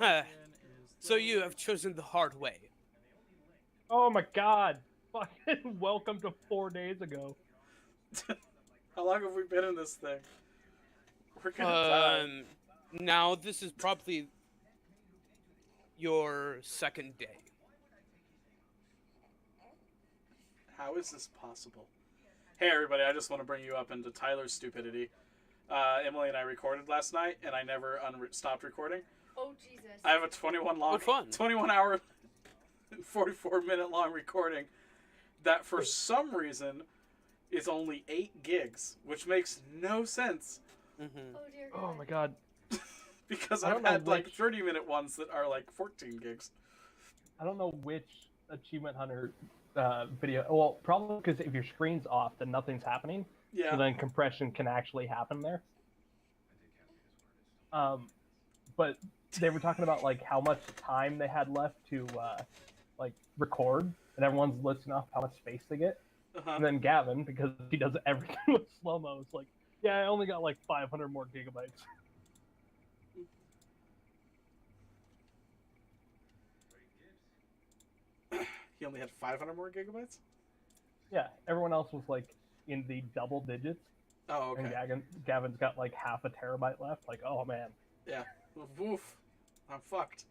Huh. So you have chosen the hard way. Oh my god! Fucking welcome to 4 days ago. How long have we been in this thing? We're gonna die. Um, Now this is probably your second day. How is this possible? Hey everybody, I just want to bring you up into Tyler's stupidity. Emily and I recorded last night, and I never stopped recording. Oh Jesus! I have a 21 hour, 44-minute long recording that for some reason is only 8 gigs, which makes no sense. Mm-hmm. Oh dear God. Oh my god. Because I I've don't know had like which- 30-minute ones that are like 14 gigs. I don't know which Achievement Hunter video. Well, probably because if your screen's off, then nothing's happening. Yeah. So then compression can actually happen there. But they were talking about like how much time they had left to like record, and everyone's listing off how much space they get. Uh-huh. And then Gavin, because he does everything with slow mo, is like, yeah, I only got like 500 more gigabytes. He only had 500 more gigabytes? Yeah, everyone else was like in the double digits. Oh, okay. And Gavin's got like half a terabyte left. Like, oh man. Yeah. Woof. I'm fucked.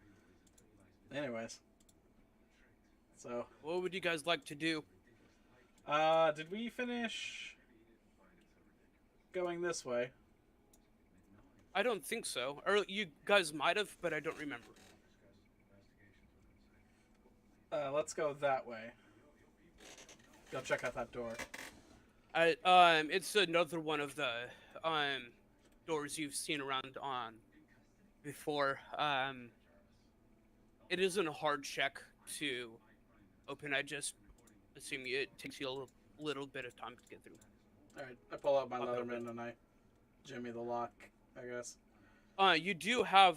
Anyways. So. What would you guys like to do? Did we finish going this way? I don't think so. Or you guys might have, but I don't remember. Let's go that way. Go check out that door. It's another one of the doors you've seen around on before. It isn't a hard check to open. I just assume it takes you a little bit of time to get through. Alright, I pull out my Okay. Leatherman and I jimmy the lock, I guess. You do have,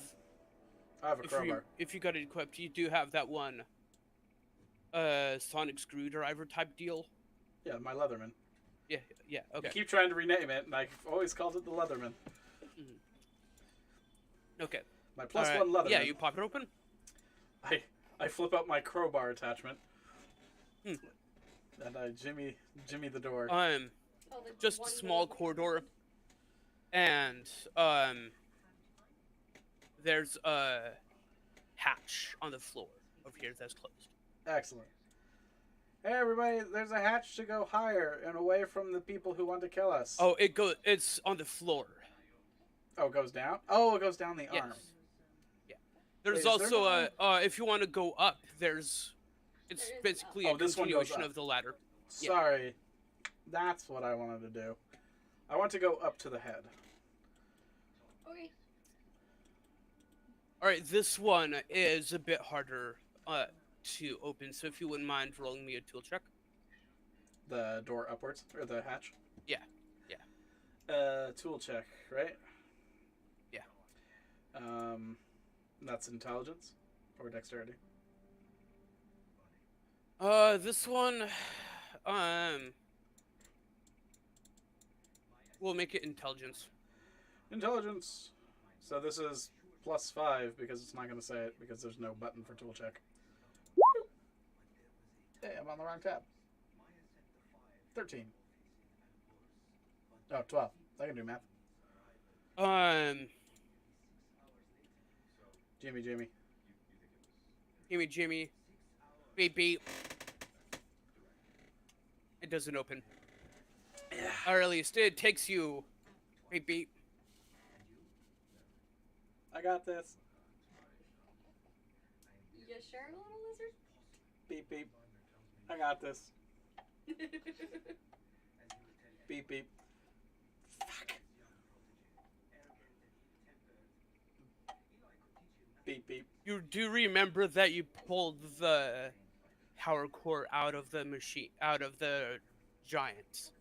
I have a crowbar. if you got it equipped, you do have that one sonic screwdriver type deal. Yeah, my Leatherman. Yeah, okay. You keep trying to rename it, and I've always called it the Leatherman. Okay. My plus Alright, one Leatherman. Yeah, you pop it open. I flip out my crowbar attachment. Hmm. And I jimmy the door. Oh, the Just a one small little- corridor, and there's a hatch on the floor over here that's closed. Excellent. Hey everybody, there's a hatch to go higher and away from the people who want to kill us. Oh, it's on the floor. Oh, it goes down? Oh, it goes down the Yes. arm. Yeah. There's Wait, is there also if you want to go up, it's There is basically up. a Oh, this one goes continuation up. of the ladder. Yeah. Sorry. That's what I wanted to do. I want to go up to the head. Okay. All right, this one is a bit harder to open, so if you wouldn't mind rolling me a tool check. The door upwards, or the hatch? Yeah. Tool check, right? Yeah. That's intelligence or dexterity. This one, we'll make it intelligence. Intelligence. So this is +5 because it's not going to say it because there's no button for tool check. Hey, I'm on the wrong tab. 13. Oh, 12. I can do math. Jimmy. Jimmy. Beep beep. It doesn't open. Yeah. Or at least it takes you. Beep beep. I got this. You sure, little lizard? Beep beep. I got this. Beep beep. Fuck. Beep beep. You do remember that you pulled the power core out of the machine, out of the giant.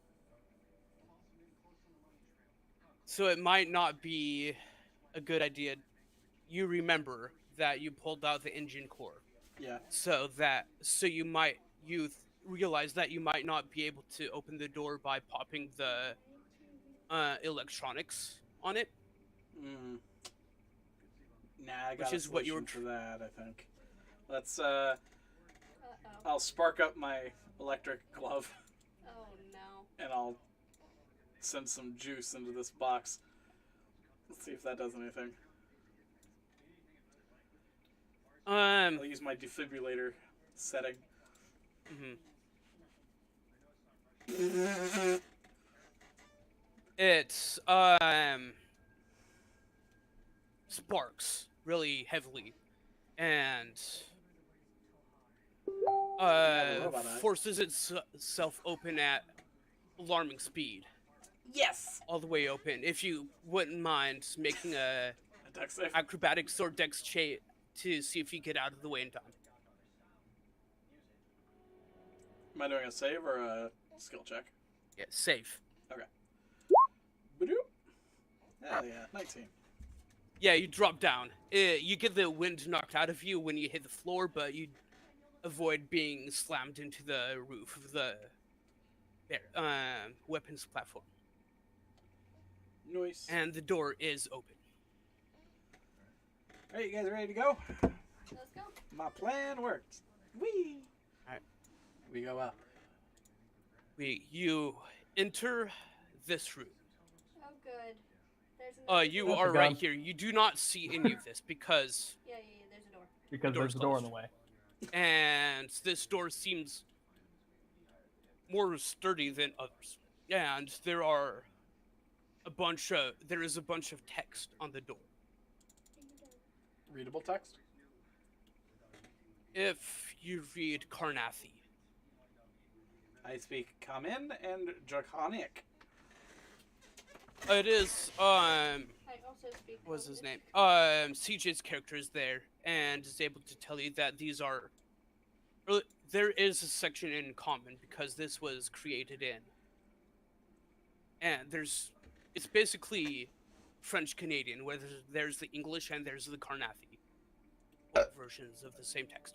So it might not be a good idea. You remember that you pulled out the engine core. Yeah. So you realize that you might not be able to open the door by popping the electronics on it. Mm. I got which a is what you were solution for that, I think. Let's, Uh-oh. I'll spark up my electric glove, Oh, no. and I'll send some juice into this box. Let's see if that does anything. I'll use my defibrillator setting. It sparks really heavily and forces itself open at alarming speed. Yes! All the way open. If you wouldn't mind making a Dex save. acrobatics or dex check to see if you get out of the way in time. Am I doing a save or a skill check? Yeah, safe. Okay. Badoop. Hell yeah, 19. Yeah, you drop down. You get the wind knocked out of you when you hit the floor, but you avoid being slammed into the roof of the weapons platform. Nice. And the door is open. Alright, you guys ready to go? Let's go. My plan worked. Whee! Alright. We go up. You enter this room. Oh, good. There's another You That's are a right gun. here. You do not see any of this because Yeah, there's a door. Because The there's door's a door in closed. the way. and this door seems more sturdy than others. And there is a bunch of text on the door. Readable text? If you read Karnathi, I speak Common and Draconic. it is I also speak. what's his Common. name? CJ's character is there and is able to tell you that these are. There is a section in Common because this was created in, and it's basically French Canadian, where there's the English and there's the Karnathi versions of the same text.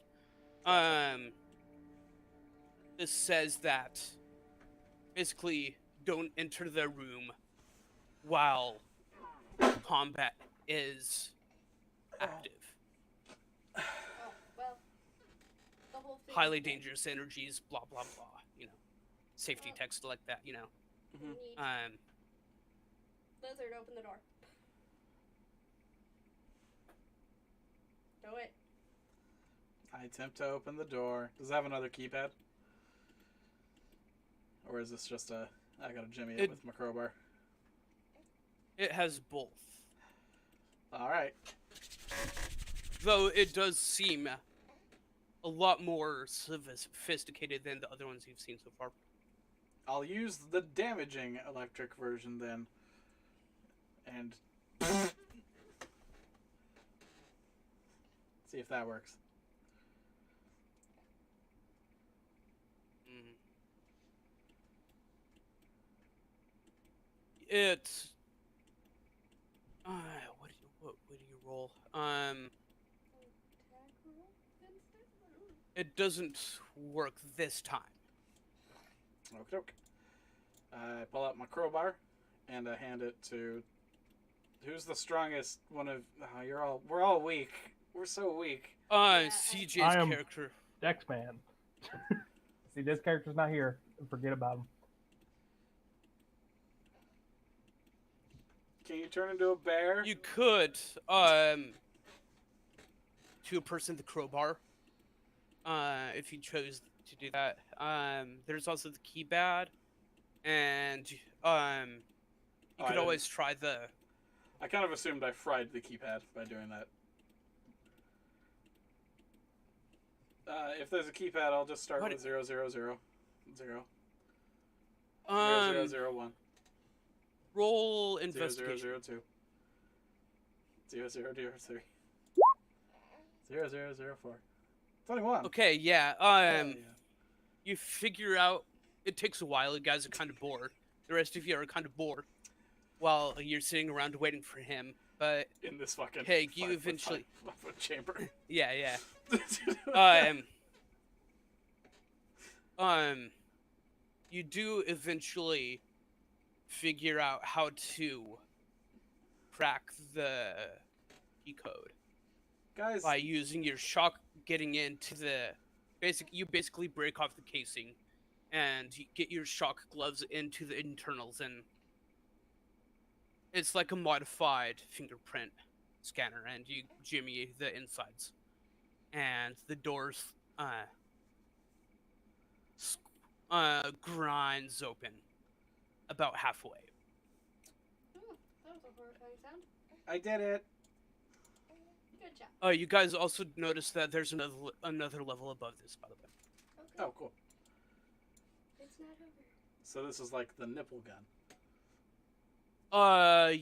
This says that basically don't enter the room while combat is active. Oh, well. The whole thing. Highly dangerous energies, blah blah blah. Safety text like that. We need Lizard, open the door. Do it. I attempt to open the door. Does it have another keypad? Or is this just I gotta jimmy it with my crowbar? It has both. Alright. Though it does seem a lot more sophisticated than the other ones you've seen so far. I'll use the damaging electric version then. And see if that works. It. What do you roll? It doesn't work this time. Okie doke. I pull out my crowbar and I hand it to. Who's the strongest one of? Oh, we're all weak. We're so weak. CJ's I am- character. Dex man. See, this character's not here. Forget about him. Can you turn into a bear? You could, to a person the crowbar, if you chose to do that. There's also the keypad, and you could always try the. I kind of assumed I fried the keypad by doing that. If there's a keypad, I'll just start with 0, 0, 0, 0. 0, 0, 0, 1. Roll 0, investigation. 0, 0, 2. 0, 0, 0, 3. 0, 0, 0, 4. 21. Okay, yeah. Yeah. You figure out it takes a while. You guys are kind of bored. The rest of you are kind of bored while you're sitting around waiting for him. But In this fucking Okay, you 5 eventually- 5 foot chamber. yeah. You do eventually figure out how to crack the key code. Guys, by using your shock getting into the you basically break off the casing and you get your shock gloves into the internals, and it's like a modified fingerprint scanner, and you jimmy the insides and the doors grinds open about halfway. Oh, that was a horrifying sound. I did it. Good job. You guys also notice that there's another level above this, by the way. Okay. Oh, cool. It's not over. So this is like the nipple gun. Or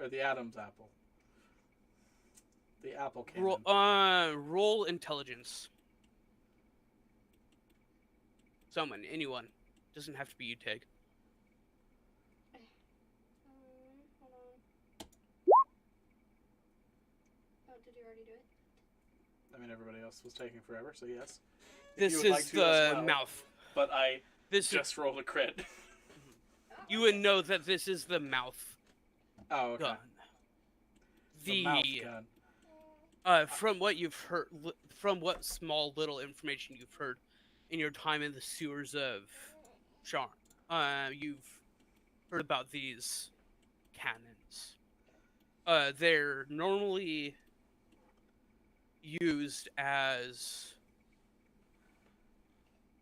the Adam's apple. The apple cannon. Roll intelligence. Someone, anyone. Doesn't have to be you, Tag. Hold on. Oh, did you already do it? I mean, everybody else was taking forever, so yes. This is the mouth. But I this just rolled a crit. You would know that this is the mouth okay. gun. The mouth gun. From what you've heard, from what small little information you've heard in your time in the sewers of Charm, you've heard about these cannons. They're normally used as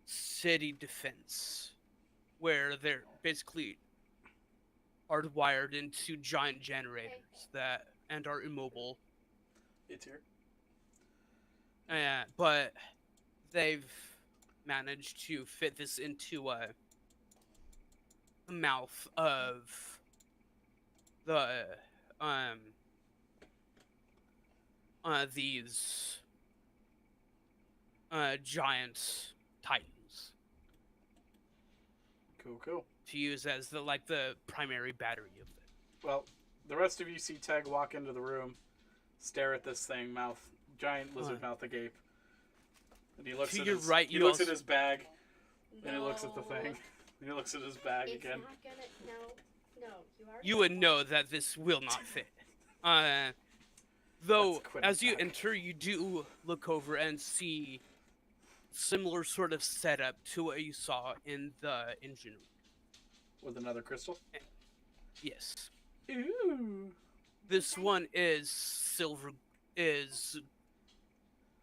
city defense, where they're basically hardwired into giant generators that and are immobile. It's here. But they've managed to fit this into a mouth of the these giant titans Cool. to use as the primary battery of it. Well, the rest of you see Tag walk into the room, stare at this thing, giant lizard mouth agape. And he looks to at your his, right, he you looks also, at his bag, No. and he looks at the thing. And he looks at his bag It's again. not gonna. No. You already. you would know that this will not fit. Though, That's quite as you attack. enter, you do look over and see similar sort of setup to what you saw in the engine room. With another crystal? Yes. Ooh. This one is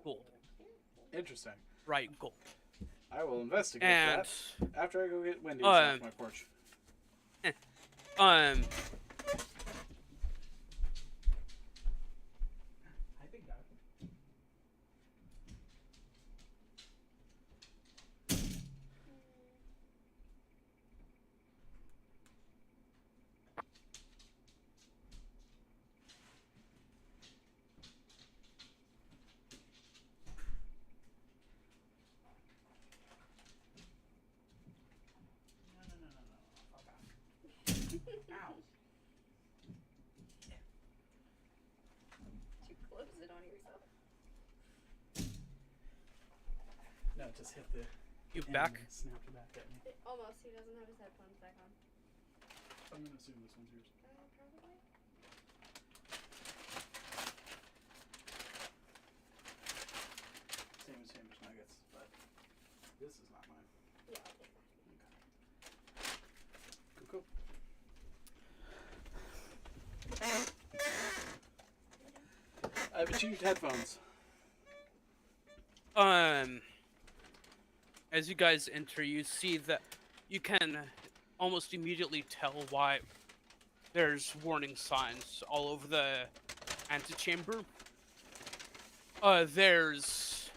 gold. Interesting. Bright gold. I will investigate And, that after I go get Wendy's off my porch. I think that. Ow. You close it on yourself. No, just hit the. You end back? and snapped it back at me. Almost. He doesn't have his headphones back on. I'm gonna assume this one's yours. Probably. Same as nuggets, but this is not mine. Yeah, I'll take that. Cool. I have achieved headphones. As you guys enter, you see that you can almost immediately tell why there's warning signs all over the antechamber. There's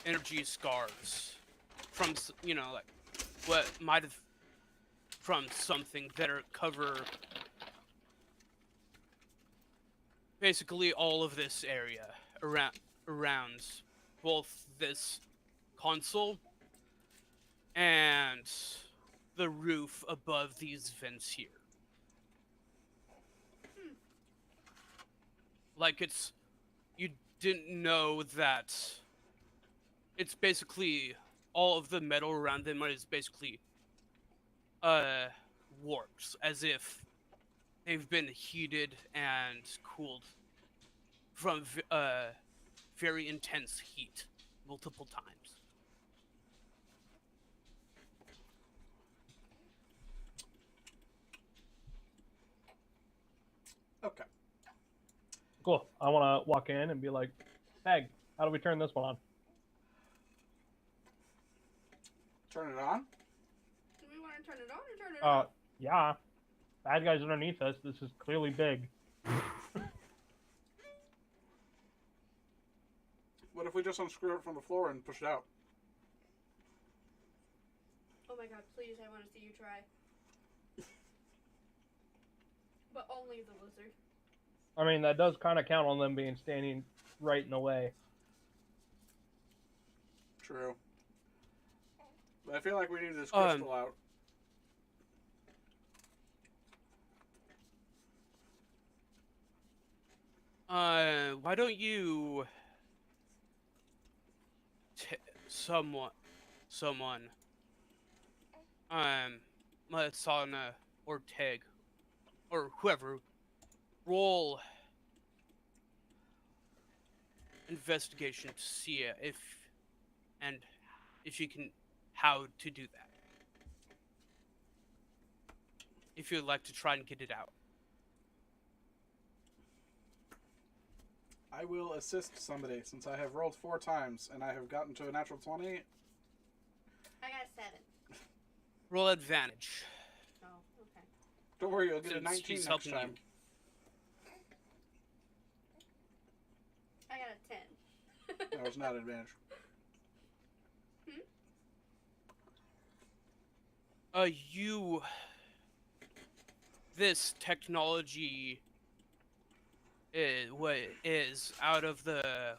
energy scars from, what might have from something that are cover basically all of this area around both this console and the roof above these vents here. Like you didn't know that it's basically all of the metal around them is basically warped, as if they've been heated and cooled from very intense heat multiple times. Okay. Cool. I want to walk in and be like, Peg, how do we turn this one on? Turn it on? Do we want to turn it on or turn it off? Yeah. Bad guys underneath us. This is clearly big. What if we just unscrew it from the floor and push it out? Oh my god, please, I want to see you try. But only the lizard. I mean, that does kind of count on them being standing right in the way. True. But I feel like we need this crystal out. Why don't you someone, Masana or Teg, or whoever, roll investigation to see if you can, how to do that. If you'd like to try and get it out. I will assist somebody since I have rolled 4 times and I have gotten to a natural 20. I got 7. Roll advantage. Oh, okay. Don't worry, you'll get a Since 19 she's next helping time. you. I got a 10. That was not advantage. This technology is out of the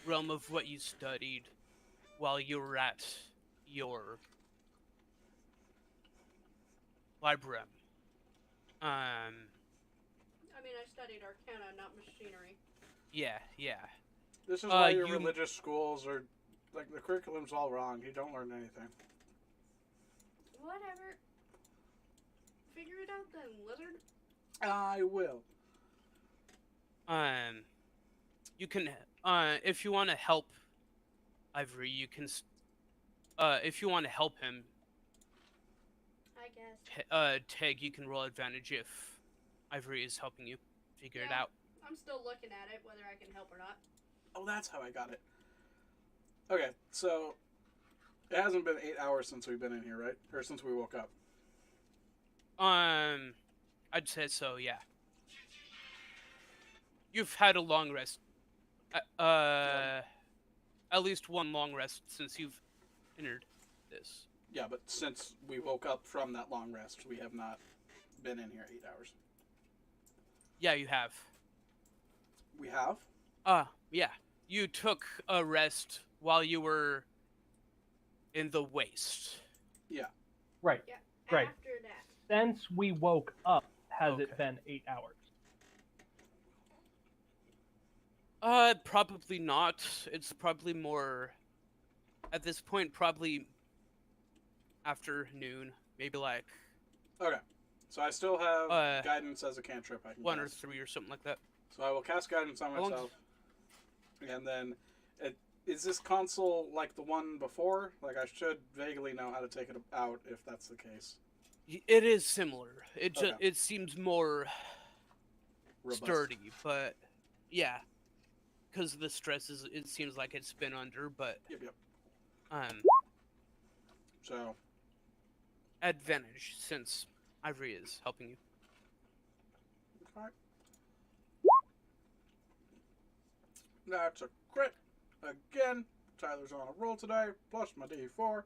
realm of what you studied while you were at your library. I mean, I studied Arcana, not machinery. Yeah. This is why your religious schools are, like, the curriculum's all wrong. You don't learn anything. Whatever. Figure it out then, lizard. I will. You can, if you want to help Ivory, you can, if you want to help him, I guess. Tag, you can roll advantage if Ivory is helping you figure it out. I'm still looking at it, whether I can help or not. Oh, that's how I got it. Okay, so it hasn't been 8 hours since we've been in here, right? Or since we woke up. I'd say so, yeah. You've had a long rest. At least one long rest since you've entered this. Yeah, but since we woke up from that long rest, we have not been in here 8 hours. Yeah, you have. We have? Yeah. You took a rest while you were in the waste. Yeah. Right. Yeah. Right. After that. Since we woke up, has it Okay. been 8 hours? Probably not. It's probably more, at this point, probably afternoon. Maybe like Okay. So I still have guidance as a cantrip. I can 1 or cast. 3 or something like that. So I will cast guidance on How long myself. And then, is this console like the one before? Like, I should vaguely know how to take it out if that's the case. It is similar. Okay. It seems more Robust. sturdy, but yeah, because of the stresses, it seems like it's been under. But Yep. So, advantage since Ivory is helping you. okay. That's a crit. Again, Tyler's on a roll today, plus my D4.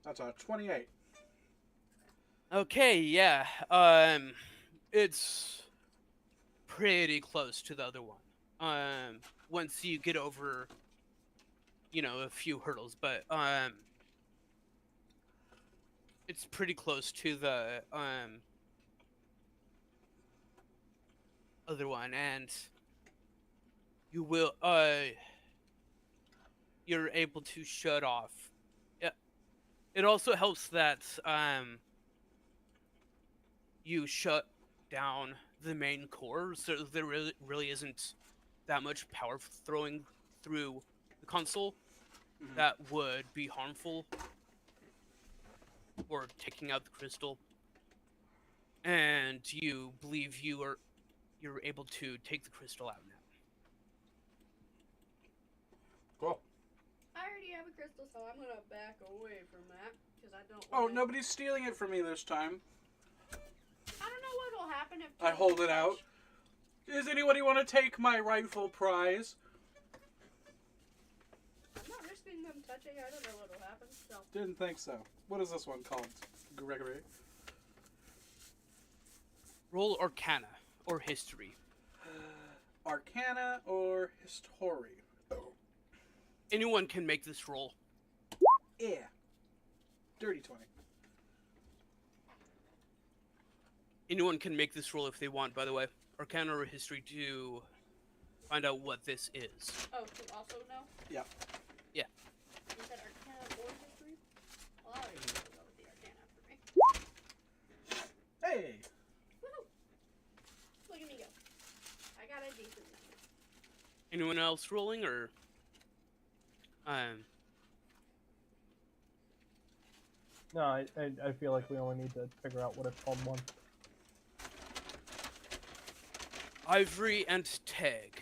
That's a 28. Okay, yeah. It's pretty close to the other one. Once you get over, a few hurdles, but it's pretty close to the other one, and you will you're able to shut off. Yeah. It also helps that you shut down the main core, so there really isn't that much power throwing through the console that would be harmful or taking out the crystal. And you believe you're able to take the crystal out now. Cool. I already have a crystal, so I'm gonna back away from that because I don't. Oh, nobody's stealing it from me this time. I don't know what'll happen if I hold it out. Does anybody want to take my rightful prize? I'm not risking them touching. I don't know what'll happen. So. Didn't think so. What is this one called, Gregory? Roll Arcana or History. Arcana or History? Anyone can make this roll. Yeah. Dirty 20. Anyone can make this roll if they want, by the way. Arcana or History to find out what this is. Oh, to also know? Yeah. Yeah. You said Arcana or History? Well, I already know go with the Arcana for me. Hey! Woohoo! Look at me go. I got a decent number. Anyone else rolling, or... No, I feel like we only need to figure out what it's called once. Ivory and Teg.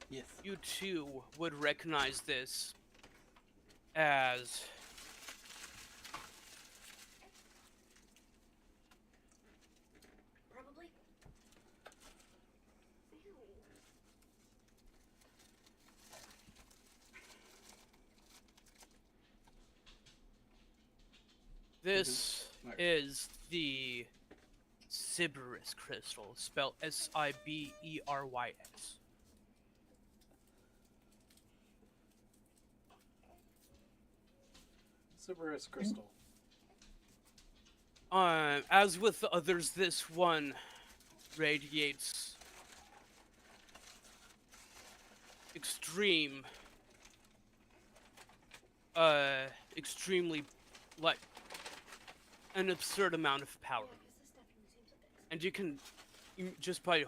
Yes. You two would recognize this as... Probably. This Nice. is the Siberys crystal, spelled Siberys. Siberys crystal. As with the others, this one radiates extremely, like, an absurd amount of power. And just by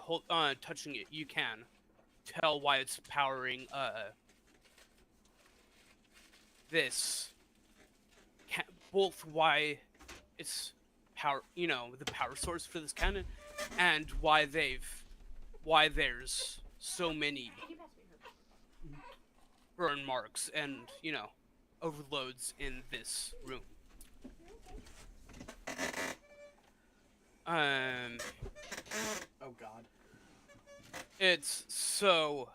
touching it, you can tell why it's powering, both why it's the power source for this cannon, and why there's so many burn marks and, overloads in this room. Oh god. It's so...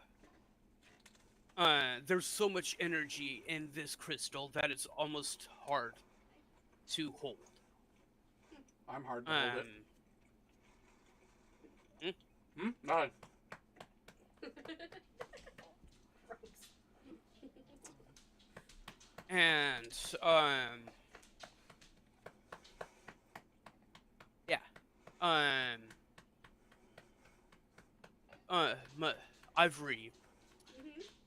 there's so much energy in this crystal that it's almost hard to hold. I'm hard to hold it. None. And, yeah. Ivory,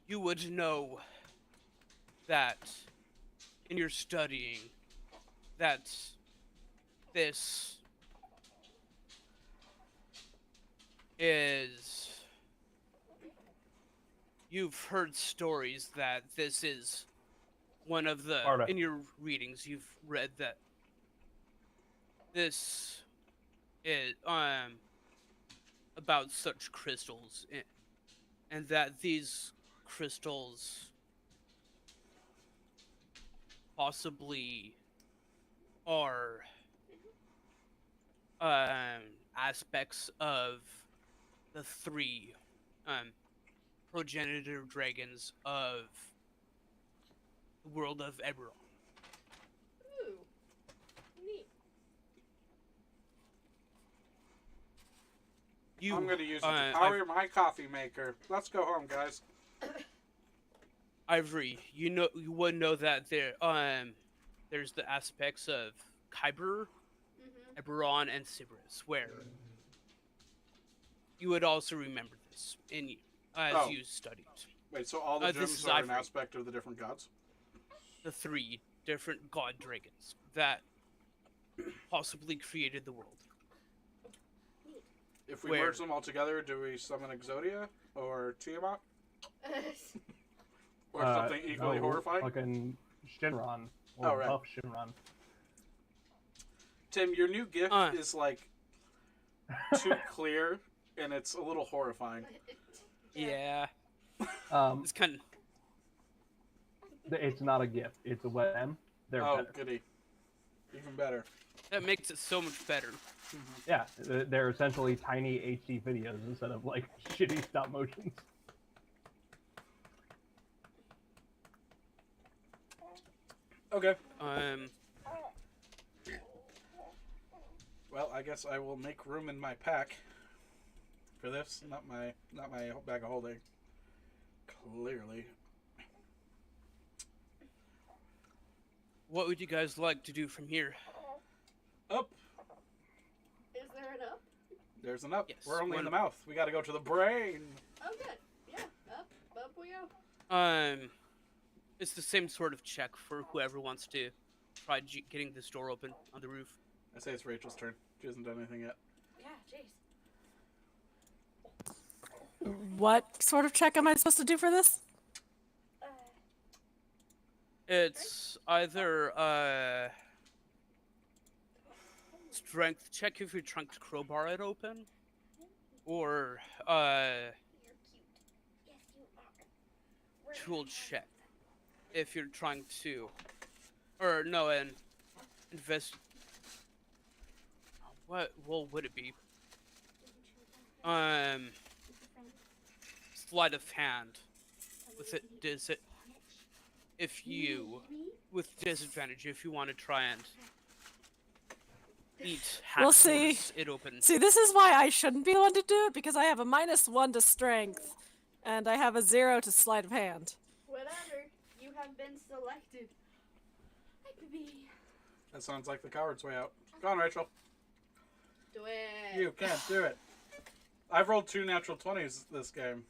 you would know that in your studying that this is... You've heard stories that this is one of the... Arda. In your readings, you've read that this is about such crystals, and that these crystals possibly are aspects of the three progenitor dragons of the world of Eberon. Ooh. Neat. I'm gonna use it to power my coffee maker. Let's go home, guys. Ivory, you would know that there's the aspects of Kyber, Eberon, and Siberys, where you would also remember this as you studied. Wait, so all the this gems is are an Ivory. aspect of the different gods? The three different god dragons that possibly created the world. If we Where? merge them all together, do we summon Exodia or Tiamat? Or something equally no, horrifying? Fucking Shinron. Or Oh, right. buff Shinron. Tim, your new gift is like too clear, and it's a little horrifying. Yeah. It's kind of... It's not a gift. It's a webcam. They're Oh, better. goody. Even better. That makes it so much better. Yeah, they're essentially tiny HD videos instead of like shitty stop motions. Okay. Well, I guess I will make room in my pack for this. Not my bag of holding. Clearly. What would you guys like to do from here? Up. Is there an up? There's an up. Yes, We're only in one the mouth. We got to go to the brain. Oh, good. Yeah, up we go. It's the same sort of check for whoever wants to try getting this door open on the roof. I say it's Rachel's turn. She hasn't done anything yet. Yeah, jeez. What sort of check am I supposed to do for this? It's either strength check if you're trying to crowbar it open, or You're cute. Yes, you are. tool check if you're trying to, or no, an invest. What would it be? Sleight of hand. With it, does it? If you, with disadvantage, if you want to try and eat half We'll see. it open. See, this is why I shouldn't be the one to do it, because I have a -1 to strength, and I have a 0 to sleight of hand. Whatever. You have been selected. Hi, baby. That sounds like the coward's way out. Go on, Rachel. Do it. You can't do it. I've rolled 2 natural 20s this game.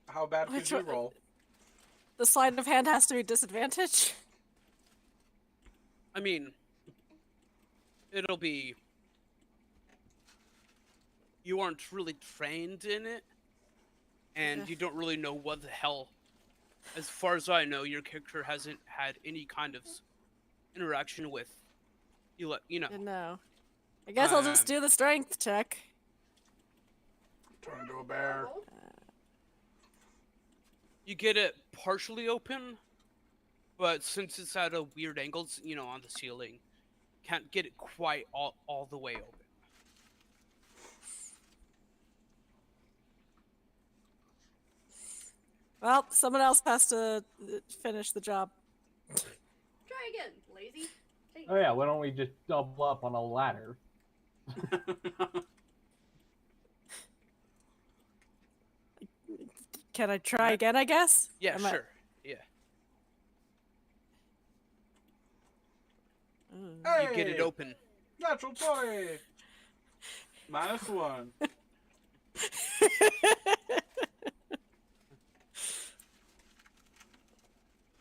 How bad could Which you one- roll? The sleight of hand has to be disadvantage. I mean, it'll be. You aren't really trained in it, and Okay. you don't really know what the hell. As far as I know, your character hasn't had any kind of interaction with. You know. No. I guess I'll just do the strength check. Turn into a bear. Oh, You get it partially open, but since it's at a weird angle, on the ceiling, can't get it quite all the way open. Well, someone else has to finish the job. try again, lazy. Hey. Oh yeah, why don't we just double up on a ladder? Can I try again, I guess? Yeah, Am I- sure. Yeah. Mm. You get it Hey! open. Natural 20! -1.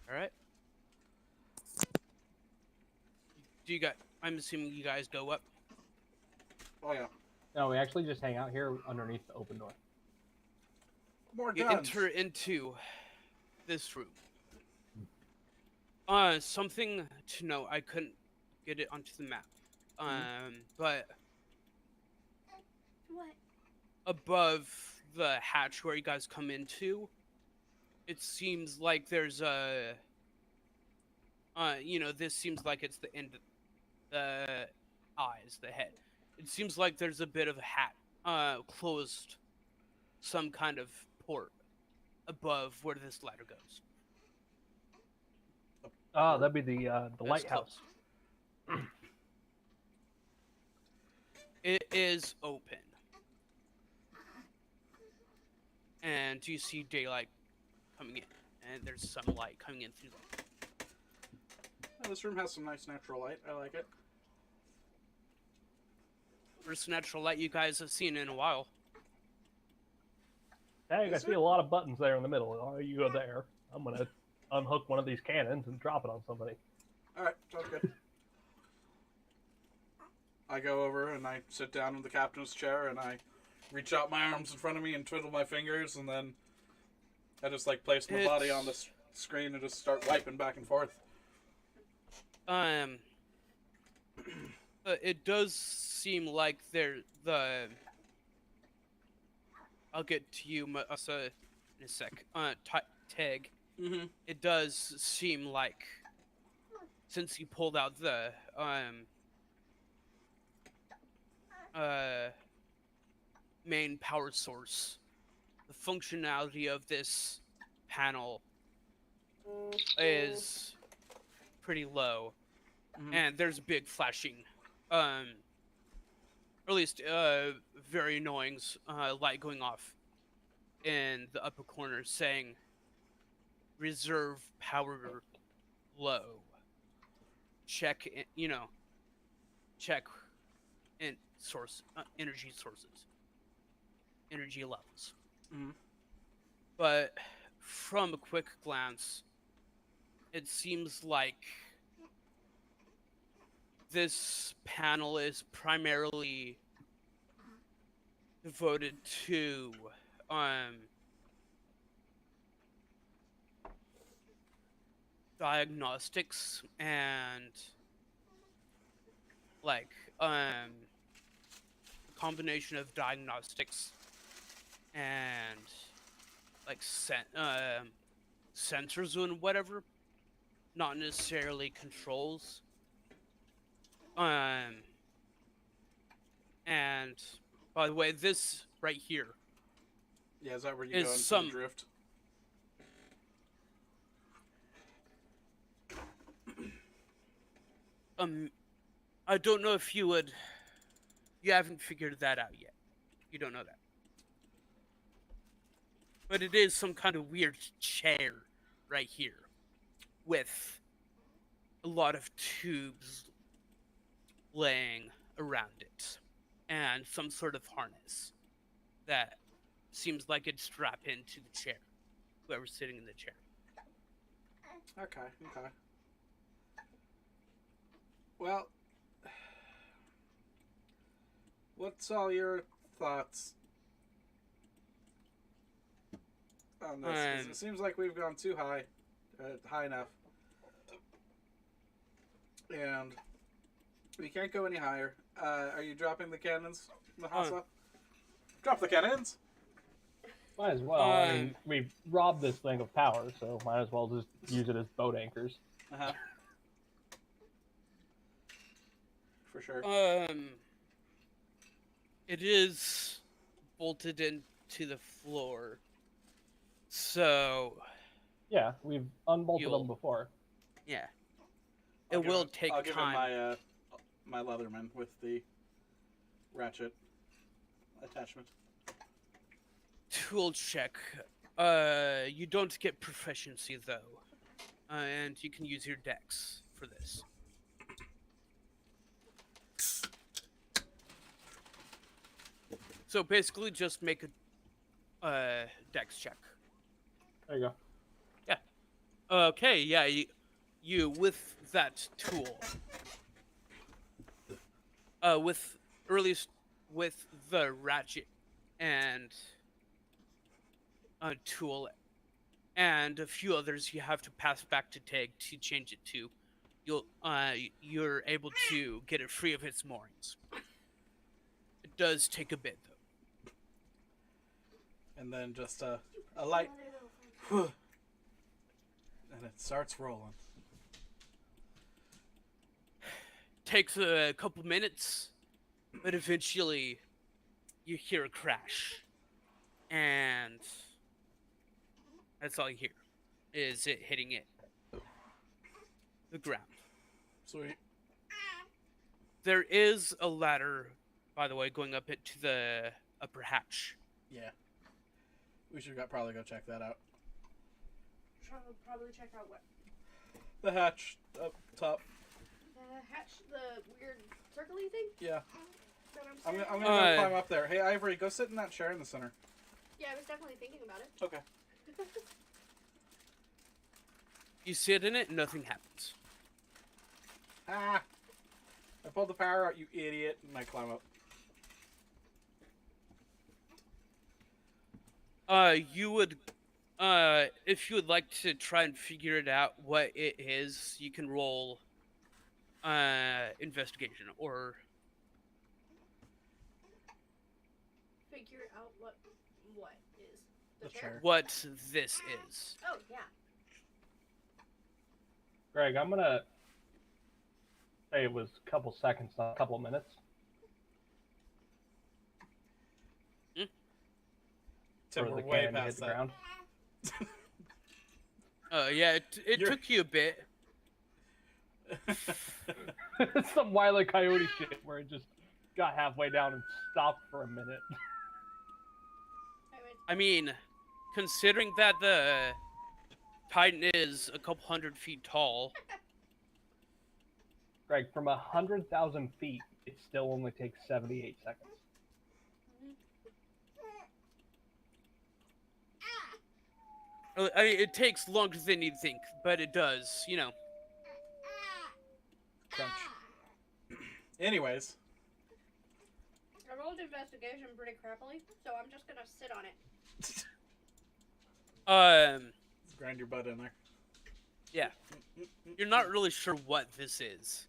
All right. I'm assuming you guys go up. Oh, yeah. No, we actually just hang out here underneath the open door. More You guns. enter into this room. Something to know. I couldn't get it onto the map. But What? above the hatch where you guys come into, it seems like there's a. This seems like it's the end. The eyes, the head. It seems like there's a bit of a hat, closed, some kind of port above where this ladder goes. Oh, that'd be the That's lighthouse. close. It is open. And you see daylight coming in, and there's some light coming in through that. Oh, this room has some nice natural light. I like it. First natural light you guys have seen in a while. Hey, I see a lot of buttons there in the middle. Oh, you go there. I'm gonna unhook one of these cannons and drop it on somebody. Alright, sounds good. I go over and I sit down in the captain's chair and I reach out my arms in front of me and twiddle my fingers, and then I just like place my body on the screen and just start wiping back and forth. It does seem like I'll get to you, Masa, in a sec. Tag. Mm-hmm. It does seem like, since you pulled out the main power source, the functionality of this panel is pretty low, and there's a big flashing, or at least very annoying light going off in the upper corner saying reserve power low. Check in source energy sources, energy levels. But from a quick glance, it seems like this panel is primarily devoted to diagnostics and like a combination of diagnostics and like sensors and whatever, not necessarily controls. And by the way, this right here. Yeah, is that where you Is go into some- the drift? I don't know if you haven't figured that out yet. You don't know that. But it is some kind of weird chair right here with a lot of tubes laying around it and some sort of harness that seems like it'd strap into the chair, whoever's sitting in the chair. Okay. Well, what's all your thoughts on this? 'Cause it seems like we've gone too high enough, and we can't go any higher. Are you dropping the cannons, Mahasa? Drop the cannons! Might as well. I mean, we robbed this thing of power, so might as well just use it as boat anchors. Uh-huh. For sure. It is bolted into the floor, so Yeah, we've unbolted You'll- them before. yeah, I'll it give will him- take I'll give him time. my Leatherman with the ratchet attachment. Tool check. You don't get proficiency though, and you can use your dex for this. So basically, just make a dex check. There you go. Okay, yeah, you with that tool, with the ratchet and a tool and a few others you have to pass back to Tag to change it to, you're able to get it free of its moorings. It does take a bit though. And then just a light, and it starts rolling. Takes a couple minutes, but eventually you hear a crash, and that's all you hear is it hitting the ground. Sweet. There is a ladder, by the way, going up it to the upper hatch. Yeah. We should probably go check that out. Probably check out what? The hatch up top. The hatch, the weird circly thing? Yeah. That I'm saying? gonna go climb up there. Hey, Ivory, go sit in that chair in the center. Yeah, I was definitely thinking about it. Okay. You sit in it, nothing happens. Ah! I pulled the power out, you idiot, and I climb up. You would, if you would like to try and figure it out what it is, you can roll, investigation or Figure out what is the The chair? chair. what this is. Oh yeah. Greg, I'm gonna say it was a couple seconds, not a couple minutes. Tim, For we're the way cannon to hit past the that. ground. Yeah, it You're- took you a bit. It's some Wile E. Coyote shit where it just got halfway down and stopped for a minute. I mean, considering that the Titan is a couple hundred feet tall, Greg, from 100,000 feet, it still only takes 78 seconds. I mean, it takes longer than you'd think, but it does, you know. Crunch. Anyways, I rolled investigation pretty crappily, so I'm just gonna sit on it. grind your butt in there. Yeah. You're not really sure what this is,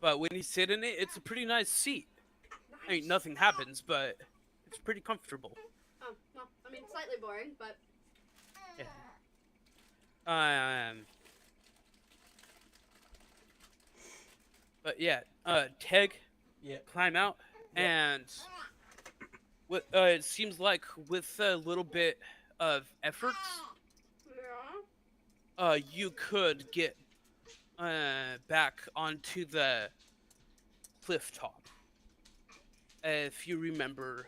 but when you sit in it, it's a pretty nice seat. I mean, nothing happens, but it's pretty comfortable. Oh, well, I mean, slightly boring, but But yeah, Teg, Yeah. climb out, Yeah. and it seems like with a little bit of effort, yeah. you could get back onto the cliff top. If you remember,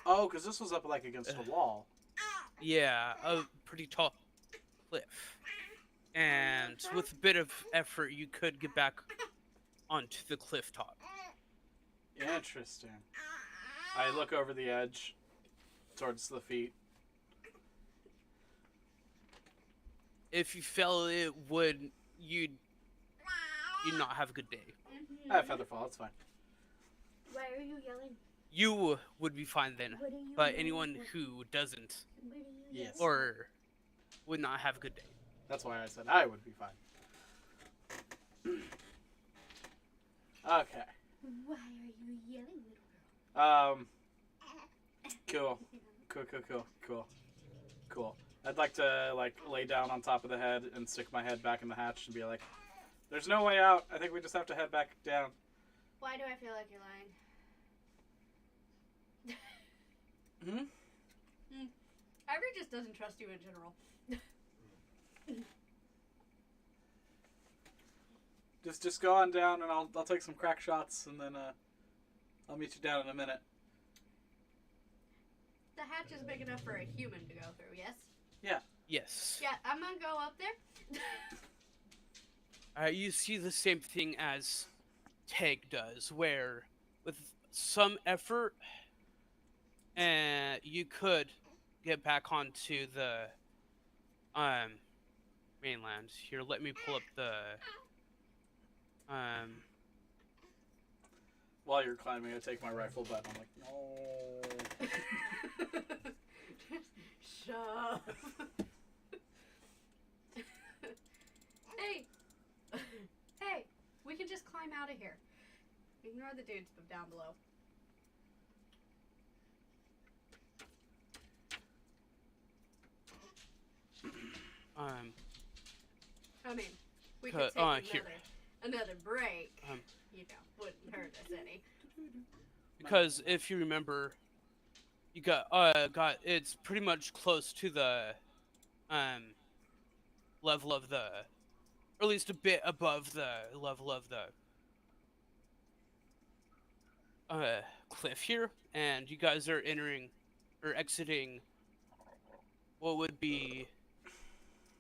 Oh, because this was up like against a wall. yeah, a pretty tall cliff. And with a bit of effort, you could get back onto the cliff top. Interesting. I look over the edge towards the feet. If you fell, you'd not have a good day. I have feather fall, it's fine. Why are you yelling? You would be fine then, What are you but yelling? anyone who doesn't What are you Yes. yelling? or would not have a good day. That's why I said I would be fine. Okay. Why are you yelling, little girl? Cool. I'd like to lay down on top of the head and stick my head back in the hatch and be like, "There's no way out. I think we just have to head back down." Why do I feel like you're lying? Ivory just doesn't trust you in general. Just go on down and I'll take some crack shots and then I'll meet you down in a minute. The hatch is big enough for a human to go through, yes? Yes. Yeah, I'm gonna go up there. You see the same thing as Teg does, where with some effort, you could get back onto the mainland. Here, let me pull up the While you're climbing, I take my rifle butt and I'm like, "No." Shove. Hey. Hey, we can just climb out of here. Ignore the dudes down below. I mean, we could take here. another break. Um, Wouldn't hurt us any. Because if you remember, you got it's pretty much close to the level of the, or at least a bit above the level of the cliff here, and you guys are entering or exiting what would be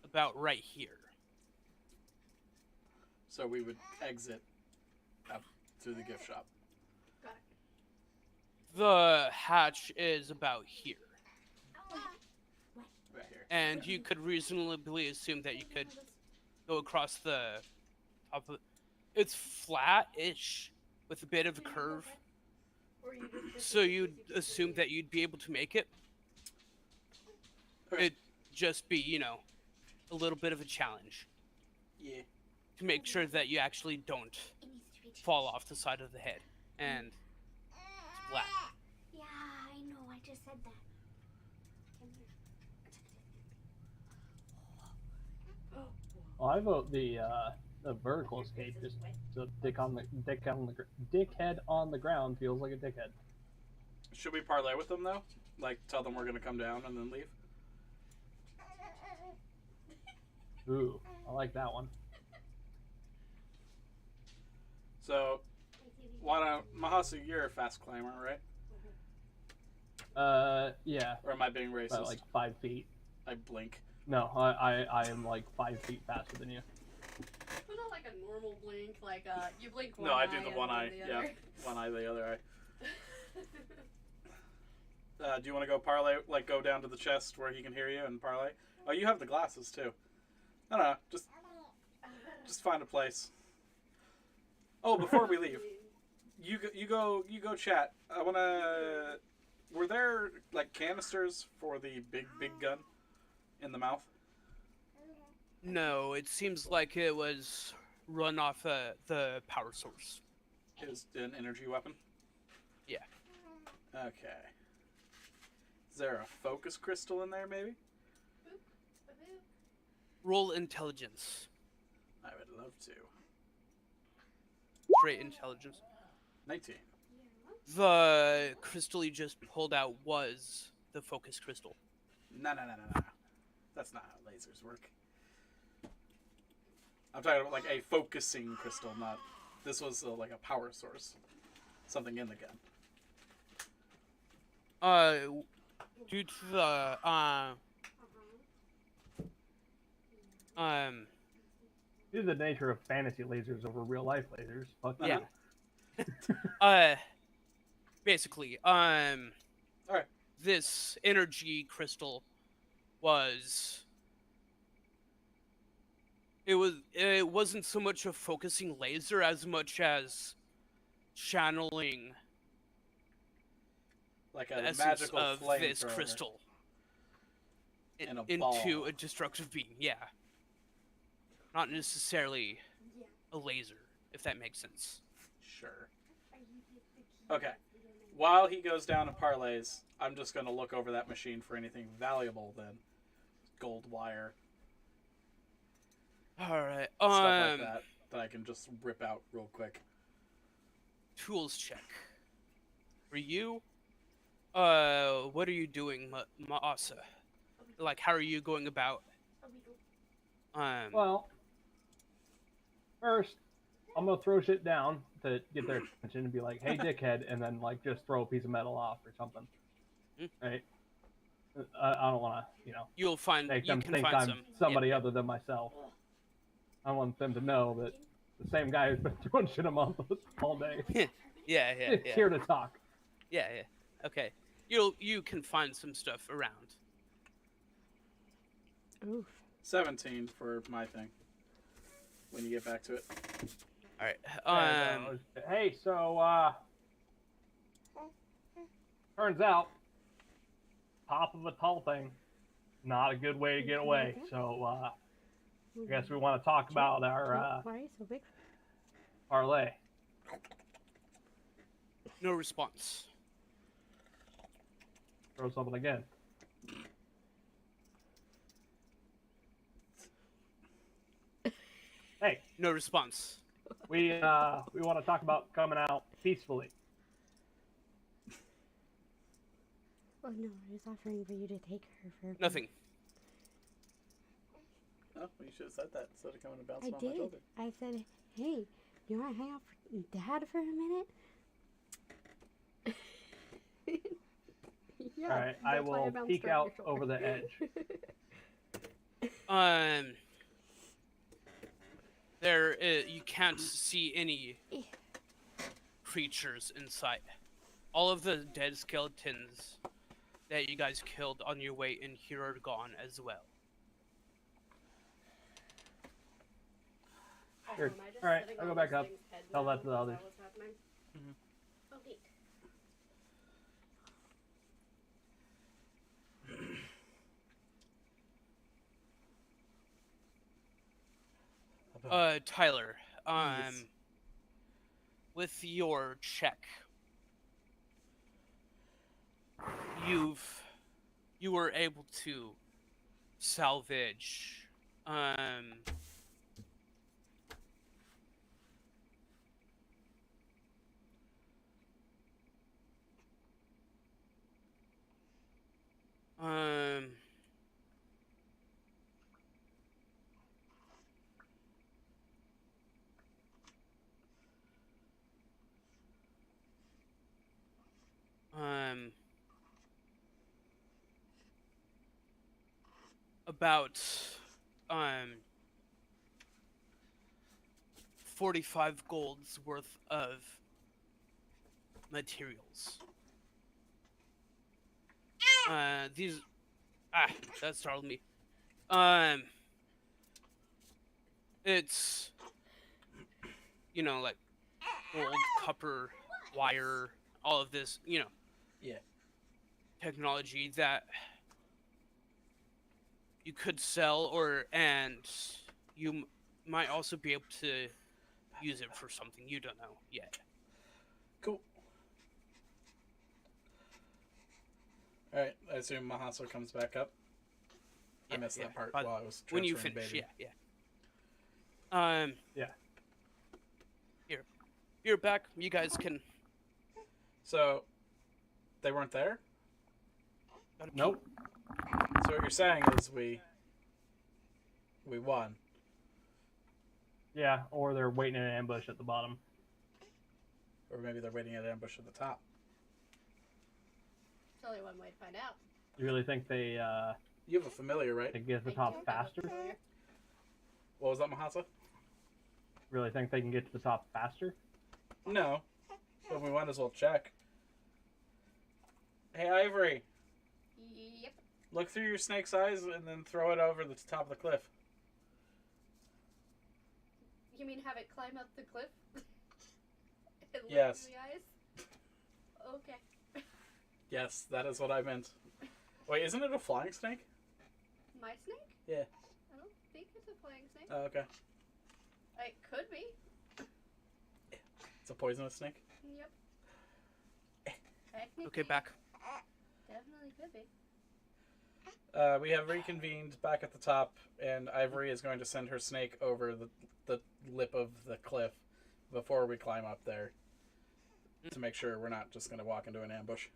about right here. So we would exit up through the gift shop. Got it. The hatch is about here, Right here. and you could reasonably assume that you could go across the top of. It's flat-ish with a bit of a curve, Or you just so you'd assume that you'd be able to make it. Okay. It'd just be, you know, a little bit of a challenge Yeah. to make sure that you actually don't fall off the side of the head and it's flat. Yeah, I know. I just said that. Well, I vote the vertical escape. Just so dickhead on the ground feels like a dickhead. Should we parlay with them though? Like tell them we're gonna come down and then leave? Ooh, I like that one. So why don't Mahasu, you're a fast climber, right? Yeah. Or am I being racist? About like 5 feet. I blink. No, I am like 5 feet faster than you. Well, not like a normal blink, like you blink one No, eye. I do the and one then eye. the Yeah, other. one eye, the other eye. Do you want to go parlay? Like go down to the chest where he can hear you and parlay? Oh, you have the glasses too. No, just find a place. Oh, before we leave, you go chat. I wanna. Were there like canisters for the big gun in the mouth? No, it seems like it was run off the power source. It was an energy weapon. Yeah. Okay. Is there a focus crystal in there, maybe? Roll intelligence. I would love to. Straight intelligence. 19. The crystal you just pulled out was the focus crystal. No. That's not how lasers work. I'm talking about like a focusing crystal, not. This was like a power source. Something in the gun. Due to the Due to the nature of fantasy lasers over real life lasers. Fuck yeah. you. Basically, Alright. this energy crystal was. It wasn't so much a focusing laser as much as channeling Like the a essence magical of this flamethrower. crystal In a into ball. a destructive being. Yeah, not necessarily a laser, if that makes sense. Sure. Okay. While he goes down and parlays, I'm just going to look over that machine for anything valuable then. Gold wire, All right. stuff like that I can just rip out real quick. Tools check. For you, what are you doing, Maasa? Like, how are you going about? Well, first, I'm gonna throw shit down to get their attention and be like, "Hey, dickhead," and then like just throw a piece of metal off or something. Right? I don't want to, you'll find make you them can think find I'm some somebody yeah. other than myself. I want them to know that the same guy who's been throwing shit among us all day Yeah. is here to talk. Yeah. Okay. You can find some stuff around. Oof. 17 for my thing. When you get back to it. All right. And, hey, so turns out top of a tall thing, not a good way to get away. So I guess we want to talk about our Why are you so big? parlay. No response. Throw something again. Hey, No response. we want to talk about coming out peacefully. Oh no, I was offering for you to take her for. Nothing. Oh, well, you should have said that instead of coming and bouncing I on my did. shoulder. I said, hey, you want to hang out with Dad for a minute? Yeah. All right, I will peek out over the edge. You can't see any creatures in sight. All of the dead skeletons that you guys killed on your way in here are gone as well. Also, Weird. am I just Alright, sitting I'll go on back this up. thing's head Tell now? that to the Is others. what's happening? Mhm. Oh, neat. Tyler, Yes. with your check, you were able to salvage, um, um, about, um, 45 gold's worth of materials. These, that startled me. It's, like gold, copper, wire, all of this, Yeah. technology that you could sell, and you might also be able to use it for something you don't know yet. Cool. Alright, I assume Mahasa comes back up. I missed that part But while I was when you transferring finish, baby. Yeah. You're back. You guys can. So, they weren't there? Nope. So what you're saying is we won. Yeah, or they're waiting in an ambush at the bottom. Or maybe they're waiting at an ambush at the top. There's only one way to find out. You really think they You have a familiar, right? get to the I top don't have a faster? familiar. What was that, Mahasa? Really think they can get to the top faster? No. But we might as well check. Hey, Ivory. Yep. Look through your snake's eyes and then throw it over the top of the cliff. You mean have it climb up the cliff? And look Yes. in the eyes? Okay. Yes, that is what I meant. Wait, isn't it a flying snake? My snake? Yeah. I don't think it's a flying snake. Oh, okay. It could be. It's a poisonous snake? Yep. Technically, Okay, back. Definitely could be. We have reconvened back at the top, and Ivory is going to send her snake over the lip of the cliff before we climb up there to make sure we're not just going to walk into an ambush.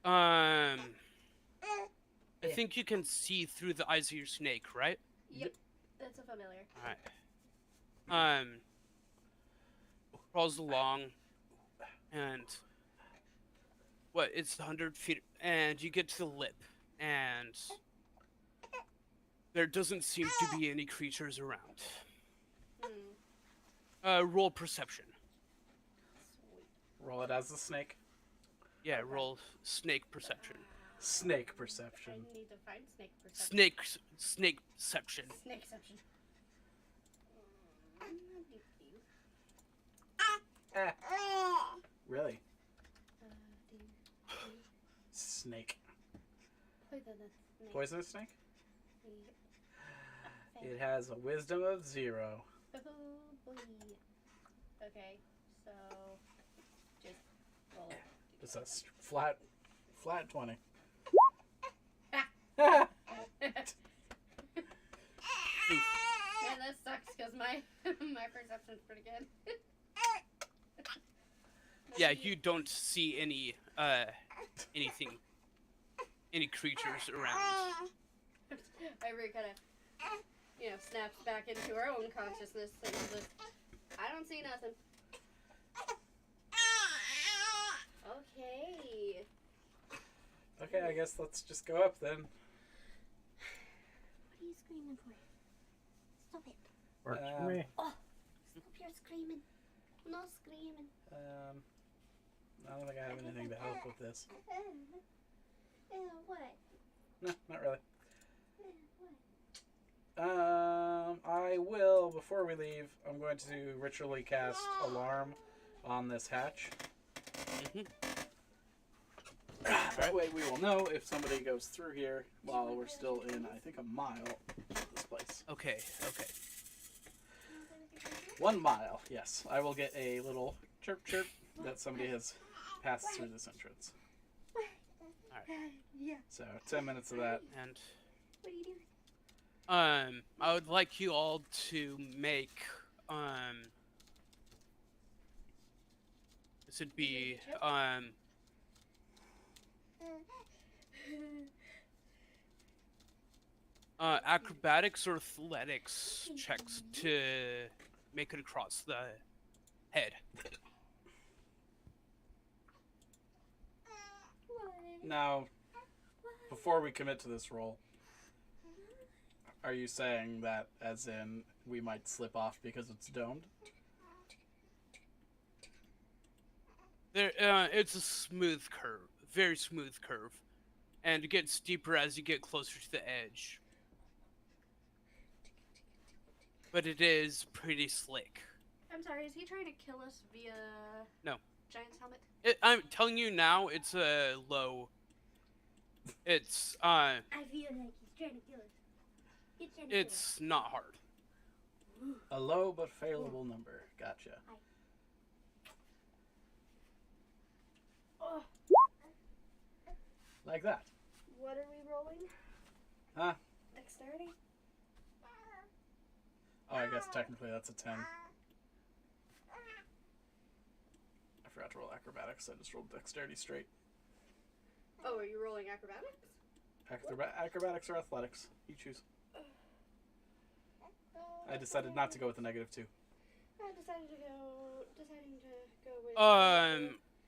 I think you can see through the eyes of your snake, right? Yep. That's a familiar. All right. Crawls along, and it's 100 feet, and you get to the lip, and there doesn't seem to be any creatures around. Roll perception. Sweet. Roll it as a snake. Yeah, roll snake perception. Snake perception. I need to find snake perception. Snakeception. Snakeception. Really? Do- Snake. Poisonous snake. Poisonous snake? Yep. It has a wisdom of 0. Oh boy. Okay, so just roll it. Just a flat 20. Man, that sucks because my my perception's pretty good. Yeah, you don't see any any creatures around. Ivory kind of, snaps back into her own consciousness and just, I don't see nothing. Okay. Okay, I guess let's just go up then. What are you screaming for? Stop it. Works for me. Oh, stop your screaming. I'm not screaming. I don't think I have anything to help with this. What? No, not really. What? I will, before we leave, I'm going to ritually cast Alarm on this hatch. Mhm. That way we will know if somebody goes through here while we're still in, I think, a mile of this place. Okay. 1 mile, yes. I will get a little chirp chirp that somebody has passed through this entrance. Yeah. So 10 minutes of that. And What are you doing? I would like you all to make this would be acrobatics or athletics checks to make it across the head. Now, before we commit to this roll, are you saying that as in we might slip off because it's domed? There, it's a smooth curve, very smooth curve, and it gets steeper as you get closer to the edge. But it is pretty slick. I'm sorry, is he trying to kill us via No. Giant's helmet? I'm telling you now, it's a low. It's I feel like he's trying to kill us. He's trying to kill us. it's not hard. A low but failable number. Gotcha. Oh, Like that. what are we rolling? Huh? Dexterity? Oh, I guess technically that's a 10. I forgot to roll acrobatics. I just rolled dexterity straight. Oh, are you rolling acrobatics? Acrobatics or athletics? You choose. I decided not to go with the -2. Deciding to go with...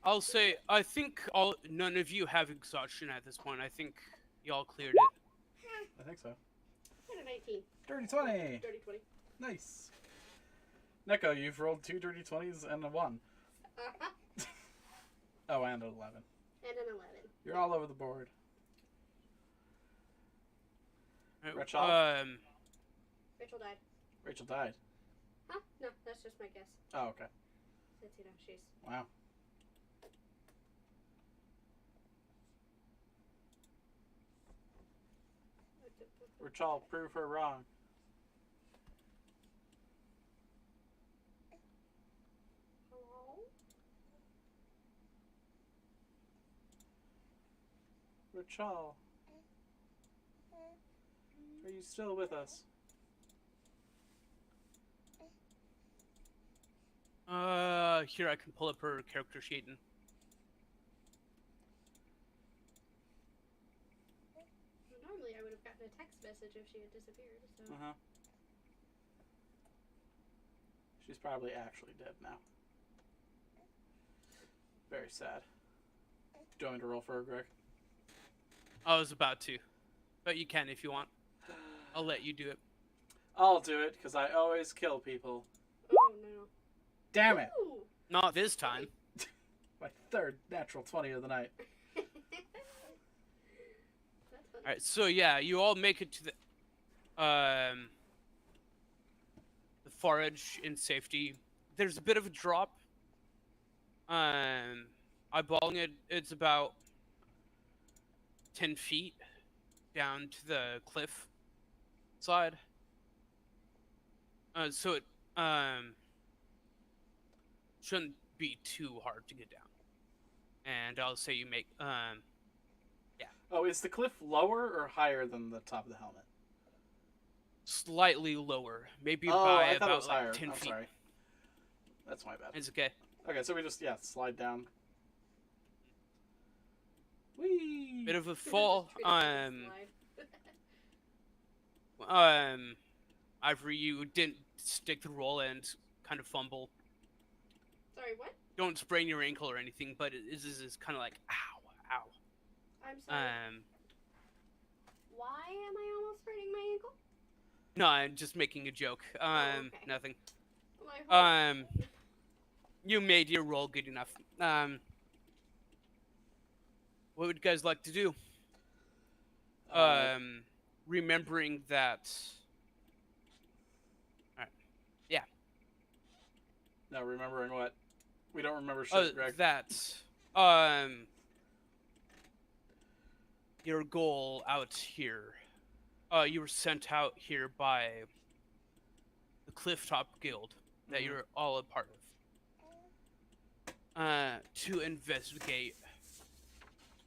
I'll say I think none of you have exhaustion at this point. I think y'all cleared it. I think so. 19. Dirty 20! Dirty 20. Nice. Neko, you've rolled 2 dirty 20s and a 1. Uh-huh. Oh, and an 11. And an 11. You're all over the board. Rachel? Rachel died. Rachel died. Huh? No, that's just my guess. Oh, okay. Since, you know, she's... Wow. Rachel, prove her wrong. Hello? Rachel. Are you still with us? Here I can pull up her character sheet and Normally I would have gotten a text message if she had disappeared, so... Uh-huh. She's probably actually dead now. Very sad. Do you want me to roll for her, Greg? I was about to, but you can if you want. I'll let you do it. I'll do it, because I always kill people. Oh, no. Damn it! Ooh. Not this time. My 3rd natural 20 of the night. That's funny. All right, so yeah, you all make it to the far edge in safety. There's a bit of a drop. Eyeballing it, it's about 10 feet down to the cliff side. So it shouldn't be too hard to get down. And I'll say you make Oh, is the cliff lower or higher than the top of the helmet? slightly lower, maybe Oh, by I thought it was about like higher. 10 I'm feet. sorry. That's my bad. It's okay. Okay, so we just, slide down. Whee! Bit of a Just fall. treat it like a slide. Ivory, you didn't stick the roll and kind of fumble. Sorry, what? Don't sprain your ankle or anything, but it is kind of like ow. I'm sorry. Why am I almost spraining my ankle? No, I'm just making a joke. okay. Nothing. My whole... You made your roll good enough. What would you guys like to do? Remembering that No, remembering what? We don't remember Oh, shit, Greg. that your goal out here. You were sent out here by the Clifftop Guild that Mhm. you're all a part of. To investigate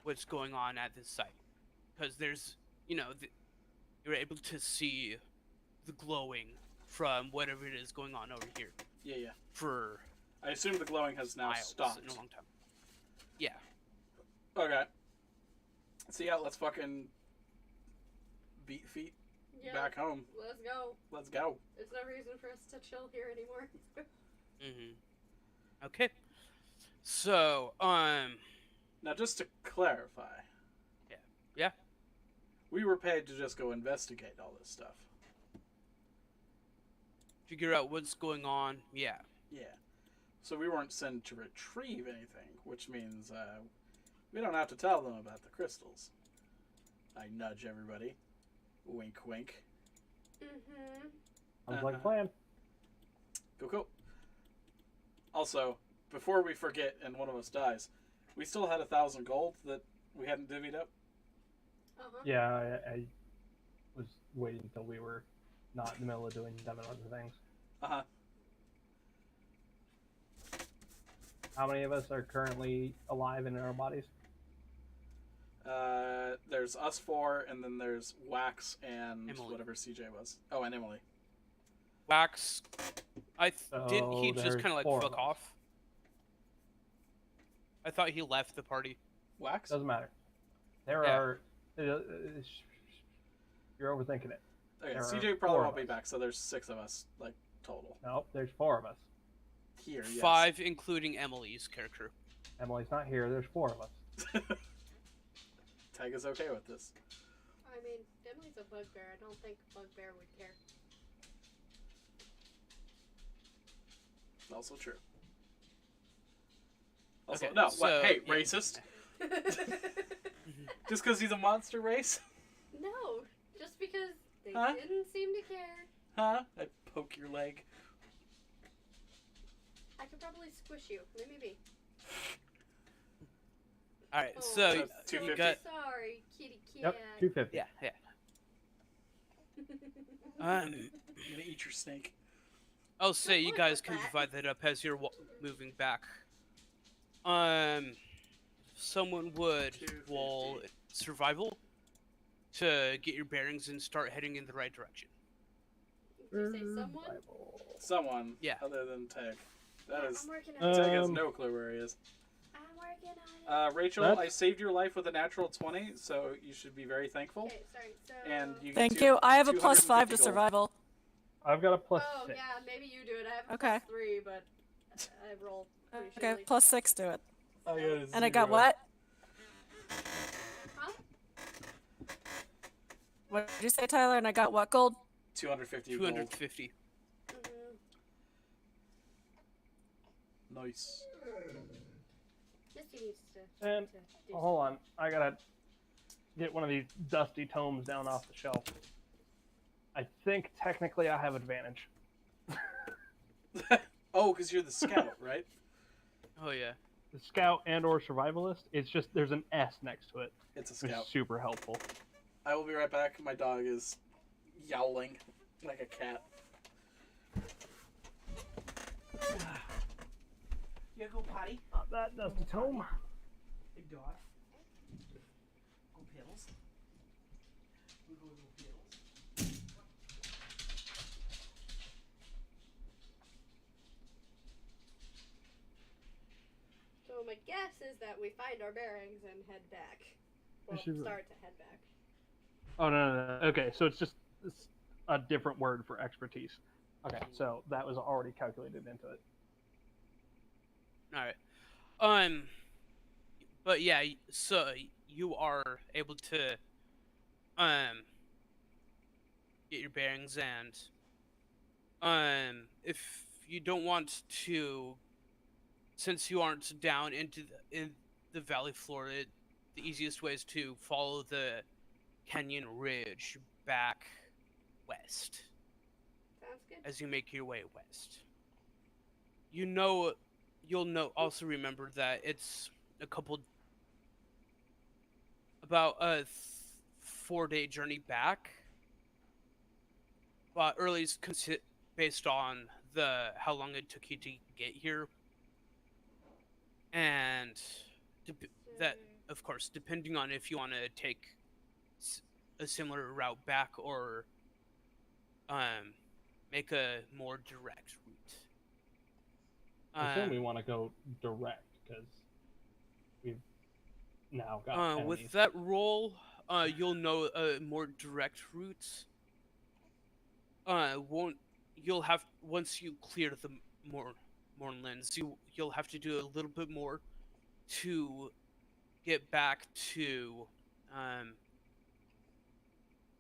what's going on at this site, because there's, you're able to see the glowing from whatever it is going on over here Yeah, yeah. for I assume the glowing has now miles stopped. in a long time. Yeah. Okay. So yeah, let's fucking beat feet Yeah, back home. let's go. Let's go. There's no reason for us to chill here anymore. Okay. So, Now, just to clarify. Yeah. We were paid to just go investigate all this stuff. Figure out what's going on. Yeah. Yeah. So we weren't sent to retrieve anything, which means we don't have to tell them about the crystals. I nudge everybody. Wink, wink. Mm-hmm. Sounds like a plan. Cool. Also, before we forget and one of us dies, we still had 1,000 gold that we hadn't divvied up. Uh-huh. Yeah, I was waiting until we were not in the middle of doing 7 other things. Uh-huh. How many of us are currently alive and in our bodies? There's us 4, and then there's Wax and Emily. whatever CJ was. Oh, and Emily. Wax. Didn't he So just kind of like 4 of fuck us. off? I thought he left the party. Wax? Doesn't matter. There Yeah. are. You're overthinking it. Okay, there are CJ probably 4 won't of be us. back, so there's 6 of us, like, total. Nope, there's 4 of us. Here, yes. 5, including Emily's character. Emily's not here. There's 4 of us. Tag is okay with this. I mean, Emily's a bugbear. I don't think bugbear would care. Also true. Also, Okay, no, so, what? Hey, yeah. racist. Just because he's a monster race? No, just because they Huh? didn't seem to care. Huh? I poke your leg. I could probably squish you. Maybe. All right. Oh, So So you 250. got. Sorry, kitty cat. Yep, 250. Yeah. I'm gonna eat your snake. I'll say you Look guys at can that. divide that up as you're moving back. Someone would 250. roll survival to get your bearings and start heading in the right direction. Did you say someone? Someone. Yeah. Other than Tag. That is. I'm working on it. Tag has Um, no clue where he is. I'm working on it. Rachel, That's- I saved your life with a natural 20, so you should be very thankful. Okay, sorry. So. And you get Thank two- you. I have a plus 5 250 to gold. survival. I've got a plus Oh 6. yeah, maybe you do it. I have a Okay. plus 3, but I rolled pretty Okay, shitty. plus 6 to it. I got a And I got 0. what? Huh? What did you say, Tyler? And I got what gold? 250 gold. 250. Mm-hmm. Nice. Misty needs to. And to do hold on, I gotta get one of these dusty tomes down off the shelf. I think technically I have advantage. Oh, because you're the scout, right? Oh yeah. The scout and or survivalist. It's just there's an S next to it, It's a which scout. is super helpful. I will be right back. My dog is yowling like a cat. You go potty? That dusty tome. Big dog. Go pills. Go pills. So my guess is that we find our bearings and head back. Well, should- start to head back. Oh no. Okay, so it's a different word for expertise. Okay, so that was already calculated into it. All right. But yeah. So you are able to get your bearings, and if you don't want to, since you aren't down in the valley floor, the easiest way is to follow the canyon ridge back west Sounds good. as you make your way west. you'll know. Also remember that it's a couple about a 4-day journey back, but early based on the how long it took you to get here, and that of course depending on if you want to take a similar route back or make a more direct route. I assume we want to go direct because we've now got enemies. With that roll, you'll know a more direct route. Won't you'll have once you clear the Mournlands, you'll have to do a little bit more to get back to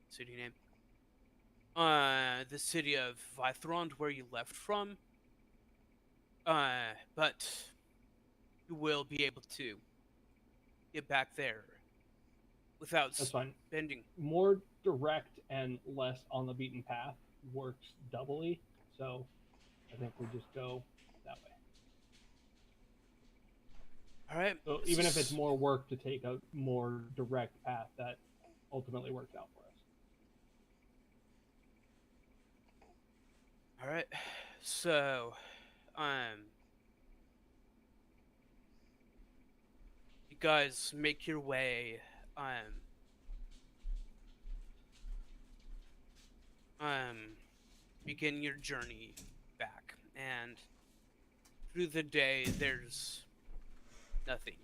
city name. The city of Vythrond, where you left from. But you will be able to get back there without That's fine. spending. More direct and less on the beaten path works doubly, so I think we just go that way. All right. So even if it's more work to take a more direct path, that ultimately works out for us. All right. So, you guys make your way, begin your journey back, and through the day, there's nothing,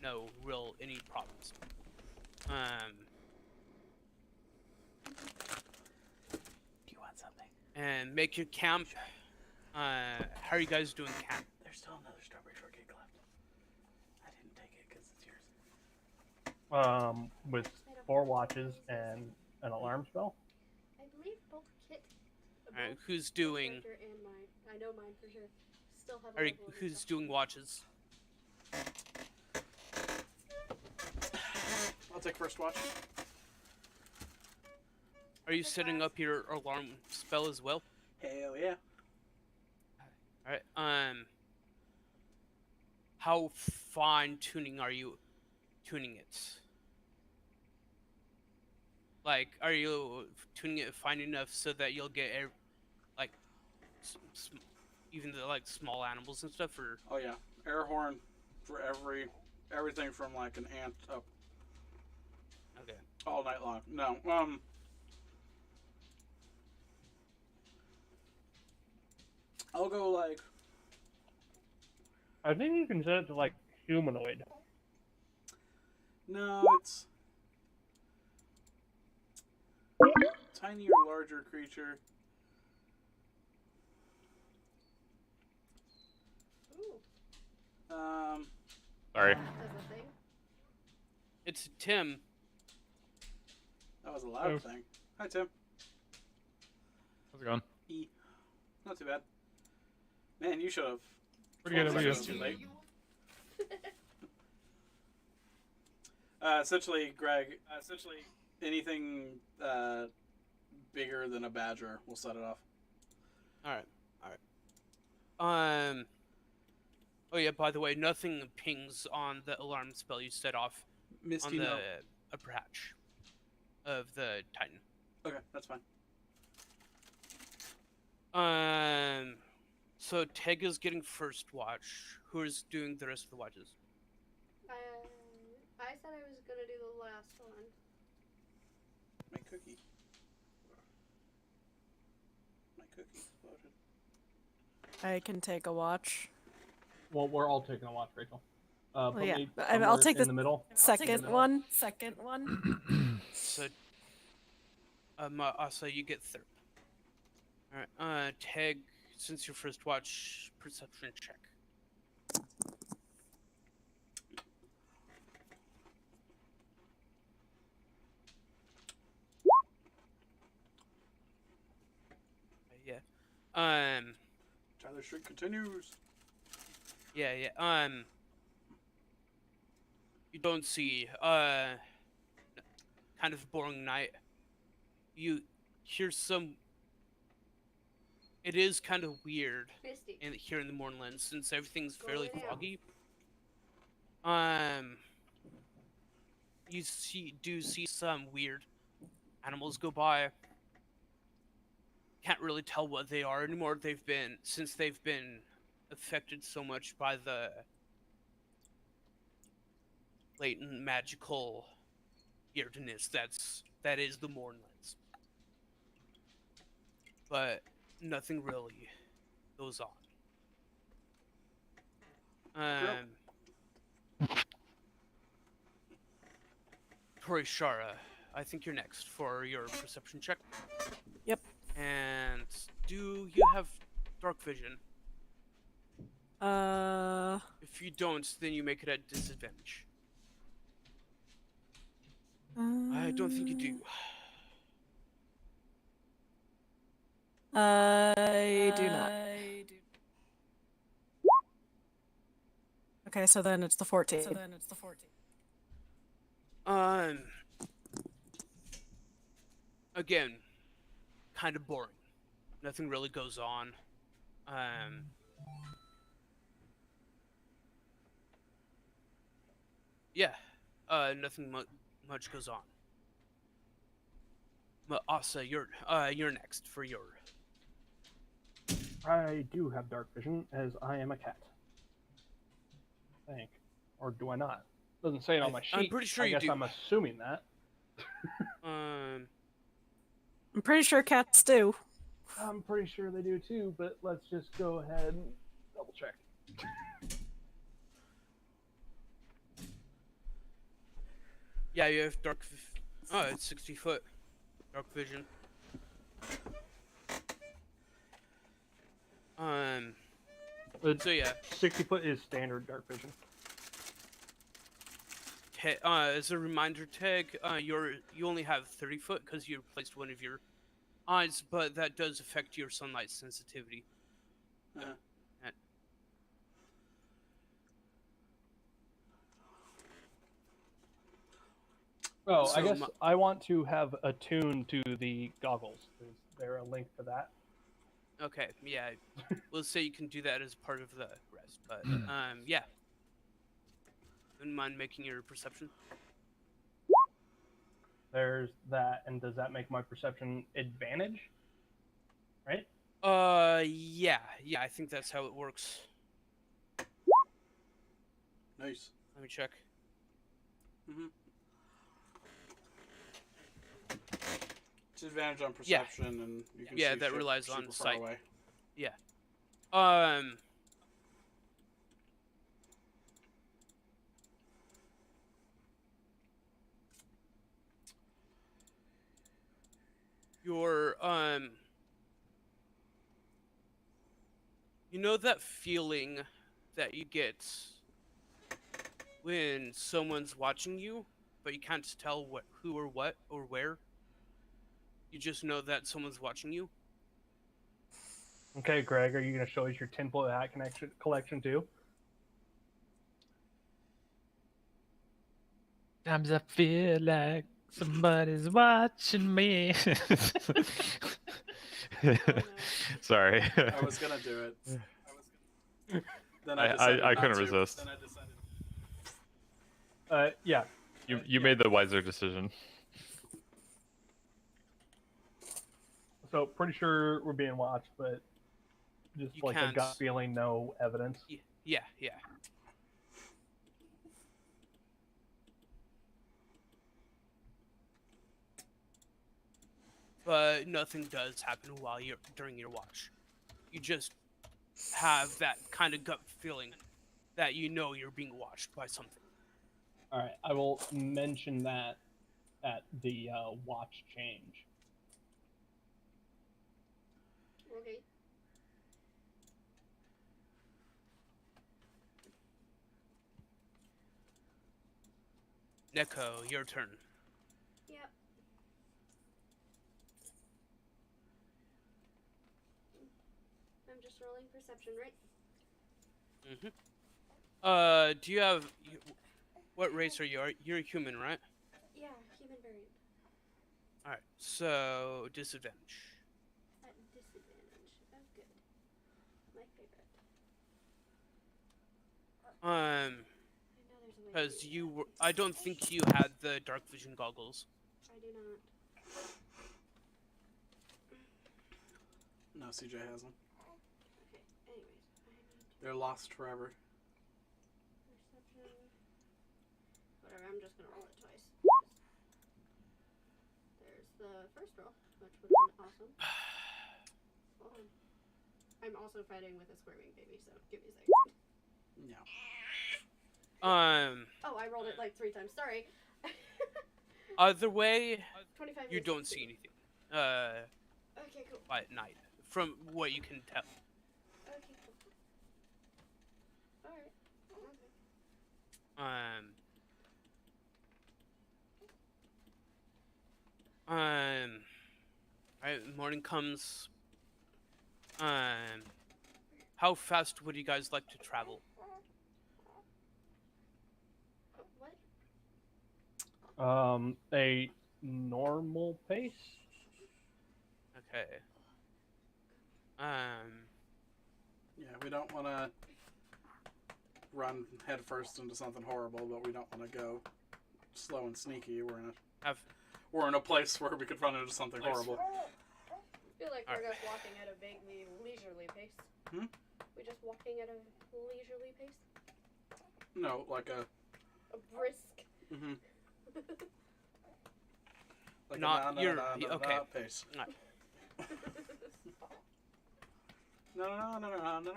no real any problems. Do you want something? And make your camp. How are you guys doing camp? There's still another strawberry shortcake left. I didn't take it because it's yours. With 4 watches and an alarm spell. I believe both Kit. All right, both who's his doing? character and mine. I know mine for sure. Still have. Are you, who's doing watches? I'll take first watch. Are you setting up your alarm spell as well? Hell yeah. All right. How fine tuning are you tuning it? Like, are you tuning it fine enough so that you'll get like even the like small animals and stuff? Or Oh yeah. Air horn for everything from like an ant up okay. all night long. No. I'll go like I think you can set it to like humanoid. no, it's tiny or larger creature. Ooh, Sorry. that's a thing. It's Tim. That was a loud Oh. thing. Hi Tim. How's it going? E. Not too bad. Man, you should have. Pretty good, 12 pretty seconds too late. Essentially, Greg. Anything bigger than a badger will set it off. All right. Oh yeah. By the way, nothing pings on the alarm spell you set off Misty, on the no. upper hatch of the Titan. Okay, that's fine. So Tega's getting first watch. Who is doing the rest of the watches? I said I was gonna do the last one. My cookie. My cookie exploded. I can take a watch. Well, we're all taking a watch, Rachel. Put yeah, me but I'll somewhere take in the the middle. Second one. Second one. So, also you get third. All right. Teg, since your first watch, perception check. Yeah. Tyler Street continues. Yeah. You don't see kind of boring night. You hear some it is kind of weird Misty. here in the Mournlands since everything's Go fairly lay down. foggy. You do see some weird animals go by. Can't really tell what they are anymore. They've been affected so much by the latent magical weirdness that is the Mournlands. But nothing really goes on. Torishara, I think you're next for your perception check. Yep. And do you have dark vision? If you don't, then you make it at disadvantage. I don't think you do. I do not. Okay, so then it's the 14. Again, kind of boring. Nothing really goes on. Yeah, nothing much goes on. But Asa, you're next for your. I do have dark vision, as I am a cat. I think. Or do I not? Doesn't say it on my sheet. I'm pretty sure I you guess do. I'm assuming that. I'm pretty sure cats do. I'm pretty sure they do too, but let's just go ahead and double check. Yeah, you have dark. Oh, it's 60 foot. Dark vision. So yeah. 60 foot is standard dark vision. As a reminder, Tag, you only have 30 foot because you replaced one of your eyes, but that does affect your sunlight sensitivity. Oh, So I guess I want to have attuned to the goggles. Is there a link to that? Okay, yeah. Let's say you can do that as part of the rest, but yeah. Wouldn't mind making your perception. There's that, and does that make my perception advantage? Right? Yeah, I think that's how it works. Nice. Let me check. Mm-hmm. It's advantage on perception, and you can see that shit relies super on far sight. away. Your you know that feeling that you get when someone's watching you, but you can't tell who or what or where? You just know that someone's watching you? Okay, Greg, are you going to show us your tinfoil hat collection too? Sometimes I feel like somebody's watching me. Sorry. I was gonna do it. Then I decided not couldn't to. resist. Then I decided. Yeah. You made the wiser decision. So pretty sure we're being watched, but just You like a can't- gut feeling, no evidence. Yeah. But nothing does happen while during your watch. You just have that kind of gut feeling that you know you're being watched by something. All right, I will mention that at the watch change. Okay. Neko, your turn. Yep. I'm just rolling perception, right? Do you have... What race are you? You're a human, right? Yeah, human variant. Alright, so disadvantage. At disadvantage. Okay. Um, I know there's a way to because do you that. were, I don't think you had the dark vision goggles. I do not. No, CJ has them. Okay, anyways, I need to They're lost forever. perception. Whatever, I'm just gonna roll it twice. There's the first roll, which would have been awesome. Hold on. I'm also fighting with a squirming baby, so give me a second. Yeah. Oh, I rolled it like 3 times. Sorry. Either way, 25 you years. don't see anything. Okay, cool. At night, from what you can tell. Okay, cool. Alright. Okay. Right, morning comes. How fast would you guys like to travel? What? A normal pace. Okay. Yeah, we don't want to run headfirst into something horrible, but we don't want to go slow and sneaky. We're in a place where we could run into something horrible. I feel like we're Alright. just walking at a vaguely leisurely pace. Hmm? We're just walking at a leisurely pace? No, like a. A brisk. Mm-hmm. Like Not- a you're- okay. pace. Alright. No, no, no, no, no, no,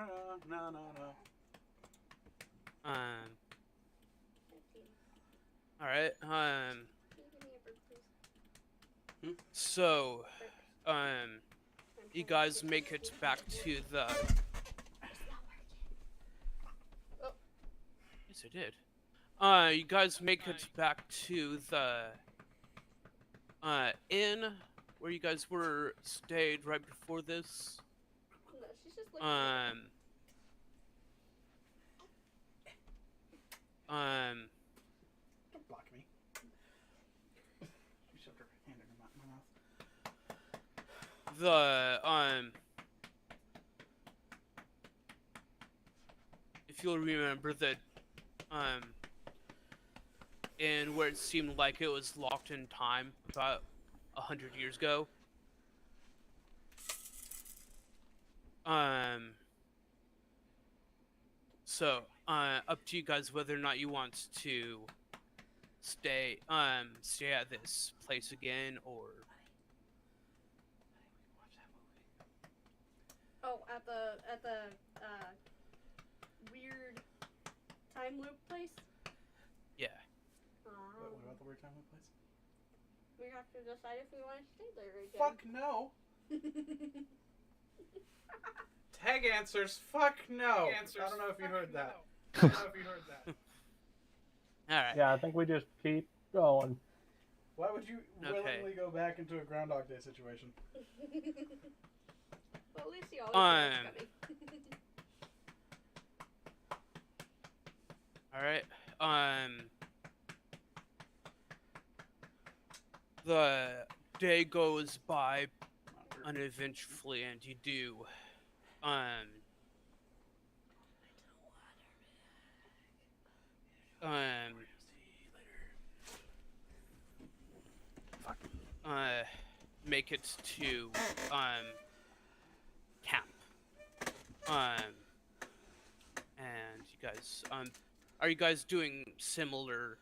no, no, no. All right. Can you give me a bird, please? So, I'm you trying to guys get make this it back to the. It's not working. Yes, I did. You guys make it back to the inn where you guys were stayed right before this. No, she's just looking at it. Don't block me. You shoved her hand in my mouth. The if you'll remember that and where it seemed like it was locked in time about 100 years ago. So up to you guys whether or not you want to stay at this place again or Oh, at the weird time loop place? yeah. What about the weird time and place? We have to decide if we want to stay there again. Fuck no. Tag answers. Fuck no. I don't know if you heard that. All right. Yeah, I think we just keep going. Why would you Okay. willingly go back into a Groundhog Day situation? Well, at least you always know what's coming. All right. The day goes by uneventfully, and you do. Make it to camp. And you guys are you guys doing similar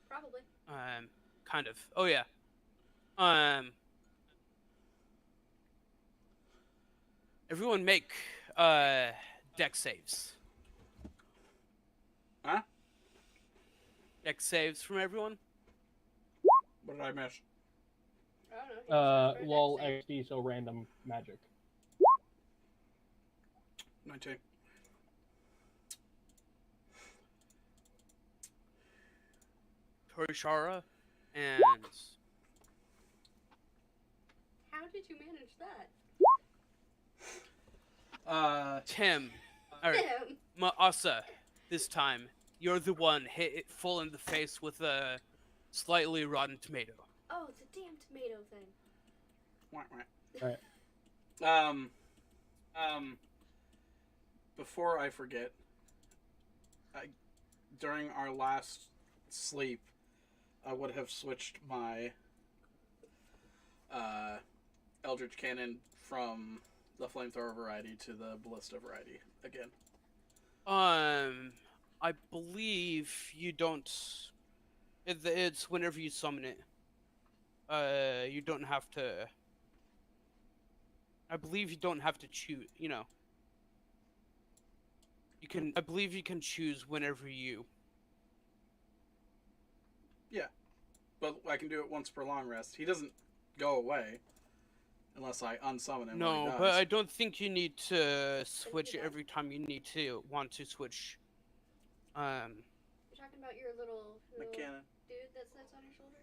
Probably. kind of. Oh yeah. Everyone make deck saves. Huh? Deck saves from everyone. What did I miss? I don't know. Lol XD so random magic. 19. Torishara and How did you manage that? Tim. All right. Damn. Maasa, this time you're the one hit it full in the face with a slightly rotten tomato. Oh, it's a damn tomato thing. Wah, wah. Right. before I forget, during our last sleep, I would have switched my Eldritch Cannon from the flamethrower variety to the ballista variety again. I believe you don't. It's whenever you summon it. You don't have to. I believe you don't have to choose. You know. You can. I believe you can choose whenever you. Yeah, but I can do it once per long rest. He doesn't go away unless I unsummon him. when he No, dies. but I don't think you need to switch it every time you want to switch. You're talking about your little McCannon. dude that sits on your shoulder,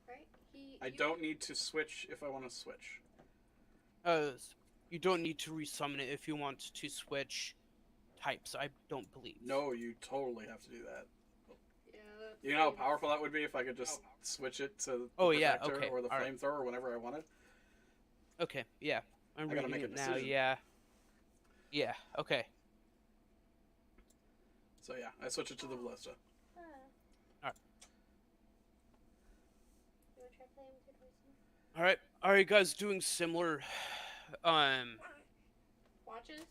right? I don't need to switch if I want to switch. You don't need to resummon it if you want to switch types. I don't believe. No, you totally have to do that. Yeah. That You know how seems- powerful that would be if I could just switch it to the Oh, yeah, protector okay, or the alright. flamethrower whenever I wanted. Okay, yeah, I'm I gotta reading make a it now. decision. Yeah. Yeah. Okay. So yeah, I switch it to the ballista. Alright. You wanna try playing with your toys? All right. Are you guys doing similar, Watches?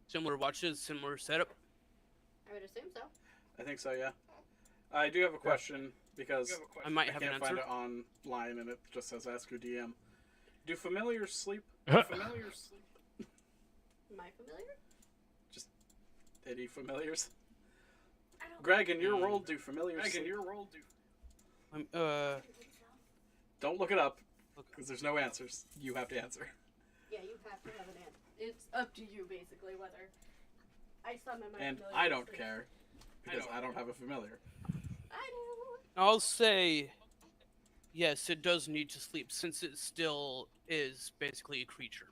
similar watches, similar setup? I would assume so. I think so, yeah. I do have a question because I might I have an can't find answer. it online and it just says ask your DM. Do familiars sleep? Familiars sleep? Am I familiar? Any familiars? I don't Greg, in your world, do familiars sleep? I'm, Don't look it up Okay. because there's no answers. You have to answer. Yeah, you have to have an answer. It's up to you, basically, whether I summon my And familiar I to don't sleep. care because I don't have a familiar. I do. I'll say, yes, it does need to sleep since it still is basically a creature.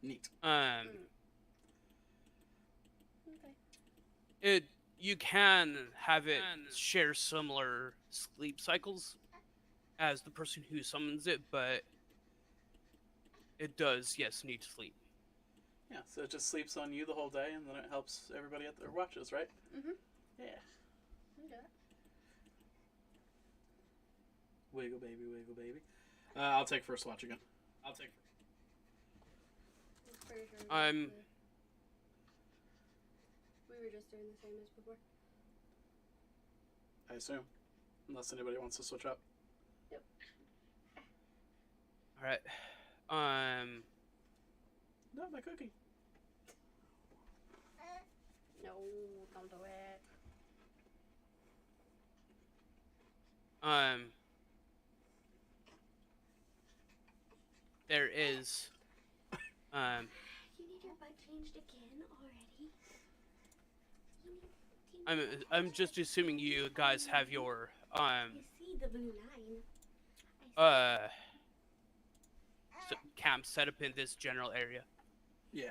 Neat. Okay. You can have it share similar sleep cycles as the person who summons it, but it does, yes, need to sleep. Yeah, so it just sleeps on you the whole day and then it helps everybody at their watches, right? Mhm. Yeah. Okay. Wiggle baby, wiggle baby. I'll take first watch again. I'm pretty sure I'm- we were just doing the same as before. I assume. Unless anybody wants to switch up. All right. No, my cookie. No, don't do it. There is, You need your butt changed again already? You need I'm just assuming you guys have your, You see the blue line. camp set up in this general area. Yeah.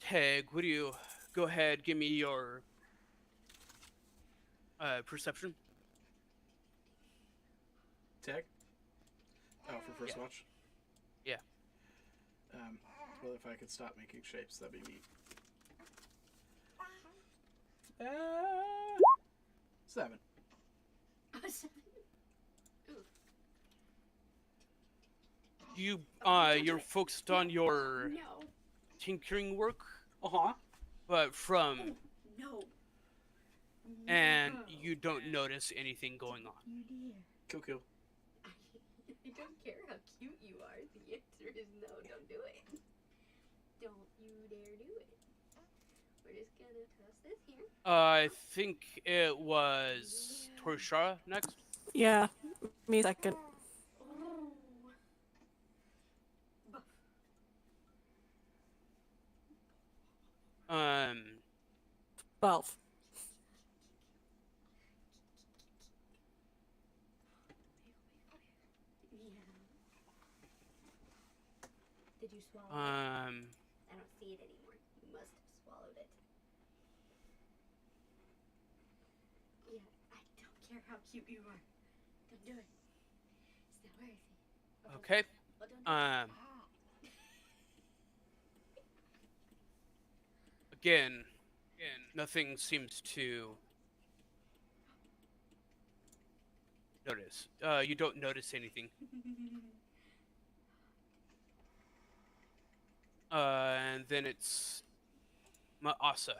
Tag, would you go ahead, give me your, perception? Tag? Oh, for first Yeah. watch? Yeah. Well, if I could stop making shapes, that'd be neat. 7. You, you're focused on your No. tinkering work, Uh-huh. but from, No. and No. you don't notice anything going on. You dear. Cool, cool. I don't care how cute you are. The answer is no, don't do it. Don't you dare do it. We're just gonna toss this here. I think it was Torshara next. Yeah, me second. Oh. Buff. 12. Yeah. Did you swallow it? Um, I don't see it anymore. You must have swallowed it. Yeah, I don't care how cute you are. Don't do it. It's not worth it. okay. Oh, don't do it. Again, nothing seems to notice. You don't notice anything. And then it's Maasa.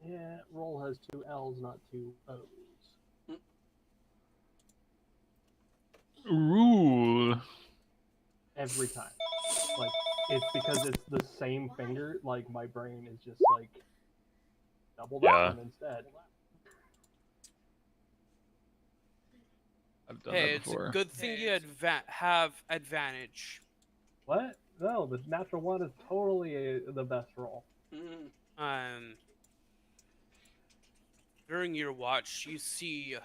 Yeah, roll has 2 L's, not 2 O's. Rule. Every time. Like, it's because it's the same finger, like, my brain is just, like, double that Yeah. one instead. I've done Hey, that it's before. a good thing you have advantage. What? No, the natural one is totally the best roll. During your watch, you see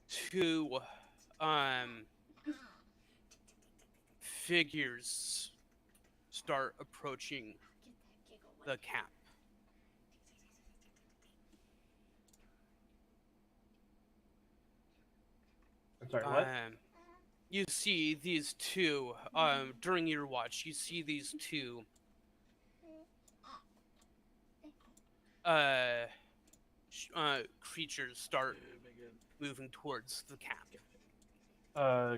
two figures start approaching the camp. I'm sorry, what? You see these two during your watch. You see these two creatures start moving towards the camp.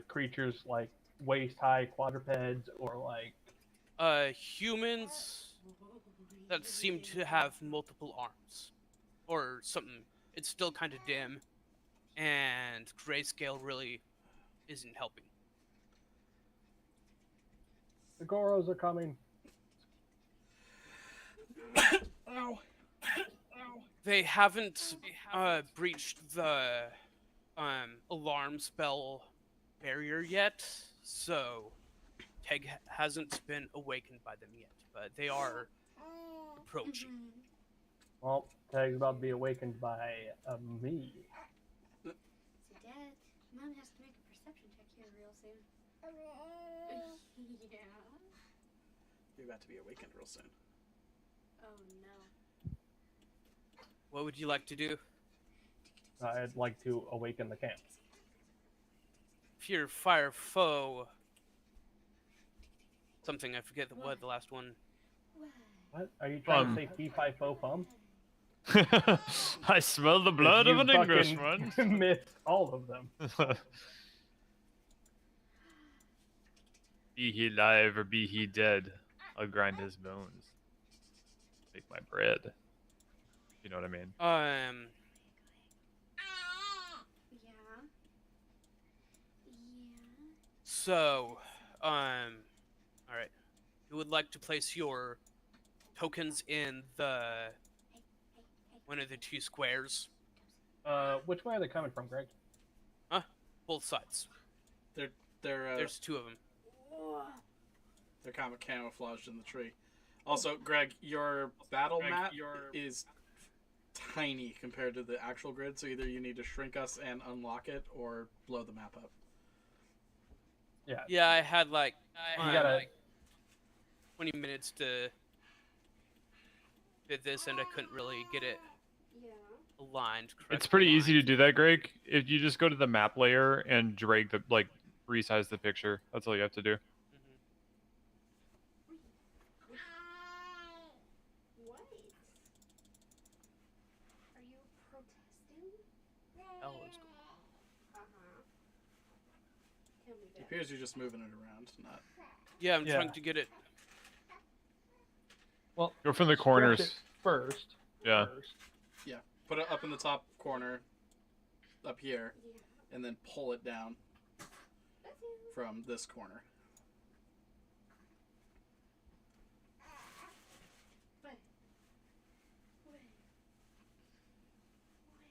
Creatures like waist-high quadrupeds or like... Humans that seem to have multiple arms or something. It's still kind of dim, and grayscale really isn't helping. The Goros are coming. Ow. They haven't breached the alarm spell barrier yet, so Teg hasn't been awakened by them yet, but they are approaching. Well, Tag's about to be awakened by me. So, Dad, Mom has to make a perception check here real soon. Yeah. You're about to be awakened real soon. Oh no. What would you like to do? I'd like to awaken the camp. If you're fire foe, something, I forget what the last one. What? Are you trying to say P5 faux fum? I smell the blood of an You Englishman. fucking missed all of them. Be he alive or be he dead, I'll grind his bones. Make my bread. You know what I mean? Yeah. So, all right. You would like to place your tokens in one of the two squares, Which way are they coming from, Greg? both sides. They're There's two of them. they're kind of camouflaged in the tree. Also, Greg, your battle map is tiny compared to the actual grid, so either you need to shrink us and unlock it, or blow the map up. Yeah. Yeah, I had like You gotta... 20 minutes to fit this, and I couldn't really get it aligned correctly. It's pretty easy to do that, Greg. If you just go to the map layer and drag the resize the picture, that's all you have to do. What? Are you protesting? Oh, it's cool. Tell me It that. appears you're just moving it around, not... Yeah, I'm Yeah. trying to get it. Well, Go from the stretch corners. it first. Yeah. First. Yeah, put it up in the top corner, up here, Yeah. and then pull it down That's it. from this corner. Wait.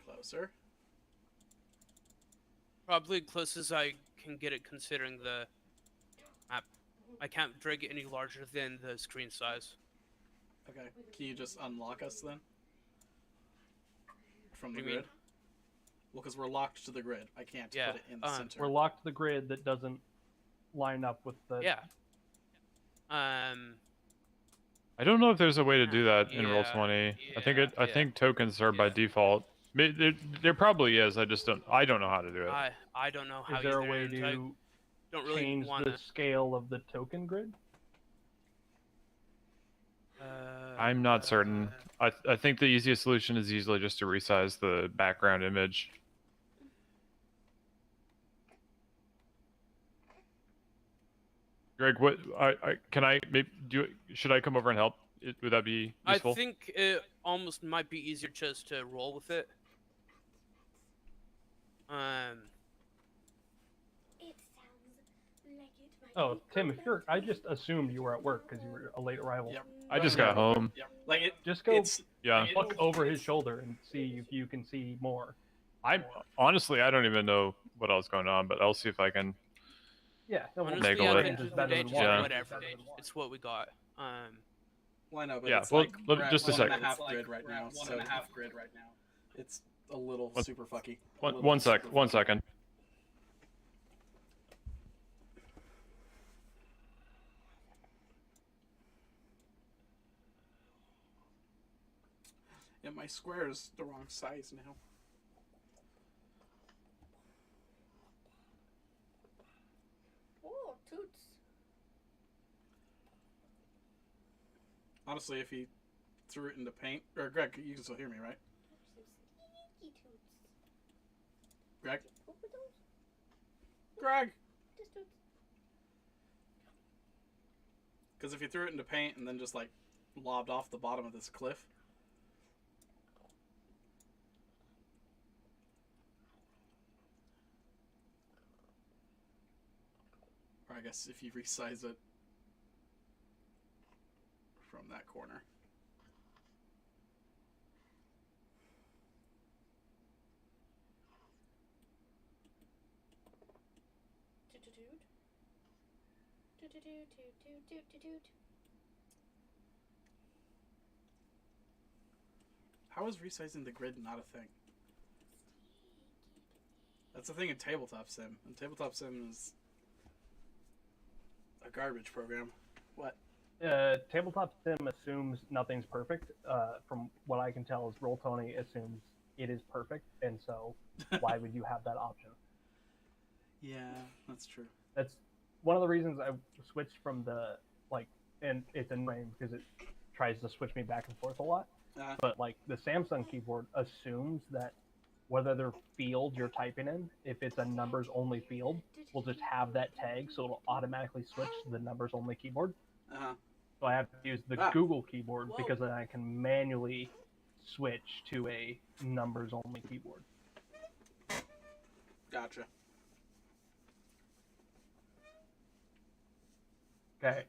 Closer. Probably closest I can get it considering the map. I can't drag it any larger than the screen size. Okay, can you just unlock us then? From the What do you grid? mean? Well, because we're locked to the grid. I can't Yeah, put it in the center. We're locked to the grid that doesn't line up with the... Yeah. I don't know if there's a way to do that in Yeah, Roll20. I think yeah. think tokens are by default. There probably is. I don't know how to do it. I don't know how Is there a either, way and I to don't really change want the to. scale of the token grid? I'm not certain. I think the easiest solution is usually just to resize the background image. Greg, what can I maybe do? Should I come over and help? Would that be useful? I think it almost might be easier just to roll with it. It sounds like it might Oh, be Tim, if good. you're, I just assumed you were at work because you were a late arrival. Yep. I just got home. Like it. Just go It's Yeah. look over his shoulder and see if you can see more. I honestly I don't even know what else going on, but I'll see if I can. Yeah, he'll Honestly, Make a I lick. think is the better than danger, water. Yeah. whatever. It's what we got. well, I know, but Yeah, it's well, like let- we're at just a one and second. half grid right now. So it's a little What- super fucky. One second. Yeah, my square is the wrong size now. Oh, toots. Honestly, if he threw it into paint, or Greg, you can still hear me, right? Some sneaky toots. Greg, Poop with those? Greg. Just toots. Because if you threw it into paint and then just like lobbed off the bottom of this cliff. Or I guess if you resize it from that corner. Toot-toot-toot. Toot-toot-toot-toot-toot-toot-toot. How is resizing the grid not a thing? That's the thing in Tabletop Sim. And Tabletop Sim is a garbage program. What? Tabletop Sim assumes nothing's perfect. From what I can tell, is Roll20 assumes it is perfect, and so why would you have that option? Yeah, that's true. That's one of the reasons I switched from the and it's annoying because it tries to switch me back and forth a lot. But like the Samsung keyboard assumes that whether they're fields you're typing in, if it's a numbers only field, we'll just have that tag, so it'll automatically switch to the numbers only keyboard. Uh-huh. So I have to use the Google keyboard because then I can manually switch to a numbers only keyboard. Gotcha. Okay.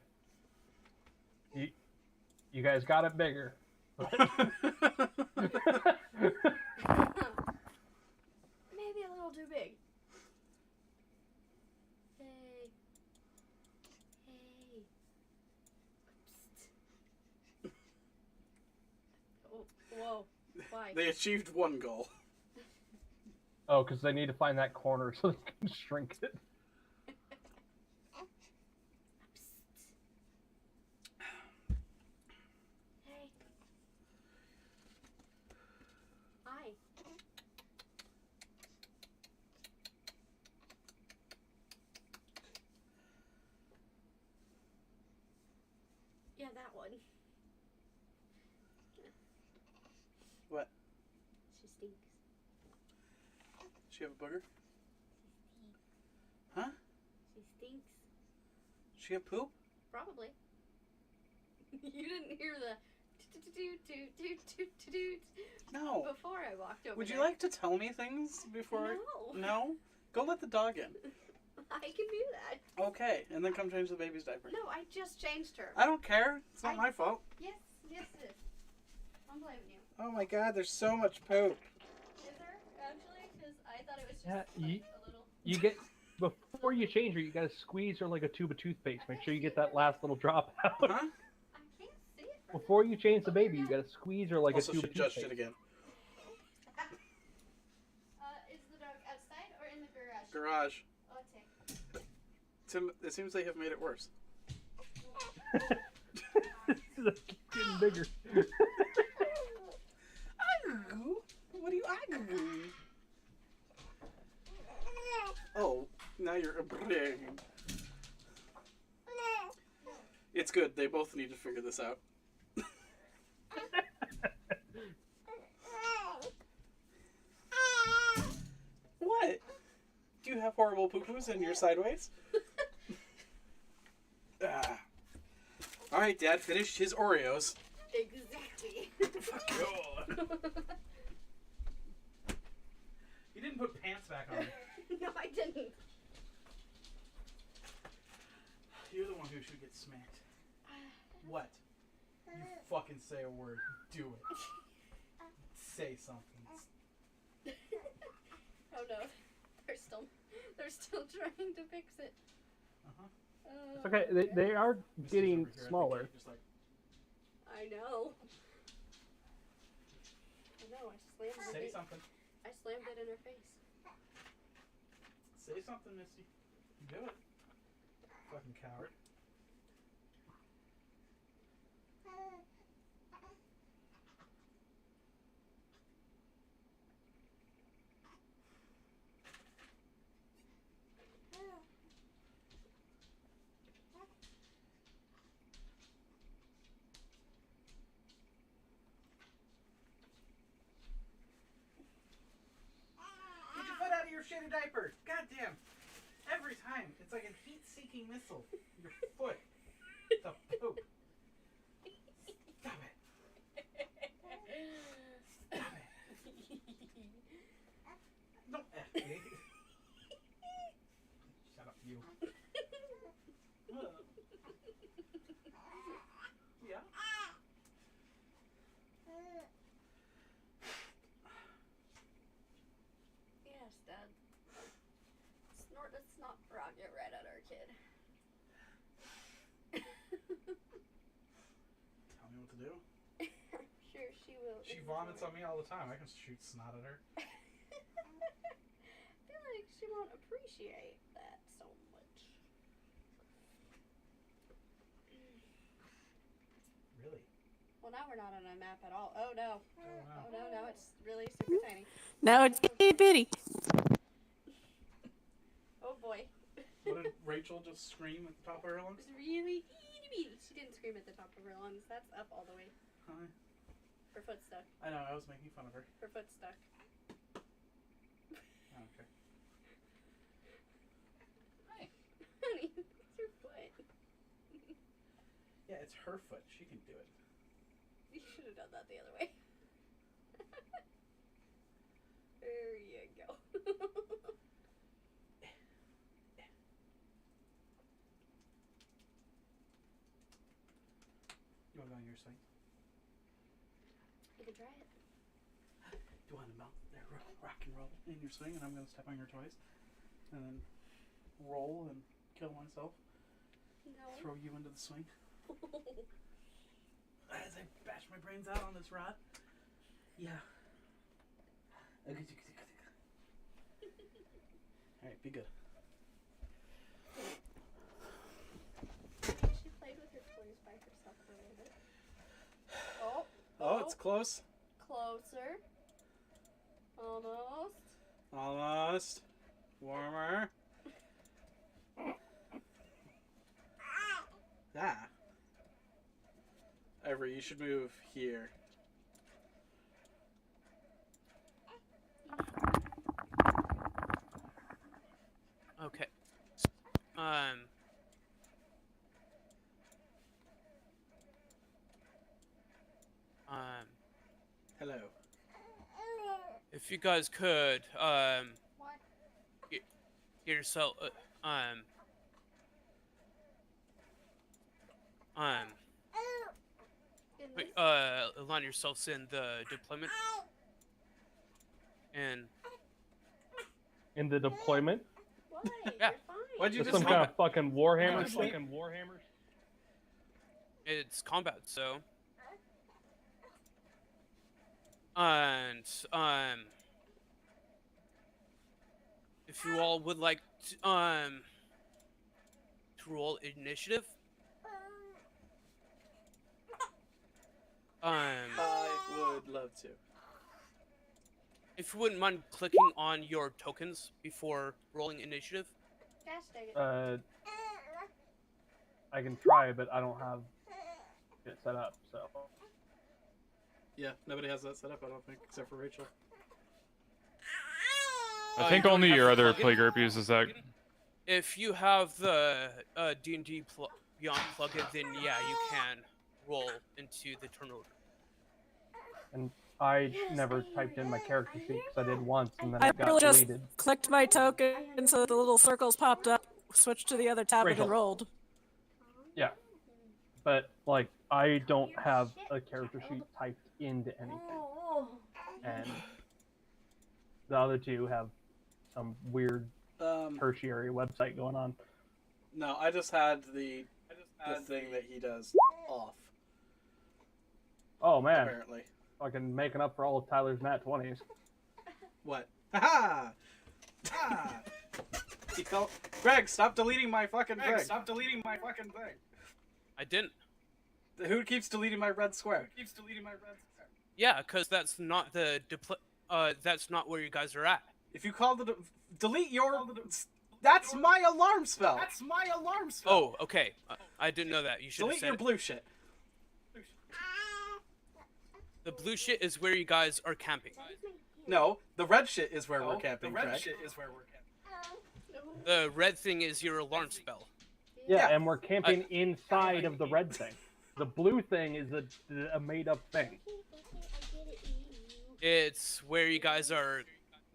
You guys got it bigger. Maybe a little too big. Hey. Hey. Psst. Oh, whoa. Why? They achieved one goal. Oh, because they need to find that corner so they can shrink it. Hey. Hi. Yeah, that one. What? She stinks. She have a booger? She stinks. Huh? She stinks. She have poop? Probably. You didn't hear the toot-toot-toot-toot-toot-toot No. before I walked over Would you there. like to tell me things before? No. No? Go let the dog in. I can do that. Okay, and then come change the baby's diaper. No, I just changed her. I don't care. It's not my fault. Yes, yes it is. I'm blaming you. Oh my god, there's so much poop. Is there, actually? Because I thought it was just Yeah, like, you- a little... You get before you change her, you gotta squeeze her like a tube of toothpaste. Make sure you get that last little drop out. Huh? I can't see it from Before you change the baby, you gotta squeeze her like Also, a tube she of judged toothpaste. it again. Is the dog outside or in the garage? Garage. Okay. Tim, it seems they have made it worse. It's getting bigger. What do you Oh, now you're a big. It's good. They both need to figure this out. horrible poo-poos in your sideways. Alright, Dad finished his Oreos. Exactly. Fuck you. You didn't put pants back on. No, I didn't. You're the one who should get smacked. What? You fucking say a word. Do it. Say something. Oh no, they're still trying to fix it. It's okay. They are getting smaller. Just like, I know. I slammed say it. something. I slammed it in her face. Say something, Misty. Do it. Fucking coward. Get your foot out of your shitty diaper. Goddamn. Every time. It's like a heat-seeking missile. Your foot. It's a poop. Stop it. Stop it. Don't F me. Shut up, you. Yeah? Yes, Dad. Snort a snot rocket right at our kid. Tell me what to do. I'm sure she will. She vomits on me all the time. I can shoot snot at her. I feel like she won't appreciate that so much. Really? Well, now we're not on a map at all. Oh no. Oh, wow. Oh no, now it's really super tiny. Now it's itty bitty. Oh boy. What did Rachel just scream at the top of her It lungs? was really itty bitty. She didn't scream at the top of her lungs. That's up all the way. Hi. Her foot's stuck. I know, I was making fun of her. Her foot's stuck. Oh, okay. Hi. Honey, it's your foot. Yeah, it's her foot. She can do it. You should have done that the other way. There you go. You want to go on your swing? You can try it. Do you want to mount there, rock and roll in your swing, and I'm going to step on your toys, and then roll and kill myself, No. throw you into the swing as I bash my brains out on this rod. Yeah. Alright, be good. She played with her toys by herself for a little bit. Oh. Oh, it's close. Closer. Almost. Almost. Warmer. Ah. Avery, you should move here. Okay. Hello. If you guys could, What? get yourself, In wait, this? align yourselves in the deployment. And In the deployment, Why? Yeah. You're fine. Why'd you there's just some kind combat? of fucking Warhammer Honestly. fucking Warhammers. it's combat, so. And, if you all would like to roll initiative. I would love to. If you wouldn't mind clicking on your tokens before rolling initiative. Gosh dang it. I can try, but I don't have it set up, so. Yeah, nobody has that set up, I don't think, except for Rachel. I think you don't only have your the other plugin. playgroup uses that. If you have the D&D Beyond plugin, then yeah, you can roll into the turn order. And I never typed in my character sheet because I did once and then I it got really just deleted. clicked my token so that the little circles popped up, switched to the other tab, and Rachel. then rolled. Yeah. But, like, I don't have a character sheet typed into anything. And the other two have some weird tertiary website going on. No, I just had the thing that he does off. Oh, man. Apparently. Fucking making up for all of Tyler's nat 20s. What? Ha ha! He felt. Greg, stop deleting my fucking thing. Stop deleting my fucking thing. I didn't. Who keeps deleting my red square? Yeah, because that's not the that's not where you guys are at. If you call the delete your. That's my alarm spell. Oh, okay. I didn't know that. You should have Delete said your it. blue shit. The blue shit is where you guys are camping. No, the red shit is where we're camping. Greg. The red thing is your alarm spell. Yeah, and we're camping inside of the red thing. The blue thing is a made-up thing. It's where you guys are.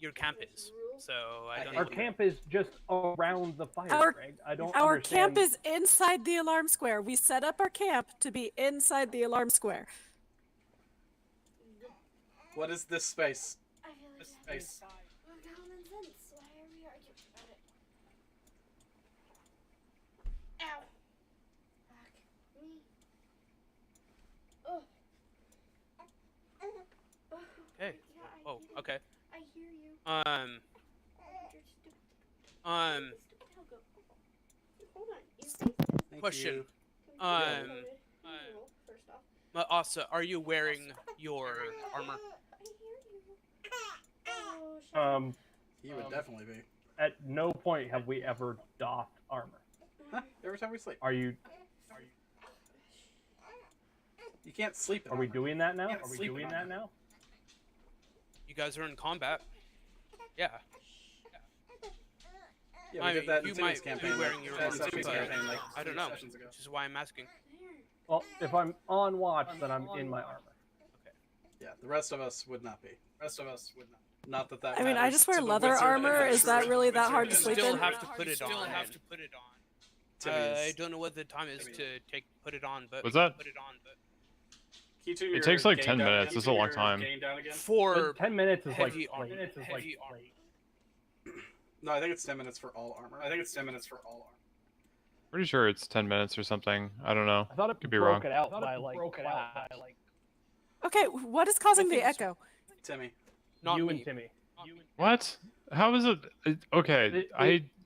Your camp is. So I don't. Our know. camp is just around the fire, Our- Greg. I don't Our understand. camp is inside the alarm square. We set up our camp to be inside the alarm square. What is this space? I feel like Space. common sense. Why are we arguing about it? Ow. Fuck me. Oh. Hey. Yeah, I Oh, hear you. okay. I hear you. Um. You're stupid. Um. Stupid Helga. Hold on. You say Thank Question. you. First off. Asa, are you wearing your armor? I hear you. Oh, shit. He would definitely be. At no point have we ever doffed armor. Huh? Every time we sleep. Are you? You can't sleep in Are we armor. doing that now? Yeah, Are we sleep doing in that armor. now? You guys are in combat. Yeah. Yeah, I we did mean, that you in might Timmy's be campaign. wearing your that armor session's too, but campaign, like I don't 2 know, sessions ago. which is why I'm asking. Well, if I'm on watch, then I'm in my armor. Yeah, the rest of us would not be. Not that that I mean, I matters just wear to the leather wizard armor. Is adventurer. that really that hard to You sleep still in? have to put it on. Timmy I is- don't know what the time is to put it on, but What's that? Put it on, but Can you turn It your takes like gain 10 down minutes. again? It's a long time. Gain down again? for 10 minutes is like heavy armor. late. Heavy armor. No, I think it's 10 minutes for all armor. Pretty sure it's 10 minutes or something. I don't know. I thought it Could be broke wrong. it out by like class. Okay, what is causing the echo? Timmy. Not you me. and Timmy. What? How is it? Okay,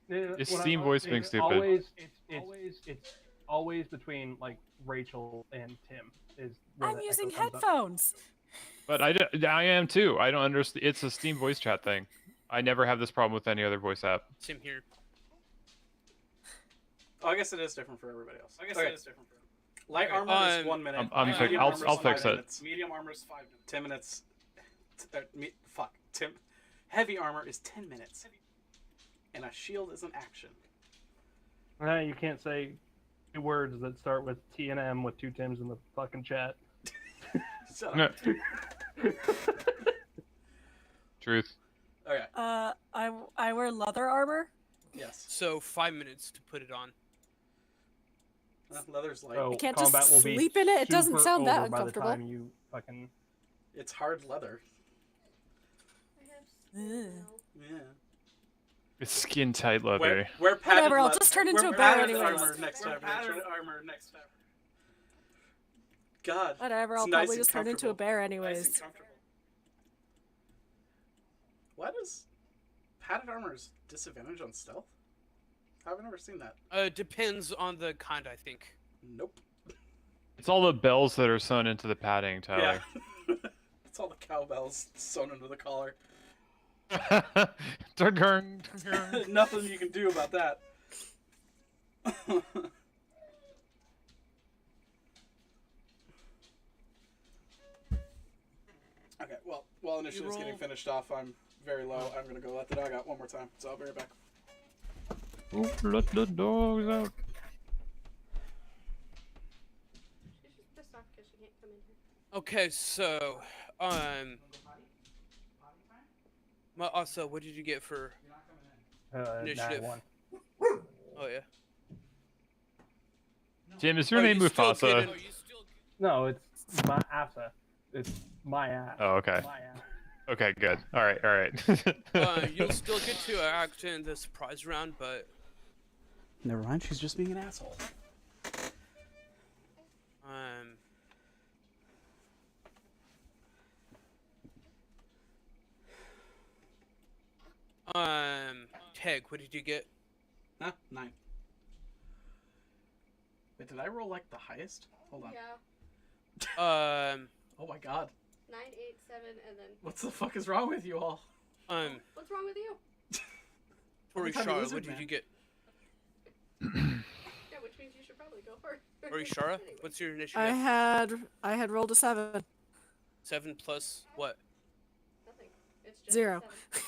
Is what Steam voice being it's stupid? It's always between like Rachel and Tim. Is where I'm the using echo comes up. headphones. But I am too. I don't understand. It's a Steam voice chat thing. I never have this problem with any other voice app. Same here. Oh, I guess it is different for everybody else. Light armor is Um, 1 minute. I'm Medium I'll armor is 5 fix it. minutes. Medium armor is 5 minutes. 10 minutes. Tim. Heavy armor is 10 minutes. And a shield is an action. You can't say 2 words that start with T and M with 2 Tims in the fucking chat. Shut No. up. Truth. Okay. I wear leather armor. Yes. So 5 minutes to put it on. Leather's light. So You can't just combat will be sleep in it? It doesn't super sound that over by the uncomfortable. time you fucking. It's hard leather. Ugh. Yeah. It's skin tight leather. Wear padded Whatever, I'll leather. just turn into Wear a bear padded anyways. armor next time. God. Whatever, it's I'll nice probably and just turn into a comfortable. bear Nice and anyways. comfortable. What is padded armor's disadvantage on stealth? I've never seen that. Depends on the kind, I think. Nope. It's all the bells that are sewn into the padding, Tyler. Yeah. It's all the cowbells sewn into the collar. Dun-dun, dun-dun. Nothing you can do about that. Okay, well, while initiative's getting roll. finished off, I'm very low. I'm gonna go let the dog out one more time, so I'll be right back. Oh, let the dogs out. She's just pissed off because she can't come in here. Okay, so also, what did you get for initiative? 9-1. Oh yeah. Jim, is your Oh, name you still Mufasa? didn't- No, it's my assa. It's my ass. Oh, okay. My ass. Okay, good. All right. You'll still get to act in the surprise round, but Never mind. She's just being an asshole. Teg, what did you get? Huh? 9. Wait, did I roll like the highest? Hold on. Yeah. Oh my god. 9, 8, 7, and then. What the fuck is wrong with you all? What's wrong with you? Tori Every time Shara, you listen, what did man. you get? Yeah, which means you should probably go first. Tori Shara, Anyway. what's your initiative? I had rolled a 7. 7 plus what? Nothing. It's just 0. 7.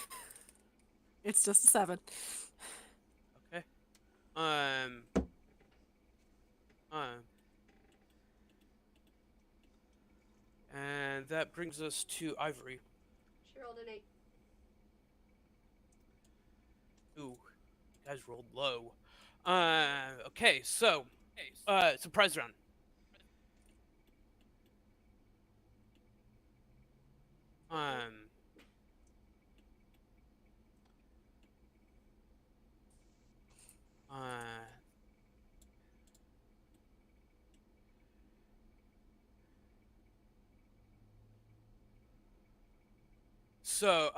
It's just a 7. Okay. And that brings us to Ivory. She rolled an 8. Ooh, you guys rolled low. Okay, so, surprise round. So,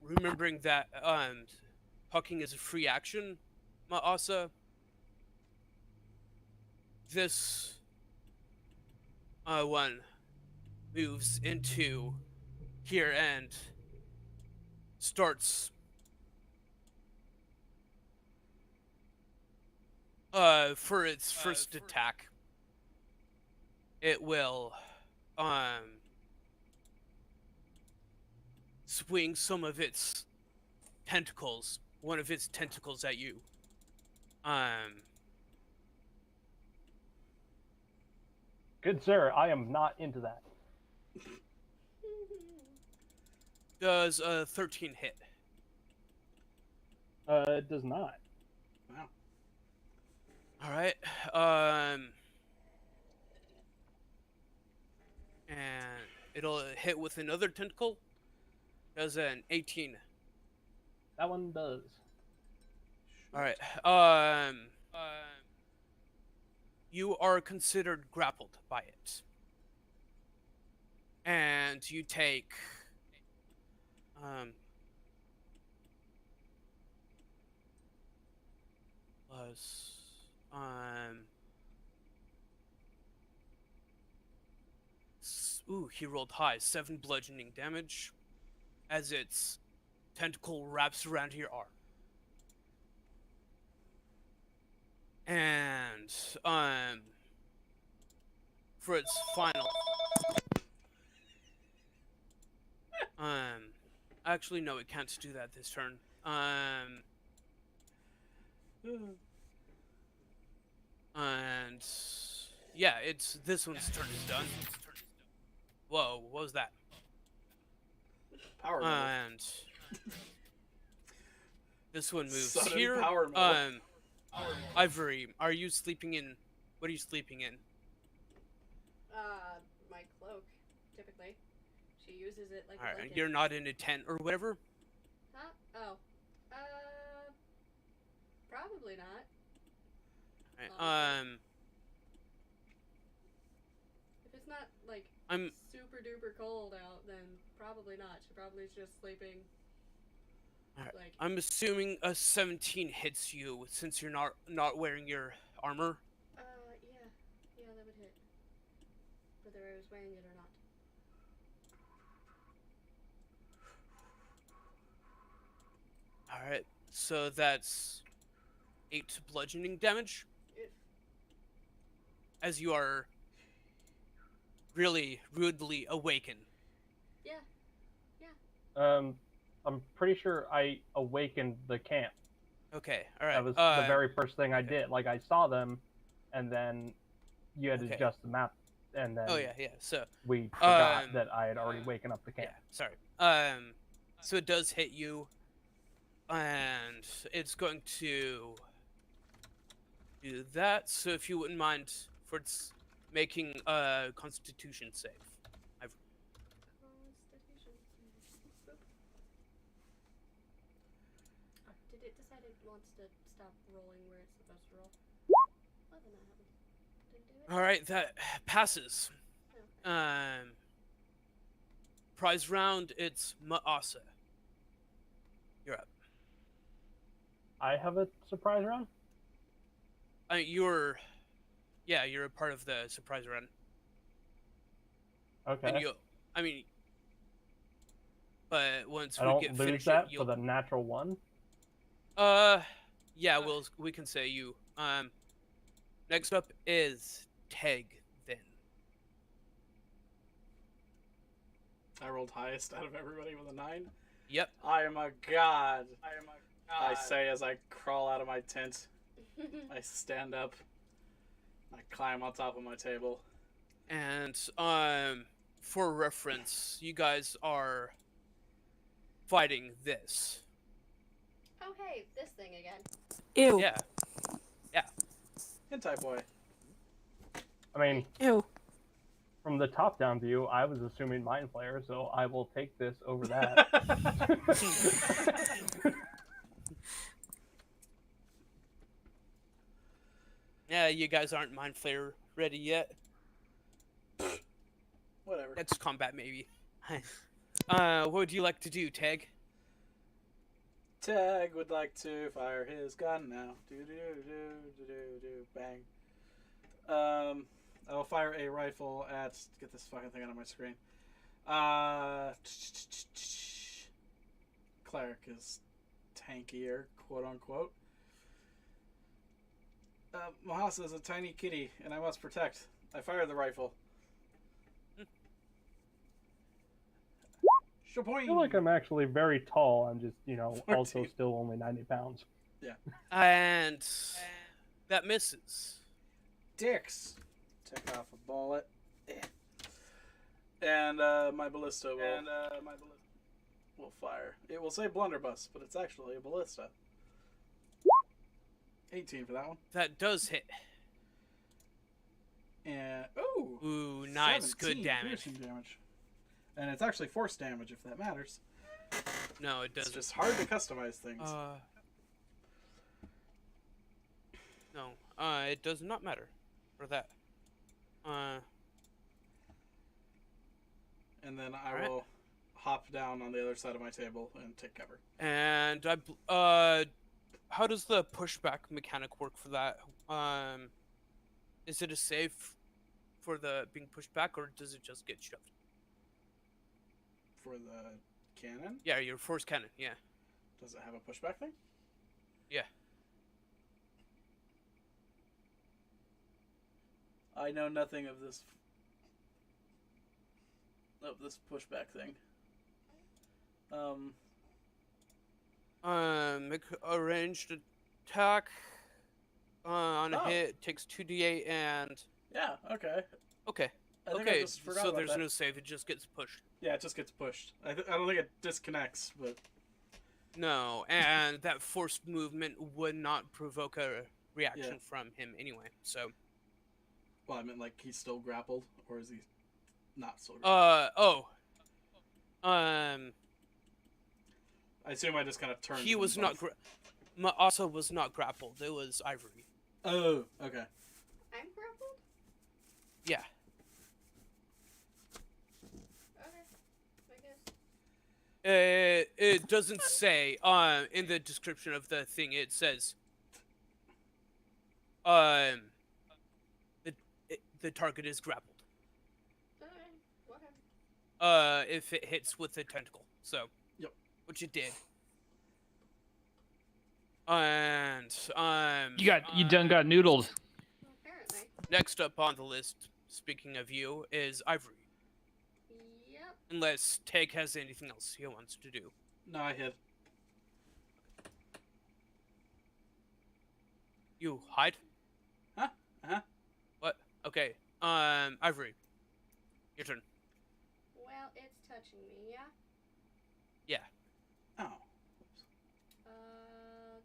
remembering that, talking is a free action, Maasa, this, one moves into here and starts, for its first attack, it will, swing some of its tentacles, one of its tentacles at you. Good sir, I am not into that. Does a 13 hit? It does not. Wow. All right. And it'll hit with another tentacle. Does an 18. That one does. All right. You are considered grappled by it, and you take plus ooh, he rolled high. 7 bludgeoning damage as its tentacle wraps around your arm. And for its final actually no, it can't do that this turn. And yeah, it's this one's turn is done. Whoa, what was that? Power move. And this one moves Sudden here. power move. Ivory, are you sleeping in? What are you sleeping in? My cloak, typically. She uses it like a Alright, blanket. you're not in a tent or whatever? Huh? Oh. Probably not. Alright, If it's not, like, I'm super duper cold out, then probably not. She probably is just sleeping. alright. Like, I'm assuming a 17 hits you since you're not wearing your armor. yeah. Yeah, that would hit. Whether I was wearing it or not. Alright, so that's 8 bludgeoning damage. If As you are really rudely awakened. Yeah. Um, I'm pretty sure I awakened the camp. Okay, all right. That was the very first thing I did. Like, I saw them, and then you had to Okay. adjust the map, and then Oh yeah. So we forgot um, that I had already waken up the camp. yeah. Sorry. So it does hit you, and it's going to do that. So if you wouldn't mind for its making a Constitution save. Constitution. Boop. Did it decide it wants to stop rolling where it's supposed to roll? Well, then that happened. Didn't do it. All right, that passes. Okay. Prize round. It's Maasa. You're up. I have a surprise round? You're a part of the surprise run. Okay. And but once I we don't get lose finished, that you'll. for the natural one? Yeah, we can say you. Next up is Teg. Then. I rolled highest out of everybody with a 9. Yep. I am a god. I say as I crawl out of my tent. I stand up. I climb on top of my table. And for reference, you guys are fighting this. Oh hey, this thing again. Ew. Yeah. Hentai boy. I mean, Ew. from the top-down view, I was assuming Mind Flayer, so I will take this over that. Yeah, you guys aren't Mind Flayer ready yet. Whatever. Next combat, maybe. What would you like to do, Teg? Tag would like to fire his gun now. Do do do do do do bang. I will fire a rifle at. Get this fucking thing out of my screen. Cleric is tankier, quote unquote. Mahasa is a tiny kitty, and I must protect. I fire the rifle. I feel like I'm actually very tall. I'm just, also 14. still only 90 pounds. Yeah. And that misses. Dicks. Take off a bullet. And my ballista will fire. It will say blunderbuss, but it's actually a ballista. 18 for that one. That does hit. And Ooh, nice, 17 good damage. piercing damage. And it's actually force damage if that matters. No, it It's doesn't. just hard to customize things. No, it does not matter for that. And then I Alright. will hop down on the other side of my table and take cover. And how does the pushback mechanic work for that? Is it a save for the being pushed back, or does it just get shoved? For the cannon? Yeah, your force cannon. Yeah. Does it have a pushback thing? Yeah. I know nothing of this pushback thing. Make a ranged attack on a Oh. hit takes 2d8 and Yeah, okay. okay. I think I Okay, just forgot so about there's that. no save, it just gets pushed. Yeah, it just gets pushed. I don't think it disconnects, but No, and that forced movement would not provoke a reaction Yeah. from him anyway. So, well, I meant like he's still grappled, or is he not still grappled? I assume I just kind of turned. he them was not. both. Maasa was not grappled. It was Ivory. Oh, okay. I'm grappled? Yeah. Okay. I guess. It doesn't say in the description of the thing. It says the target is grappled. Alright. Whatever. If it hits with a tentacle. So. Yep. Which it did. And You done got noodled. Apparently. next up on the list, speaking of you, is Ivory. Yep. Unless Teg has anything else he wants to do. No, I hid. You hide? Huh? Uh-huh. What? Okay. Ivory. Your turn. Well, it's touching me, yeah? Yeah. Oh.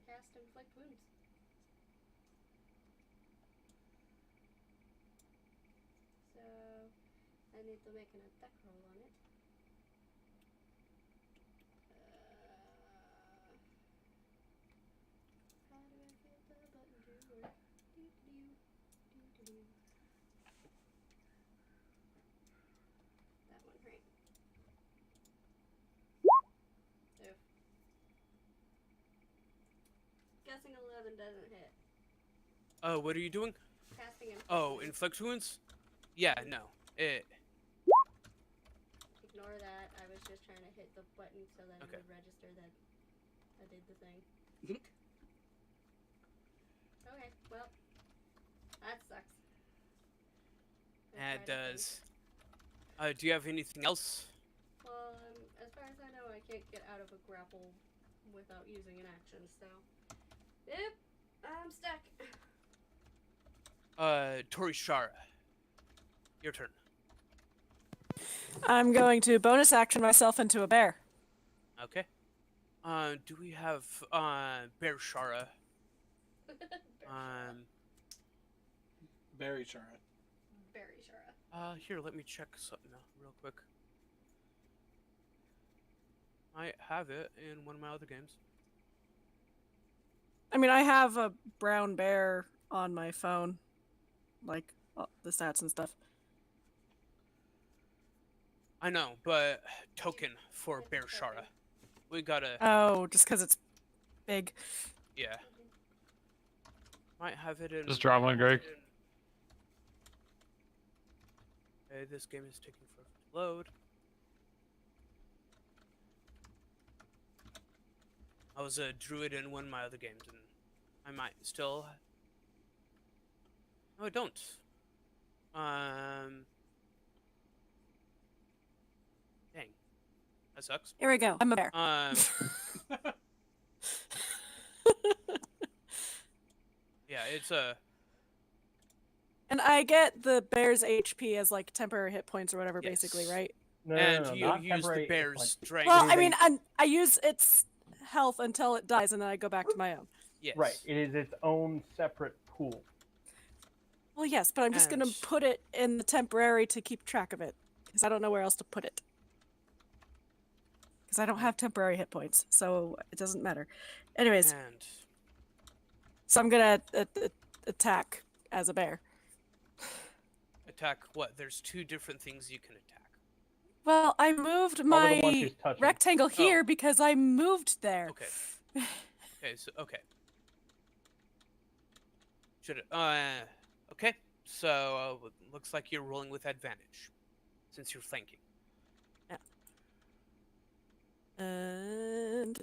Cast Inflict Wounds. So, I need to make an attack roll on it. How do I get the button to work? Doo-doo-doo. That one, right? Oof. Guessing 11 doesn't hit. What are you doing? Casting Inflict Oh, Wounds. inflict wounds? Yeah, no. Ignore that. I was just trying to hit the button so that Okay. it would register that I did the thing. Okay, well, that sucks. I That tried to think. does. Do you have anything else? Well, as far as I know, I can't get out of a grapple without using an action, so. Yep, I'm stuck. Torishara. Your turn. I'm going to bonus action myself into a bear. Okay. Do we have, Bear Shara? Very sure. Very sure. Here, let me check something out real quick. I have it in one of my other games. I mean, I have a brown bear on my phone, like the stats and stuff. I know, but token for It's a Bear token. Shara. We gotta, Oh, just because it's big. yeah. Might have it in. Just drop one, Greg. Okay, this game is taking forever to load. I was a druid in one of my other games, and I might still. No, I don't. Dang, that sucks. Here we go. I'm a bear. Yeah, it's a. And I get the bear's HP as like temporary hit points or whatever, Yes. basically, right? No, And no, no, you not use temporary, the it's bear's like- strength. Well, It is I a- mean, I use its health until it dies, and then I go back to my own. Yes. Right, it is its own separate pool. Well, yes, but I'm just going And- to put it in the temporary to keep track of it, because I don't know where else to put it. Because I don't have temporary hit points, so it doesn't matter. Anyways, And so I'm going to attack as a bear. attack what? There's two different things you can attack. Well, I moved the one my she's touching. rectangle here because I moved there. Okay. Okay, so okay. Okay. So looks like you're rolling with advantage, since you're flanking. And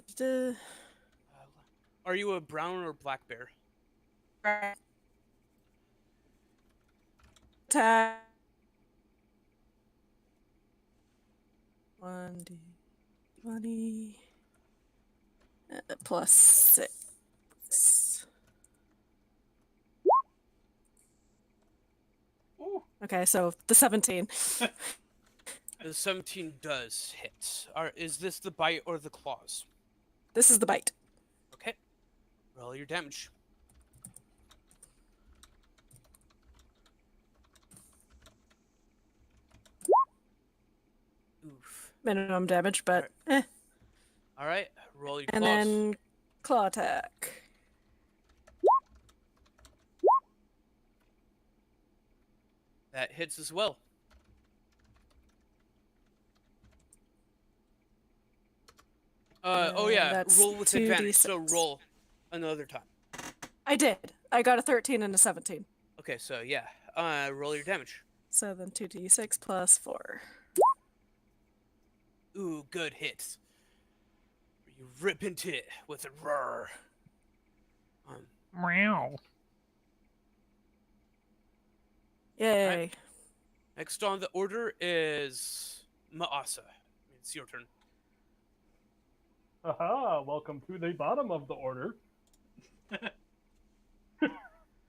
Are you a brown or black bear? attack. 1d20 plus 6. Ooh. Okay, so the 17. The 17 does hit. Is this the bite or the claws? This is the bite. Okay. Roll your damage. Oof. Minimum damage, but eh. All right. Roll your And claws. then claw attack. That hits as well. Oh yeah. That's Roll with advantage. So 2d6. roll another time. I did. I got a 13 and a 17. Okay. So yeah. Roll your damage. So then 2d6 plus 4. Ooh, good hit. You rip into it with a roar. Meow. Yay. Next on the order is Maasa. It's your turn. Haha, welcome to the bottom of the order.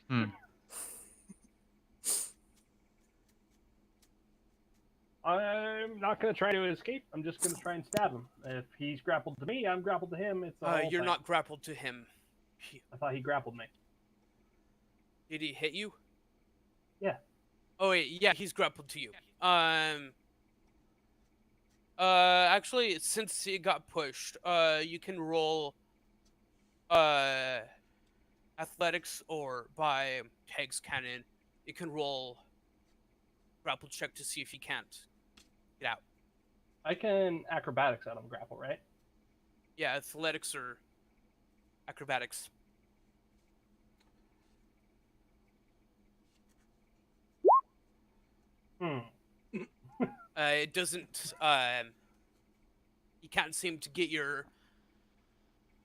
Hmm. I'm not going to try to escape. I'm just going to try and stab him. If he's grappled to me, I'm grappled to him. It's a whole You're thing. not grappled to him. I thought he grappled me. Did he hit you? Yeah. Oh wait, yeah, he's grappled to you. Actually, since he got pushed, you can roll, athletics, or by Tag's Cannon, you can roll grapple check to see if he can't get out. I can acrobatics out of grapple, right? Yeah, athletics or acrobatics. It doesn't. You can't seem to get your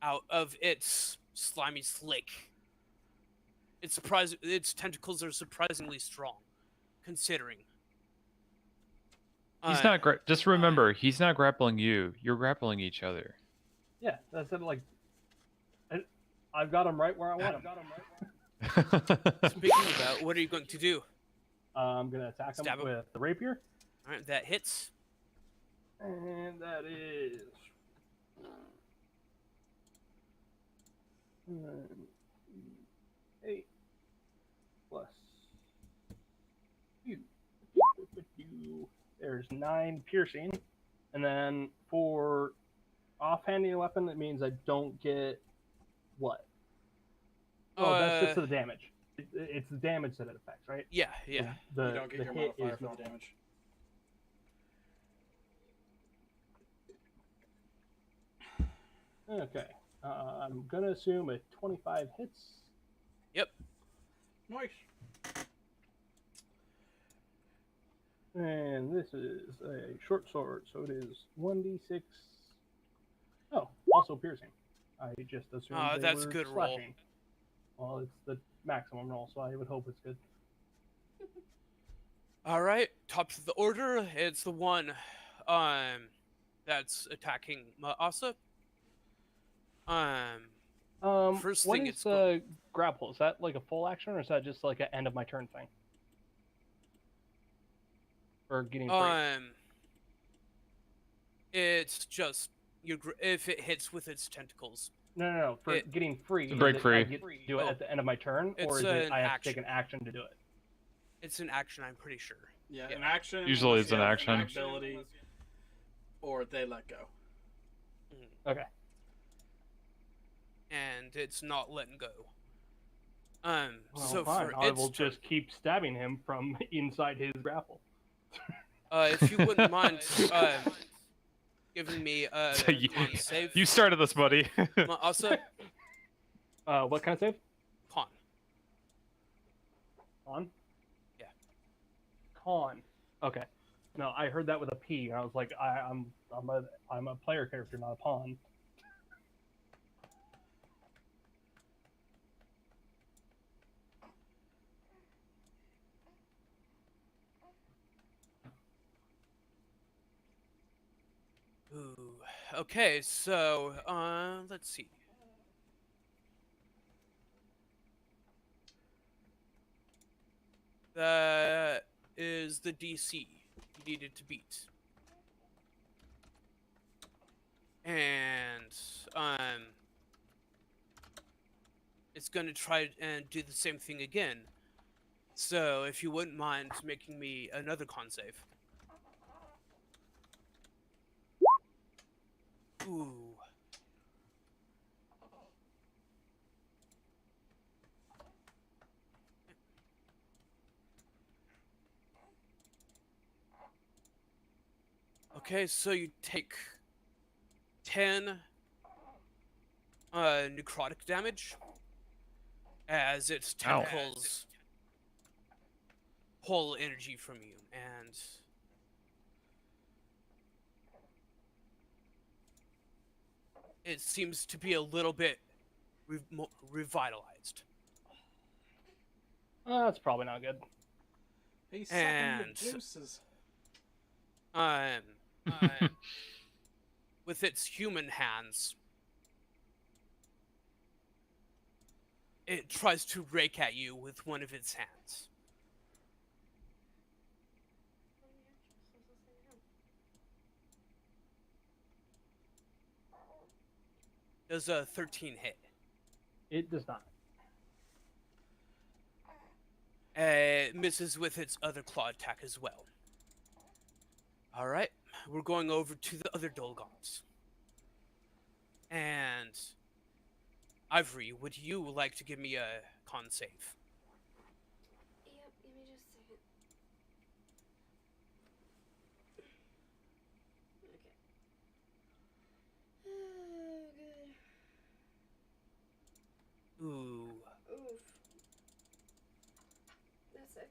out of its slimy slick. Its tentacles are surprisingly strong, considering. He's not. Just remember, he's not grappling you. You're grappling each other. Yeah, that's it. Like, I've got him right where I want him. Speaking about, what are you going to do? I'm going to attack him with the rapier. All right, that hits. And that is 8 plus 2. There's 9 piercing. And then for offhanding weapon, it means I don't get what? Oh, that's just the damage. It's the damage that it affects, right? Yeah, yeah. You don't get your modifier for the damage. Okay. I'm going to assume a 25 hits. Yep. Nice. And this is a short sword, so it is 1d6. Oh, also piercing. I just assumed they that's were a good slashing. Well, it's the maximum roll, so I would hope it's good. All right, top of the order. It's the one, that's attacking Maasa. First what thing is the grapple? Is that like a full action, or is that just like an end of my turn thing? Or getting free? It's just if it hits with its tentacles. No. For getting free, break free. I get to do it at the end of my turn, or is it I have to take an action to do it? It's an action, I'm pretty sure. Yeah, an action. Usually it's an action. Ability, or they let go. Okay. And it's not letting go. Well, so fine. for I its will turn, just keep stabbing him from inside his grapple. if you wouldn't mind, giving me a con save. You started this, buddy. Also, What kind of save? con. Con? Yeah. Con. Okay. No, I heard that with a P, and I was like, I'm a player character, not a pawn. Ooh. Okay, so let's see. That is the DC you needed to beat. And it's going to try and do the same thing again. So if you wouldn't mind making me another con save. Ooh. Okay, so you take 10 necrotic damage as its tentacles pull energy from you, and it seems to be a little bit revitalized. That's probably not good. He's sucking the juices. With its human hands, it tries to rake at you with one of its hands. Does a 13 hit? It does not. It misses with its other claw attack as well. Alright, we're going over to the other Dolgons. And Ivory, would you like to give me a con save? Yep, give me just a second. Okay. Oh, good. Ooh. Oof. That's 6.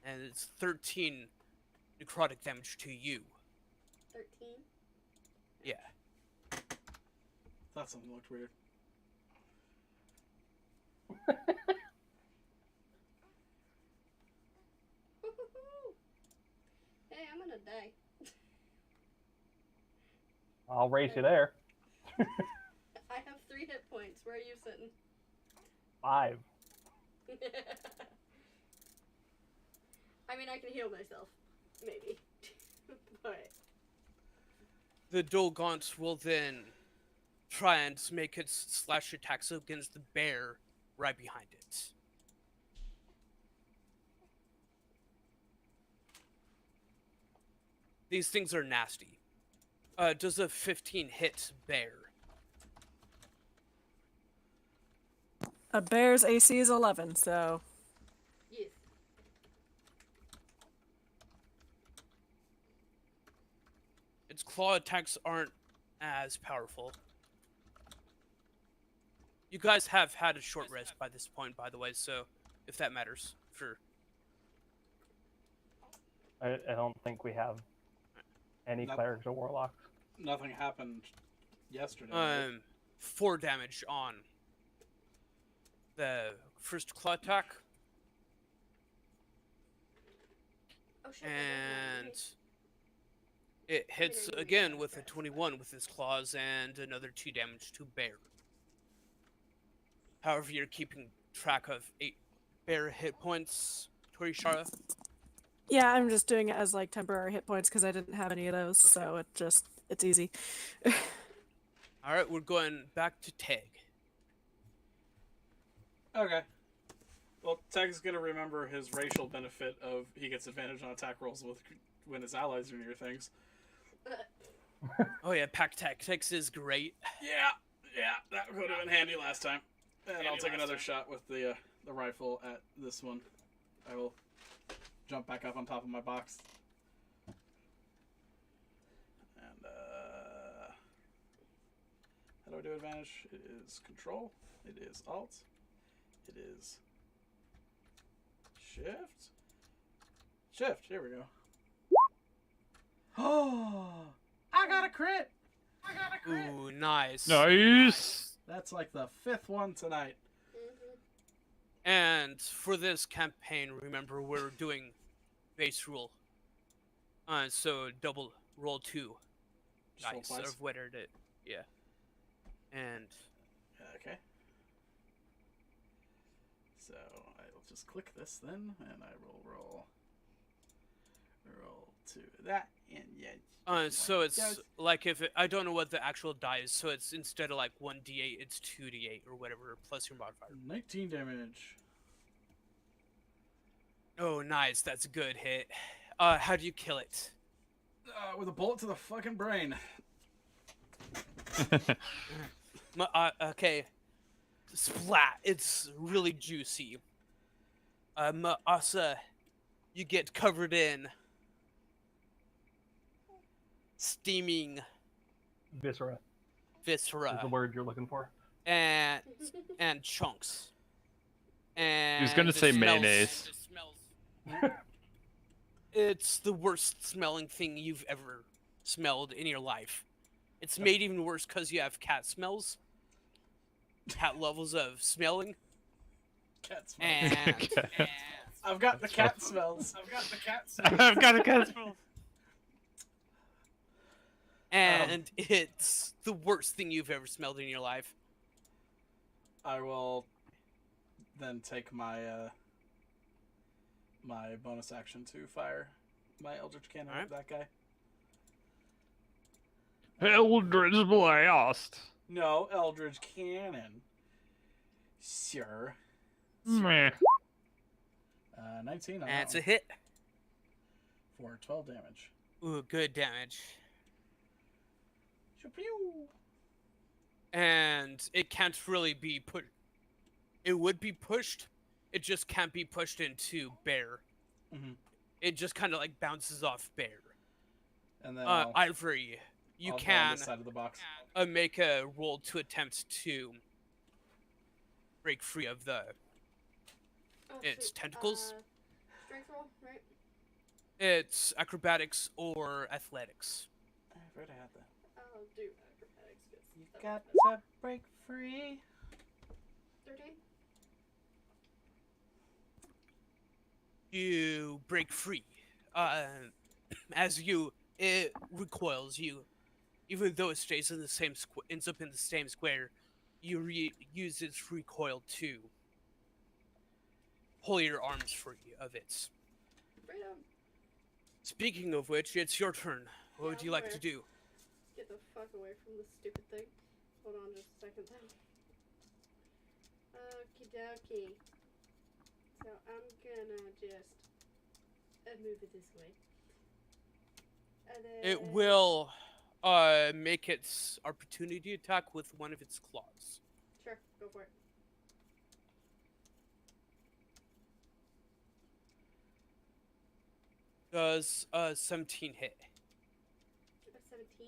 And it's 13 necrotic damage to you. 13. Yeah. Thought something looked weird. Hey, I'm gonna die. I'll race you there. I have 3 hit points. Where are you sitting? 5. I mean, I can heal myself. Maybe. But... The Dolgont will then try and make its slash attacks against the bear right behind it. These things are nasty. Does a 15 hit bear? A bear's AC is 11, so Yes. Its claw attacks aren't as powerful. You guys have had a short rest by this point, by the way, so if that matters. For I don't think we have any Nope. clerics or warlocks. Nothing happened yesterday. 4 damage on the first claw attack, Oh shit. and it hits again with a 21 with its claws and another 2 damage to bear. However, you're keeping track of 8 bear hit points, Torishara. yeah, I'm just doing it as like temporary hit points because I didn't have any of those, so it's easy. All right, we're going back to Teg. Okay. Well, Teg's gonna remember his racial benefit of he gets advantage on attack rolls when his allies are near things. Oh yeah, pack tactics is great. Yeah, that would have been handy last time. And I'll take another shot with the rifle at this one. I will jump back up on top of my box. And how do I do advantage? It is control. It is alt. It is shift. Shift. Here we go. Oh, I got a crit. Ooh, nice. Nice. That's like the 5th one tonight. And for this campaign, remember we're doing base rule. So double roll 2 Just roll dice twice. of whatever it. Yeah. And Okay. So I'll just click this then, and I will roll 2 of that, and yeah. so it's like if I don't know what the actual die is, so it's instead of like 1d8, it's 2d8 or whatever plus your modifier. 19 damage. Oh, nice. That's a good hit. How do you kill it? With a bullet to the fucking brain. Okay. Splat. It's really juicy. Asa, you get covered in steaming Viscera viscera is the word you're looking for. and chunks. And He was gonna it say smells- mayonnaise. it smells- It's the worst smelling thing you've ever smelled in your life. It's made even worse because you have cat smells. Cat levels of smelling. Cat smells. And I've got the cat smells. I've got a cat smell. and it's the worst thing you've ever smelled in your life. I will then take my my bonus action to fire my Eldritch Cannon at that guy. Eldritch Blast. No, Eldritch Cannon. Sure. Meh. 19 on That's that a hit. one for 12 damage. Ooh, good damage. Shoo-pew. And it can't really be put. It would be pushed. It just can't be pushed into bear. Mm-hmm. It just kind of like bounces off bear. And then Ivory, you I'll go on can this side of the box. make a roll to attempt to break free of the its sweet. tentacles. Strength roll, right? It's acrobatics or athletics. I've already had that. I'll do acrobatics. You got to break free. 13. You break free. As it recoils you, even though it stays in the same ends up in the same square. You use its recoil to pull your arms free of it. Freedom. Speaking of which, it's your turn. What Yeah, would you I'm like to aware. do? Get the fuck away from this stupid thing. Hold on just a second then. Okie dokie. So I'm gonna just move it this way. And then... It will make its opportunity attack with one of its claws. Sure, go for it. Does 17 hit? 17?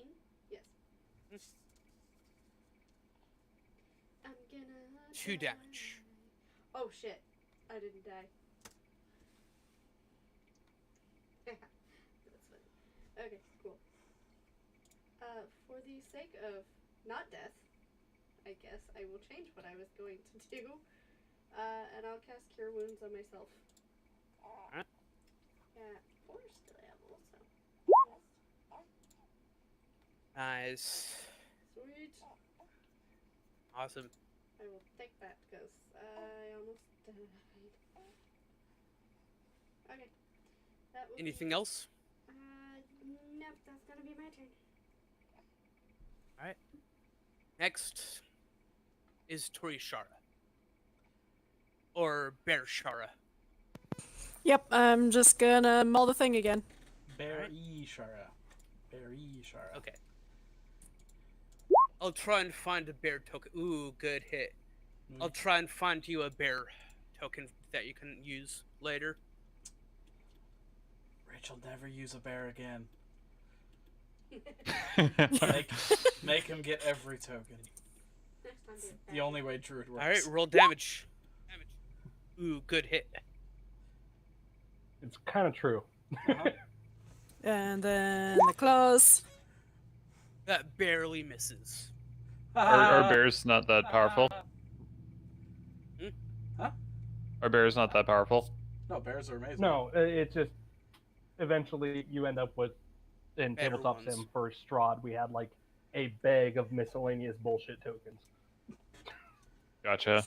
Yes. I'm gonna... 2 die. damage. Oh shit. I didn't die. That's funny. Okay, cool. For the sake of not death, I guess I will change what I was going to do. And I'll cast Cure Wounds on myself. Alright. Yeah, 4 still able, so. Nice. Sweet. Awesome. I will take that because I almost died. Okay. That will Anything be... else? Nope, that's gonna be my turn. Alright. Next is Torishara. Or Bear Shara. Yep, I'm just gonna maul the thing again. Berry Shara. Berry Shara. Okay. I'll try and find a bear token. Ooh, good hit. I'll try and find you a bear token that you can use later. Rachel, never use a bear again. Make him get every token. Next time, do it The only way Druid works. Alright, roll damage. Ooh, good hit. It's kind of true. Uh-huh. And then the claws. That barely misses. Are bears not that powerful? Huh? Are bears not that powerful? No, bears are amazing. No, it's just eventually you end up with in Better tabletop ones. sim for Strahd we had like a bag of miscellaneous bullshit tokens Gotcha.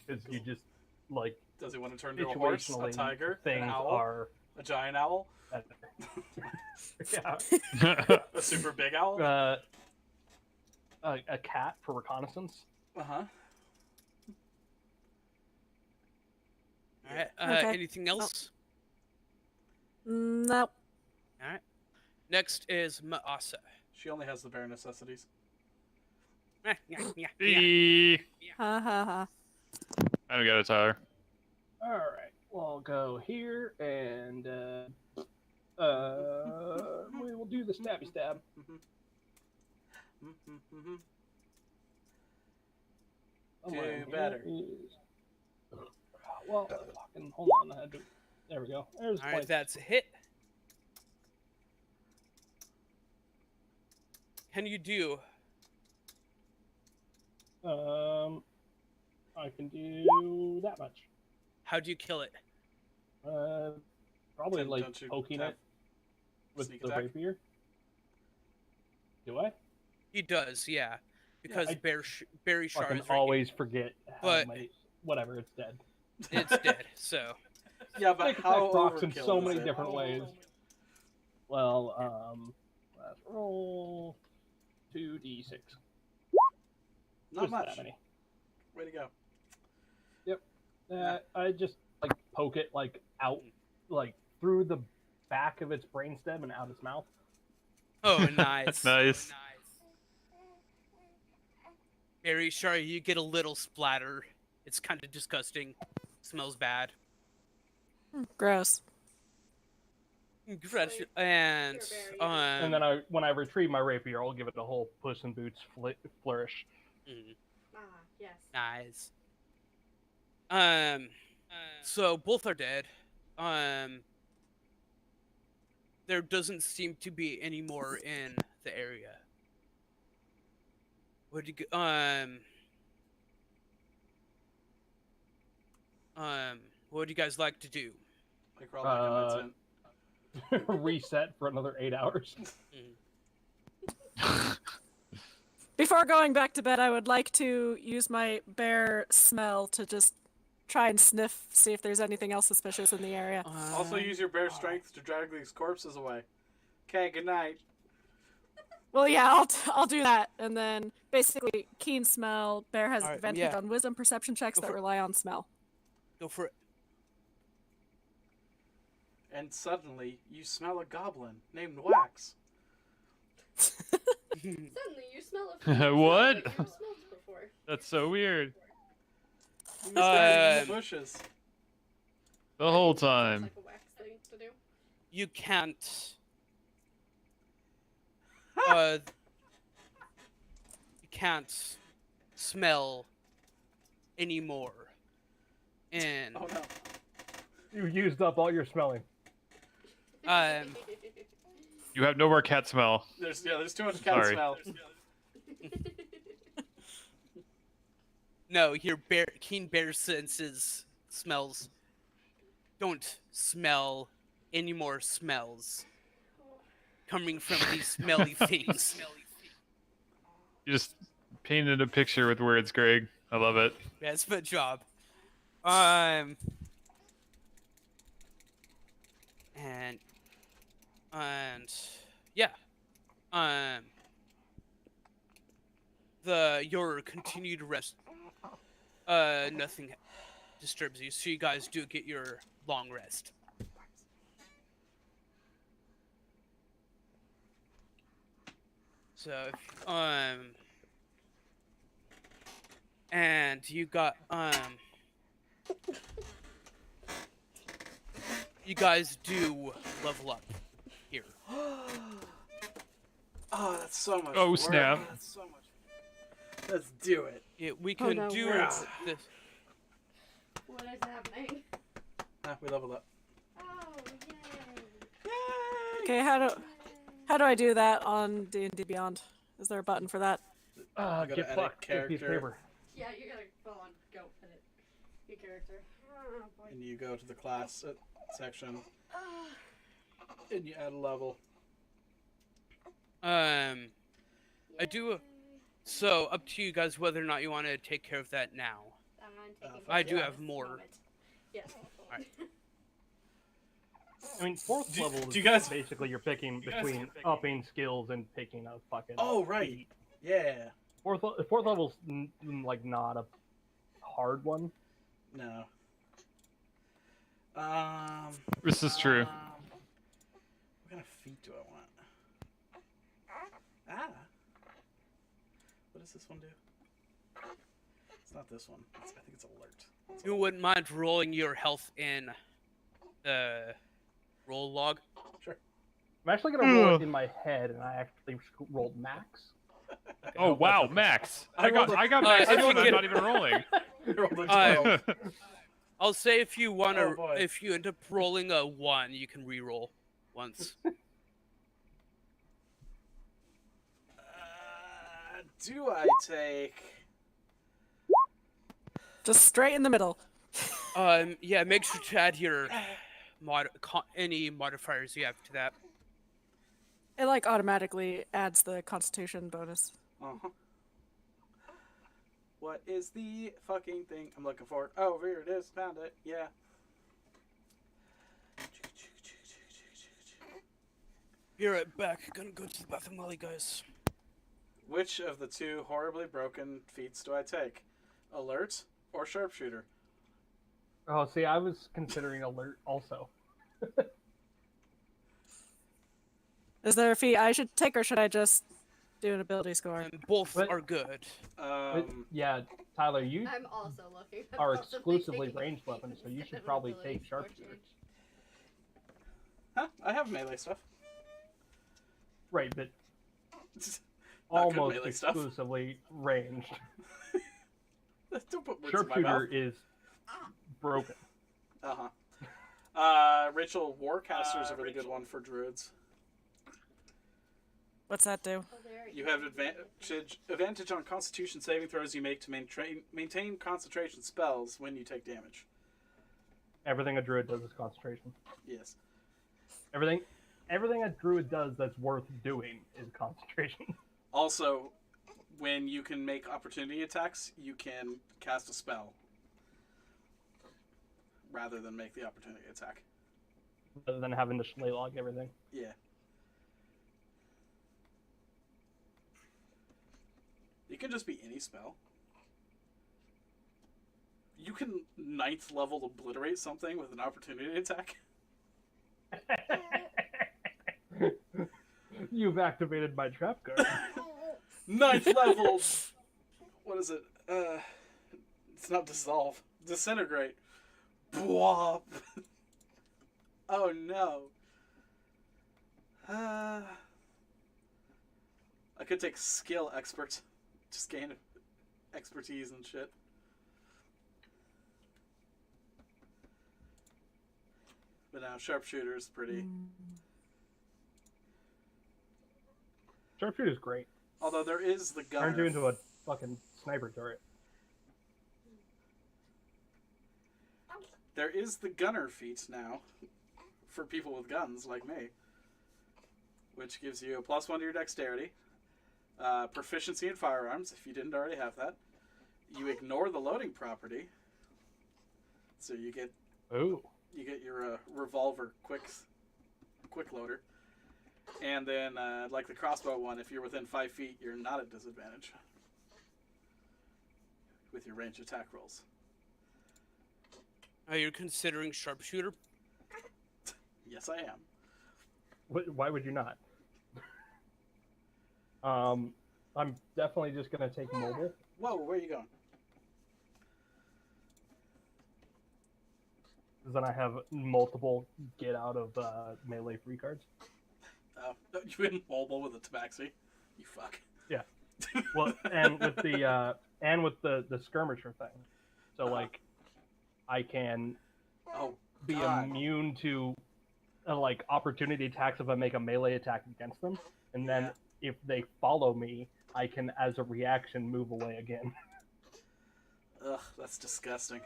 because you just like Does he want to turn into a horse, a situationally tiger, an things owl, are a giant owl, yeah. a super big owl? A cat for reconnaissance. Uh-huh. Alright, Okay. anything else? No. Alright. Next is Maasa. She only has the bare necessities. Eee. Ha ha ha. I don't get it, Tyler. All right, well, I'll go here and we will do the stabby stab. Do Here better. is- Well, fucking hold on. I had to... There we go. There's Alright, like that's a hit. Can you do? I can do that much. How do you kill it? Probably Don't like you poking have it with sneak the attack? rapier. Do I? He does, yeah. because I berry shard Fucking is right always forget how But- whatever, it's dead. here. It's dead. So Yeah, but They can how attack rocks in overkill so is many it? different ways. Well, let's roll 2d6. Not Just much. that many. Way to go. I just like poke it like out, like through the back of its brainstem and out its mouth. oh nice. Nice. Berry shard, you get a little splatter. It's kind of disgusting. Smells bad. Gross. Fresh Like, and pure berry. And then when I retrieve my rapier, I'll give it a whole Puss in Boots flourish. Ah, yes. nice. So both are dead. There doesn't seem to be any more in the area. What do you what would you guys like to do? I crawl back in my tent. Reset for another 8 hours. Before going back to bed, I would like to use my bear smell to just try and sniff, see if there's anything else suspicious in the area. Also, use your bear strength to drag these corpses away. Okay, good night. Well, yeah, I'll do that, and then basically keen smell. Bear has Alright, advantage yeah. on wisdom perception checks Go that for it. rely on smell. Go for it. And suddenly, you smell a goblin named Wax. Suddenly, you smell a food What? like you've smelled before. That's so weird. He's standing in the Um, bushes. The whole Sounds time. like a wax thing to do. You can't you can't smell anymore. And Oh no. You used up all your smelling. You have no more cat smell. There's too much cat Sorry. smell. no, your keen bear senses smells don't smell any more smells coming from these smelly things. You just painted a picture with words, Greg. I love it. That's my job. And yeah. Your continued rest nothing disturbs you, so you guys do get your long rest. So and you got you guys do level up here. Oh, that's so much Oh, work. snap. That's so much. Let's do it. Yeah, we Oh, can no, do words. this. What is happening? Ah, we leveled up. Oh, yay! Okay, how do I do that on D&D Beyond? Is there a button for that? You gotta Get edit fucked. Get a piece of character. paper. Yeah, you gotta go on, go edit your character. Oh, boy. And you go to the class section. And you add a level. I do. So up to you guys whether or not you want to take care of that now. I'm taking I care do of have this more. moment. Yes. Alright. I mean, fourth Do- level do is you guys- basically you're picking you guys- between upping skills and picking a fucking. Oh, right. feat. Yeah. Fourth level's like not a hard one. No. This is true. What kind of feat do I want? Ah. What does this one do? It's not this one. I think it's alert. You wouldn't mind rolling your health in the roll log. Sure. I'm actually gonna roll it in my head, and I actually rolled max. Oh wow, Max! I got Uh, Max. if you I'm get- not even rolling. Rolled a 12. I'll say if you want to, Oh, boy. if you end up rolling a 1, you can re-roll once. Do I take? Just straight in the middle. Yeah, make sure to add your any modifiers you have to that. It like automatically adds the Constitution bonus. Uh-huh. What is the fucking thing I'm looking for? Oh, here it is. Found it. Yeah. Be right back. Gonna go to the bathroom while you guys. Which of the two horribly broken feats do I take? Alert or Sharpshooter? Oh, see, I was considering alert also. Is there a feat I should take, or should I just do an ability score? And both What? are good. Yeah, Tyler, you I'm also looking. I'm are possibly exclusively taking ranged weapons, so you instead should of probably ability take score Sharpshooter. change. Huh? I have melee stuff. Right, but Not good almost melee stuff. exclusively ranged. Don't put words in my mouth. Sharpshooter is broken. Rachel, Warcaster is a really good one for druids. What's that do? Oh, there You have advantage on Constitution saving throws you make to maintain concentration spells when you take damage. Everything a druid does is concentration. Yes. Everything a druid does that's worth doing is concentration. Also, when you can make opportunity attacks, you can cast a spell rather than make the opportunity attack. Rather than having to shlaylog everything. Yeah. It can just be any spell. You can 9th level obliterate something with an opportunity attack. You've activated my trap card. 9th level. What is it? It's not dissolve. Disintegrate. Bwop. Oh no. I could take skill expert. Just gain expertise and shit. But now Sharpshooter is pretty. Sharpshooter's great. Although there is the gunner. Turns you into a fucking sniper turret. There is the gunner feat now for people with guns like me, which gives you a +1 to your dexterity, proficiency in firearms if you didn't already have that. You ignore the loading property, so you get Ooh. your revolver quick loader, and then like the crossbow one, if you're within 5 feet, you're not at disadvantage with your range attack rolls. Are you considering Sharpshooter? Yes, I am. Why would you not? I'm definitely just gonna take mobile. Whoa, where are you going? Because then I have multiple get out of melee free cards. Oh, you've been mobile with a tabaxi? You fuck. Yeah. Well, and with the skirmisher thing, so like, I can be God. immune to like opportunity attacks if I make a melee attack against them, and then if they follow me, I can, as a reaction, move away again. Ugh, that's disgusting.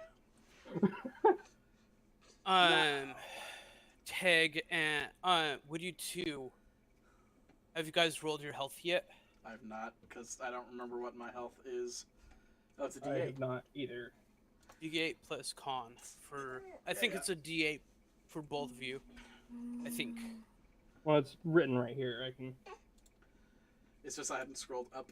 Tag and would you two? Have you guys rolled your health yet? I've not, because I don't remember what my health is. Oh, it's a I D8. have not either. D8 plus con for. I think it's a D8 for both of you. I think. Well, it's written right here. I can. It's just I hadn't scrolled up.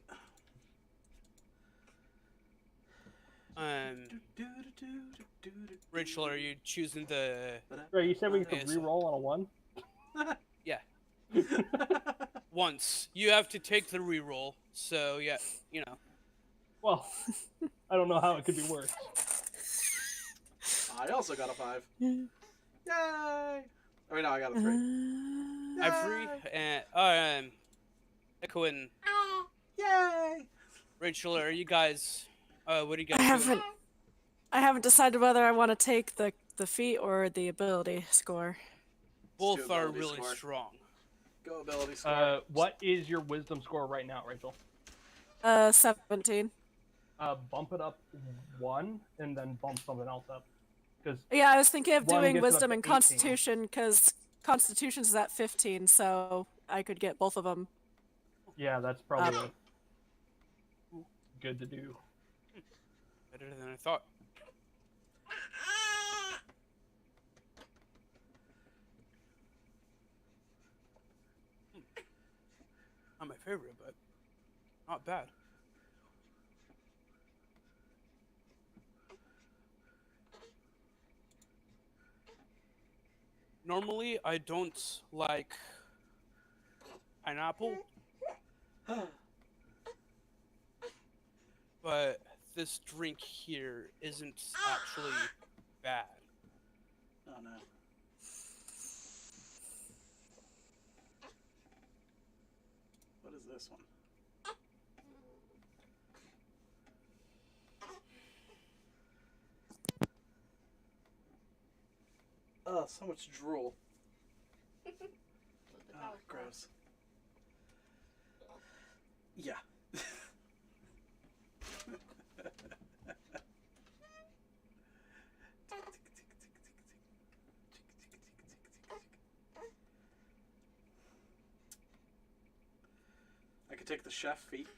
Rachel, are you choosing the? Right, you said we could Okay, so- re-roll on a 1? Yeah. Once you have to take the reroll, so yeah, you know. Well, I don't know how it could be worse. I also got a 5. Yay! I mean, no, I got a 3. Every and Echo and Yay! Rachel, are you guys? What do you guys? doing? I haven't decided whether I want to take the feat or the ability score. Both do are ability really score. strong. Go ability score. What is your wisdom score right now, Rachel? 17. Bump it up 1, and then bump something else up. Because Yeah, I was thinking of One doing gets up wisdom to and 18. constitution because constitution's at 15, so I could get both of them. yeah, that's probably good to do. Better than I thought. Not my favorite, but not bad. Normally, I don't like pineapple, but this drink here isn't actually bad. Oh no. What is this one? Oh, so much drool. Oh, gross. Yeah. I could take the chef feet.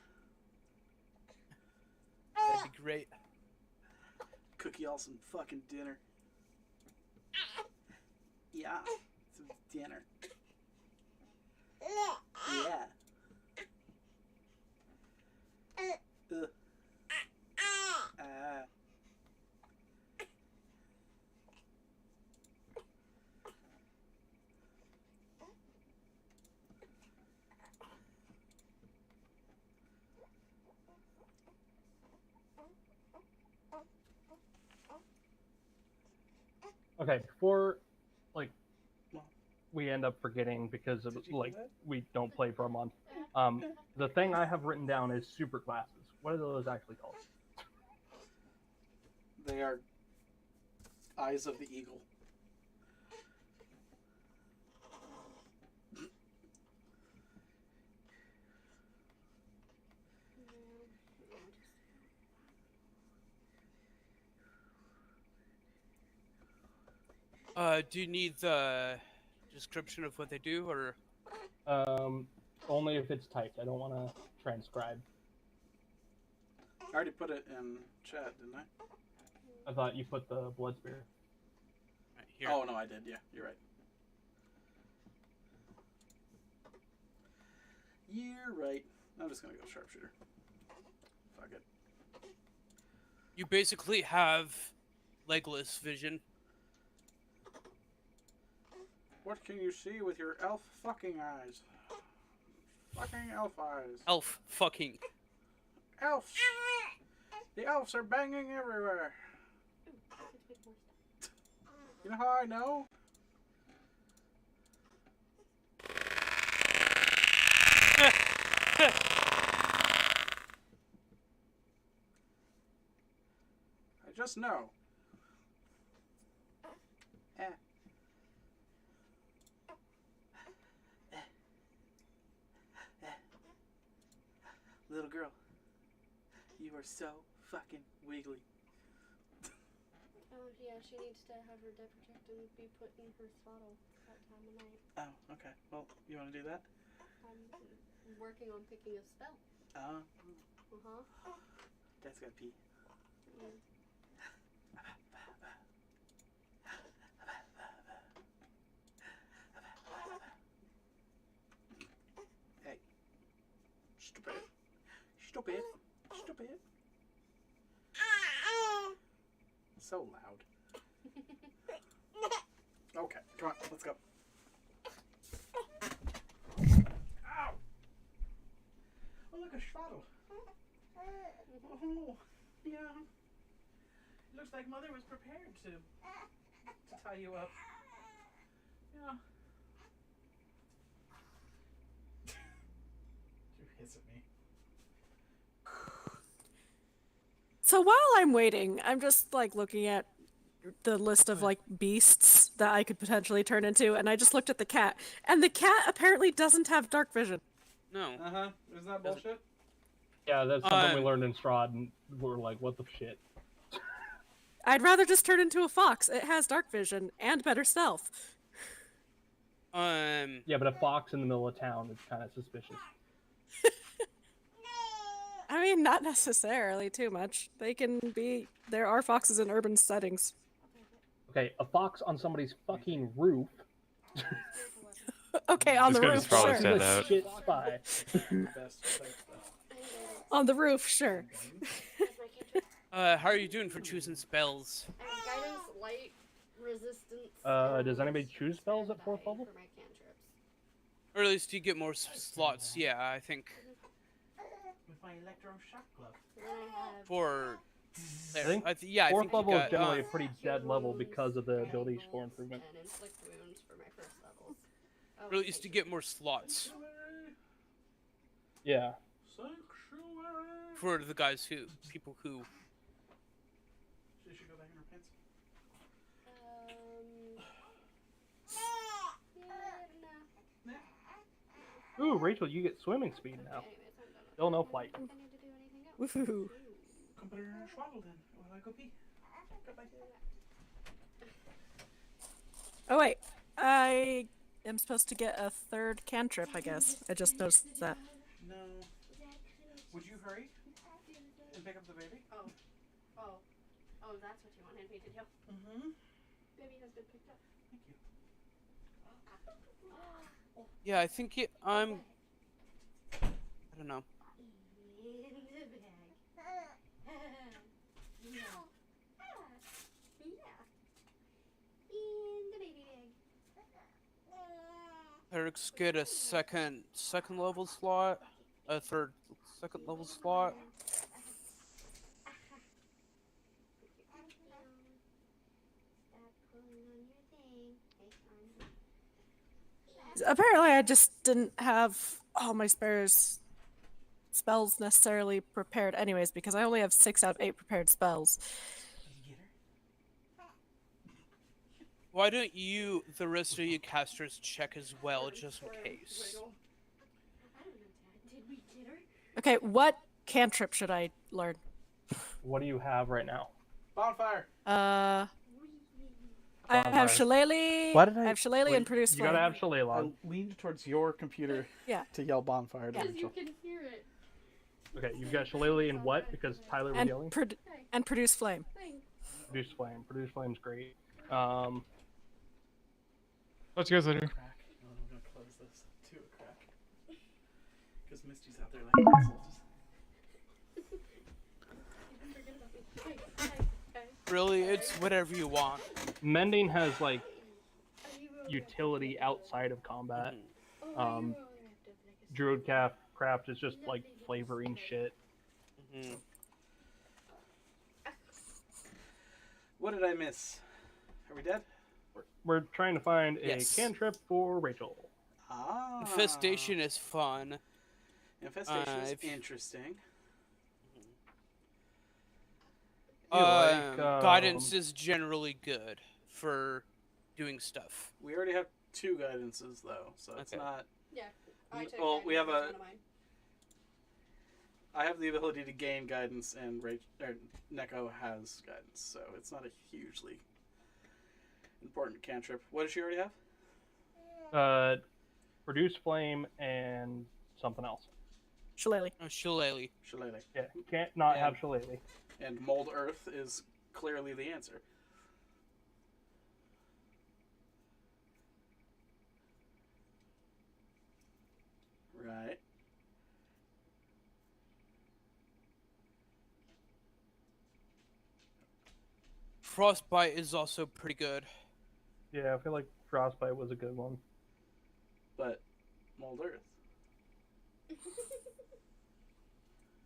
That'd be great. Cook y'all some fucking dinner. Yeah, some dinner. Yeah. Ugh. Okay, before we end up forgetting because of we don't play for a month. The thing I have written down is super classes. What are those actually called? They are eyes of the eagle. Do you need the description of what they do, or? Only if it's typed. I don't want to transcribe. I already put it in chat, didn't I? I thought you put the blood spear. Right here. Oh no, I did. Yeah, you're right. You're right. I'm just gonna go sharpshooter. Fuck it. You basically have legless vision. What can you see with your elf fucking eyes? Fucking elf eyes. Elf fucking. Elves! The elves are banging everywhere. You know how I know? I just know. Little girl, you are so fucking wiggly. Oh yeah, she needs to have her death protect and be put in her swaddle that time of night. Oh, okay. Well, you want to do that? I'm working on picking a spell. Dad's got pee. Hey. Stupid. Stupid. Stupid. So loud. Okay, come on, let's go. Ow! Oh, look, a swaddle. Oh, yeah. Looks like Mother was prepared to tie you up. Yeah. You hiss at me. So while I'm waiting, I'm just like looking at the list of like beasts that I could potentially turn into, and I just looked at the cat, and the cat apparently doesn't have dark vision. No. Isn't that bullshit? Yeah, that's something we learned in Strahd, and we're like, what the shit? I'd rather just turn into a fox. It has dark vision and better stealth. Yeah, but a fox in the middle of town is kind of suspicious. I mean, not necessarily too much. They can be. There are foxes in urban settings. Okay, a fox on somebody's fucking roof. Okay, on This the guy roof, just probably sure. stand He's a out. shit spy. Best type stuff. On the roof, sure. How are you doing for choosing spells? Guidance, light, resistance. Does anybody choose spells at 4th level? For my cantrips. Or at least you get more slots. Yeah, I think With my electroshock glove. And then I have for I think yeah, I 4th think you level is got, generally a pretty dead level because of the abilities for improvement. and inflict wounds for my first levels. or at least you get more slots Yeah. Sanctuary. for the guys who people who. She should go back in her pants. Yeah, no. Ooh, Rachel, you get swimming speed now. Anyways, I'm done with Still no that. flight. I need to do anything else. Woohoo. Come put her in her swaddle then. While I go pee. Goodbye. Oh wait, I am supposed to get a 3rd cantrip, I guess. I just noticed that. No. Would you hurry and pick up the baby? Oh, that's what you wanted me to do. Mm-hmm. Baby has been picked up. Thank you. Yeah, I think I'm. I don't know. In the bag. Yeah. In the baby bag. Clerics get a second level slot, a third second level slot. Stop pulling on your thing. Apparently, I just didn't have all my spells necessarily prepared, anyways, because I only have 6 out of 8 prepared spells. Did you get her? Why don't you, the rest of you casters, check as well, just in case? I don't know, Dad. Did we get her? Okay, what cantrip should I learn? What do you have right now? Bonfire. I have Bonfire. Shillelagh. Why did I I- have Shillelagh and Produce You Flame. gotta have Shillelagh. I leaned towards your computer Yeah. to yell bonfire to Because you Rachel. can hear it. Okay, you've got Shillelagh and what? Because Tyler was And yelling. and Produce Flame. Thanks. Produce Flame. Produce Flame's great. Talk to you guys later. Crack. Oh, I'm gonna close this to a crack. Because Misty's out there like an asshole. Forget about me. Hey. Really, it's whatever you want. Mending has like Are you utility outside of combat. Mhm. Um, Druid craft is just like flavoring shit. Mhm. What did I miss? Are we dead? We're trying to find a Yes. cantrip for Rachel. Ah. Infestation is fun. Infestation is if- interesting. Guidance is generally good for doing stuff. We already have 2 guidances though, so it's Okay. not. Yeah. I took Well, we have guidance as a- one of mine. I have the ability to gain guidance, and Neko has guidance, so it's not a hugely important cantrip. What does she already have? Produce Flame and something else. Shillelagh. Shillelagh. Shillelagh. Yeah, you can't not Yeah. have Shillelagh. And Mold Earth is clearly the answer. Right. Frostbite is also pretty good. Yeah, I feel like Frostbite was a good one. But Mold Earth.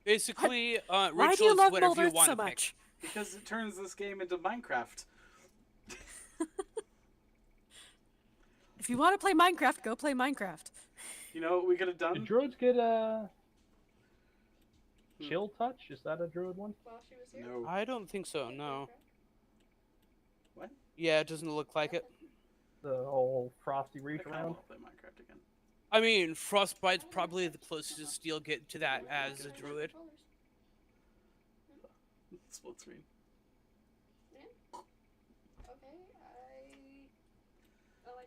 Basically, Why do Rachel you is love whatever Mold you Earth want so to pick. much? Because it turns this game into Minecraft. If you want to play Minecraft, go play Minecraft. You know what we could have Did done? druids get a chill touch? Is that a druid one? While she was here. No. I don't think so, no. What? Yeah, it doesn't look like it. The whole frosty I reach kind of around? want to play Minecraft again. I mean, Frostbite's probably the closest you'll get to that as a druid. Split screen. Okay, I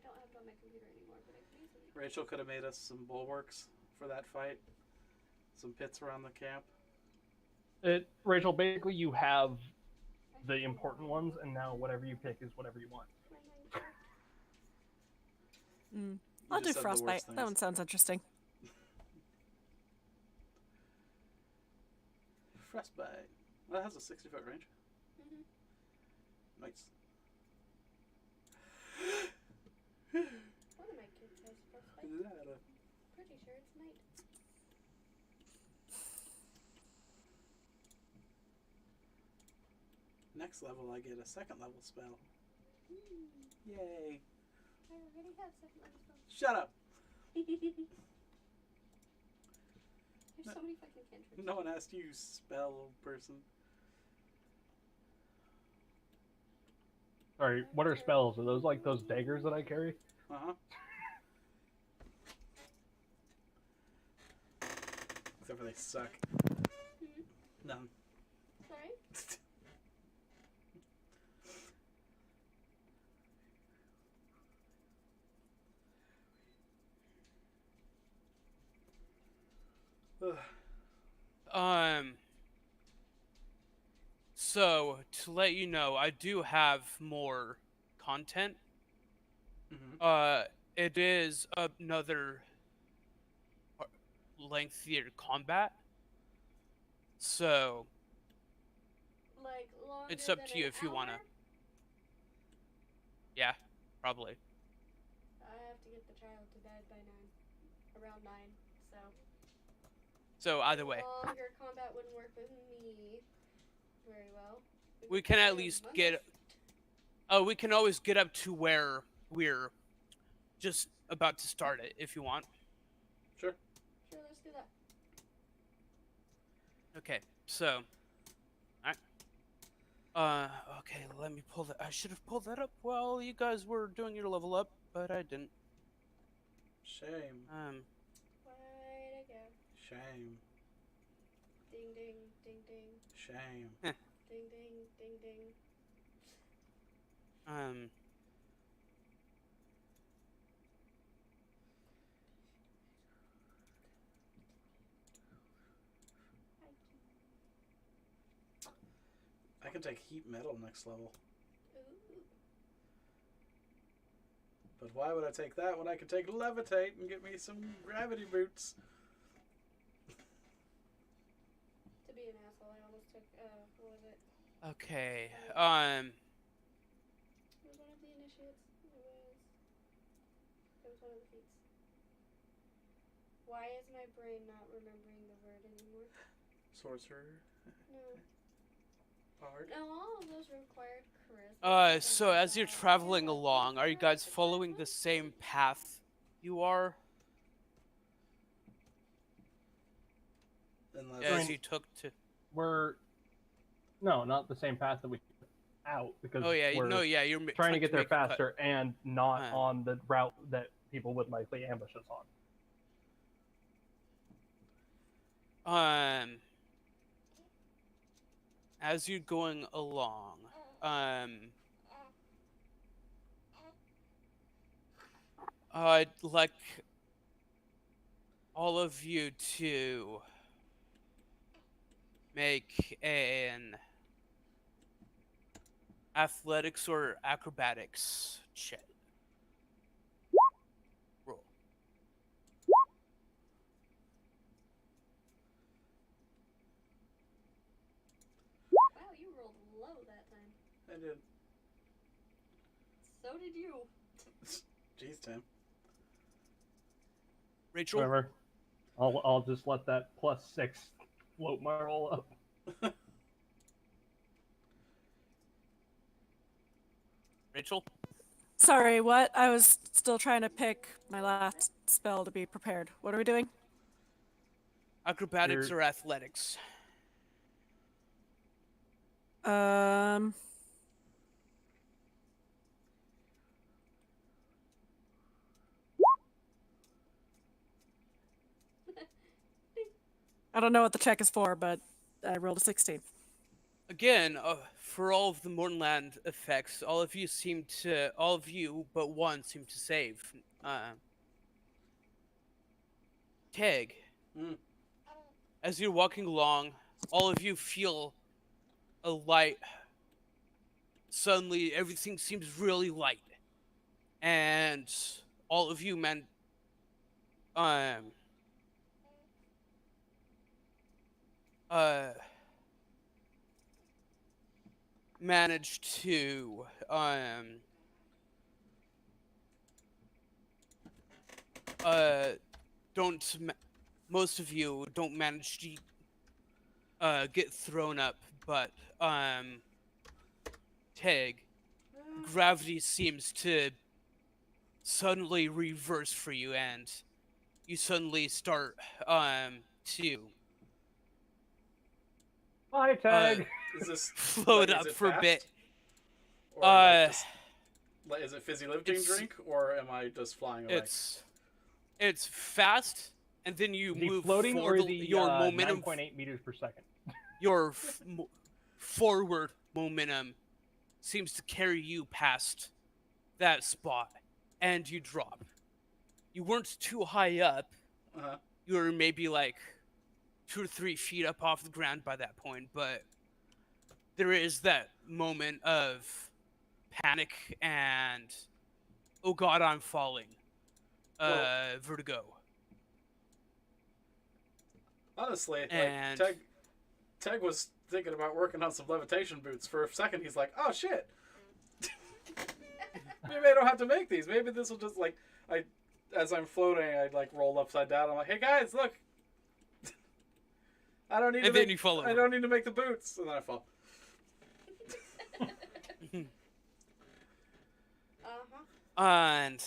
don't have it on my computer anymore, but I can easily. Rachel could have made us some bulwarks for that fight. Some pits around the camp. Rachel, basically you have the important ones, and now whatever you pick is whatever you want. Mm. You I'll just do said the frostbite. worst That things. one sounds interesting. Frostbite. Well, it has a 60-foot range. Mhm. Nice. One of my kids has frostbite. Is that a- Pretty sure it's night. Next level, I get a second level spell. Mm, Yay! I already have second level spells. Shut up! There's so many fucking cantrips. No one asked you, spell person. Sorry, what are spells? Are those like those daggers that I carry? Uh huh. Except for they suck. Hmm. None. Sorry? So to let you know, I do have more content. Mm-hmm. It is another lengthier combat. So Like longer it's up than to you an if you wanna. hour? Yeah, probably. I have to get the child to bed by 9. Around 9, so. So either way, Longer combat wouldn't work with me very well. we could can try at on least Monday. get. We can always get up to where we're just about to start it if you want. Sure. Sure, let's do that. Okay, so. Okay, let me pull that. I should have pulled that up while you guys were doing your level up, but I didn't. Shame. Way to go. Shame. Ding ding, ding ding, Shame. ding ding, ding ding. I can take heat metal next level. Ooh. But why would I take that when I could take levitate and get me some gravity boots? To be an asshole, I almost took, what was it? Okay, It was one of the initiates. It was one of the feats. Why is my brain not remembering the word anymore? Sorcerer. No. Bard. No, all of those required charisma. so as you're traveling along, are you guys following the same path you are Unless as you took to? No, not the same path that we took out, because Oh yeah, we're you're trying to get there make a cut. faster and not on the route that people would likely ambush us on. As you're going along, I'd like all of you to make an athletics or acrobatics check. Roll. Wow, you rolled low that time. I did. So did you. Jeez, Tim. Rachel? Whatever. I'll just let that +6 float my roll up. Rachel? Sorry, what? I was still trying to pick my last spell to be prepared. What are we doing? Acrobatics or athletics? I don't know what the check is for, but I rolled a 16. Again, for all of the Mornland effects, all of you but one seem to save. Tag. Mm. As you're walking along, all of you feel a light. Suddenly, everything seems really light, and all of you um uh manage to don't ma- most of you don't manage to get thrown up, but Teg, gravity seems to suddenly reverse for you, and you suddenly start to Bye, Tag. Is this float like, is up it for fast? a bit. Or like Uh, just like, is it fizzy lifting it's- drink, or am I just flying away? It's fast, and then you Is he move floating or forward. the Your momentum, 9.8 meters per second? your forward momentum seems to carry you past that spot, and you drop. You weren't too high up. Uh-huh. You were maybe like 2 or 3 feet up off the ground by that point, but there is that moment of panic and, oh god, I'm falling. Vertigo. Honestly, And- like Teg was thinking about working on some levitation boots. For a second, he's like, "Oh shit, maybe I don't have to make these. Maybe this will just like as I'm floating, I like roll upside down. I'm like, hey guys, look, I don't need And to then make, you fall over. I don't need to make the boots, and then I fall. Uh-huh. And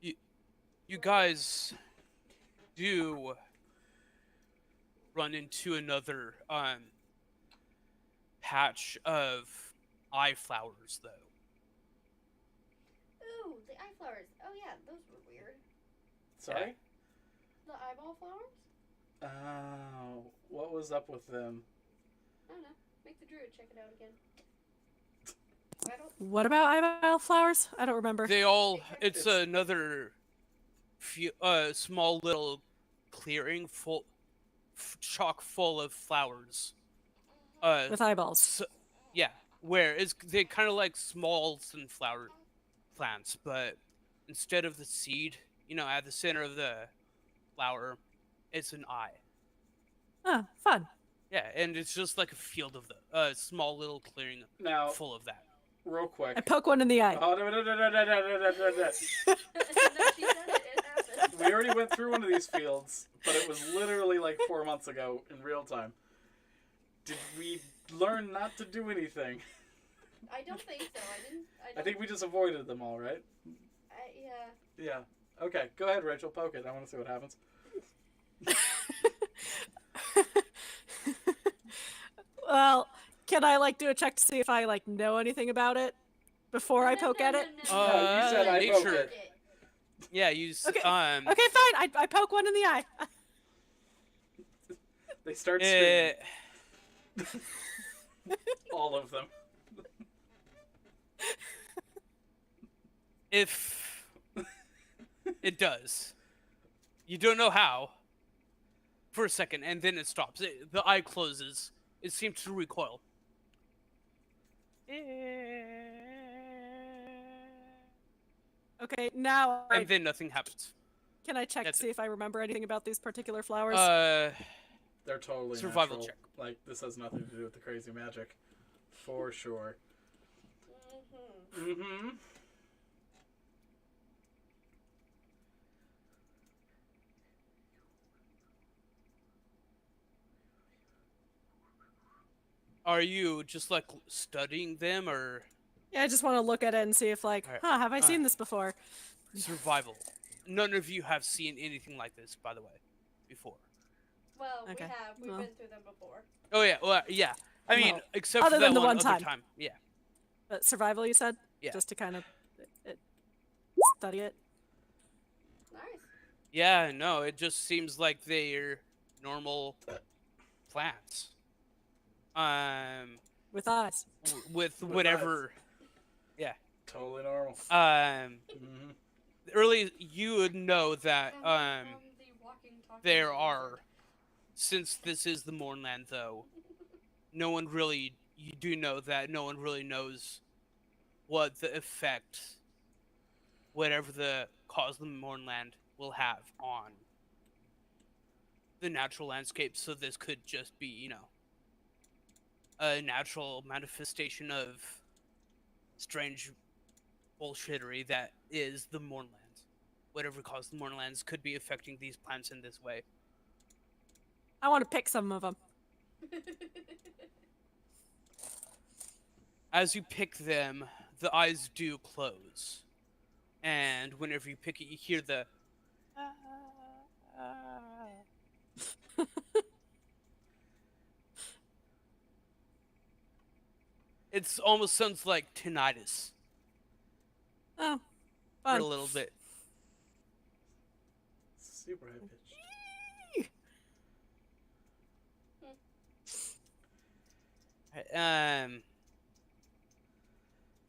you guys do run into another patch of eye flowers, though. Ooh, the eye flowers. Oh yeah, those were weird. Sorry. The eyeball flowers? Oh, what was up with them? I don't know. Make the druid check it out again. I don't. What about eyeball flowers? I don't remember. It's another small little clearing chock full of flowers. With eyeballs. So, yeah, where they kind of like small sunflower plants, but instead of the seed, at the center of the flower, it's an eye. Oh, fun. Yeah, and it's just like a field of the small little clearing Now, full of that. real quick. I poke one in the eye. Oh no! No, she said it. It happened. We already went through one of these fields, but it was literally like 4 months ago in real time. Did we learn not to do anything? I don't think so. I think we just avoided them all, right? Yeah. Yeah. Okay, go ahead, Rachel. Poke it. I want to see what happens. Well, can I do a check to see if I know anything about it before I poke at it? No, you said I poked nature. it. Yeah, Okay. Okay, fine. I poke one in the eye. They start screaming. uh, All of them. if it does, you don't know how. For a second, and then it stops. The eye closes. It seems to recoil. Okay, now And then nothing happens. can I check to That's see if I remember anything about these particular flowers? They're totally Survival natural. check. Like, this has nothing to do with the crazy magic. For sure. Mm-hmm. Are you just studying them, or Yeah, I just want to look at it and see if Alright. have I seen this before? survival? None of you have seen anything like this, by the way, before. Well, Okay. we have. We've Well. been through them before. Oh yeah, well, yeah. I mean, Well, except other for that than the one other time. Yeah. But survival, you said? Yeah. Just to kind of study it. Nice. Yeah, no, it just seems like they're normal plants. With eyes. With With whatever. Totally normal. Um, Mm-hmm. early you would know that From the walking talking there about are, since this is the Mournland, though, no one really, you do know that no one really knows what the effect, whatever the cause of the Mournland will have on the natural landscape. So this could just be, you know, a natural manifestation of strange bullshittery that is the Mournlands. Whatever caused the Mournlands could be affecting these plants in this way. I want to pick some of them. As you pick them, the eyes do close. And whenever you pick it, you hear the... It's almost sounds like tinnitus Oh, for a fun. little bit. Super high pitched.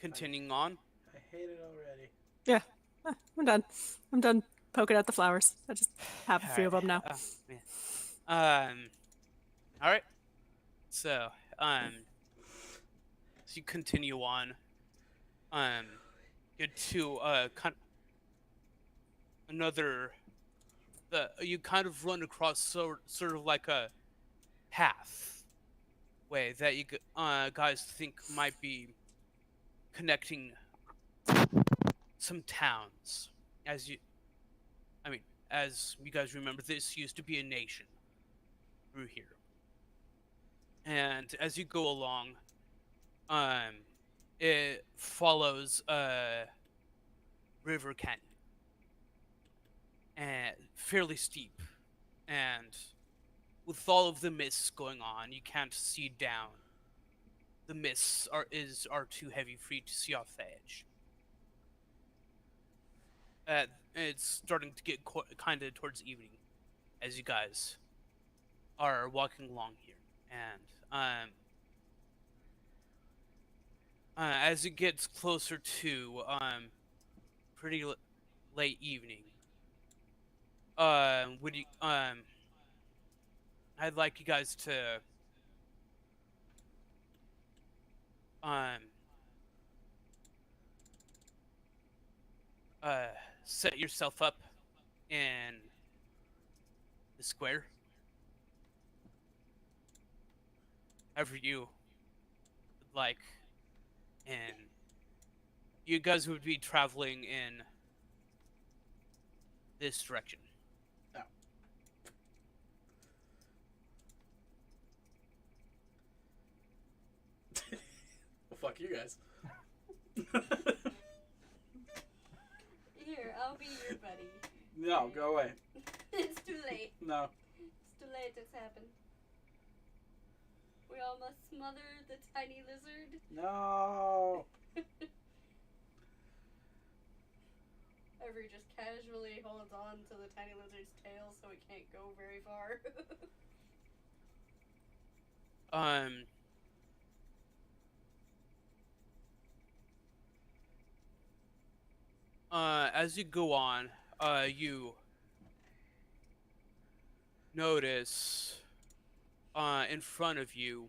Continuing on. I hate it already. Yeah, I'm done. I'm done poking at the flowers. I just have a few of them now. All right. So, as you continue on, get to another. You kind of run across sort of like a pathway that you guys think might be connecting some towns. As you guys remember, this used to be a nation through here. And as you go along, it follows a river canyon, and fairly steep. And with all of the mists going on, you can't see down. The mists are too heavy for you to see off the edge. It's starting to get kind of towards evening as you guys are walking along here, and as it gets closer to pretty late evening, would you I'd like you guys to set yourself up in the square. However you would like. And you guys would be traveling in this direction. Oh. Well, fuck you guys. Here, I'll be your buddy. No, go away. It's too late. No. It's too late. It's happened. We all must smother the tiny lizard. No. Avery just casually holds on to the tiny lizard's tail so it can't go very far. As you go on, you notice in front of you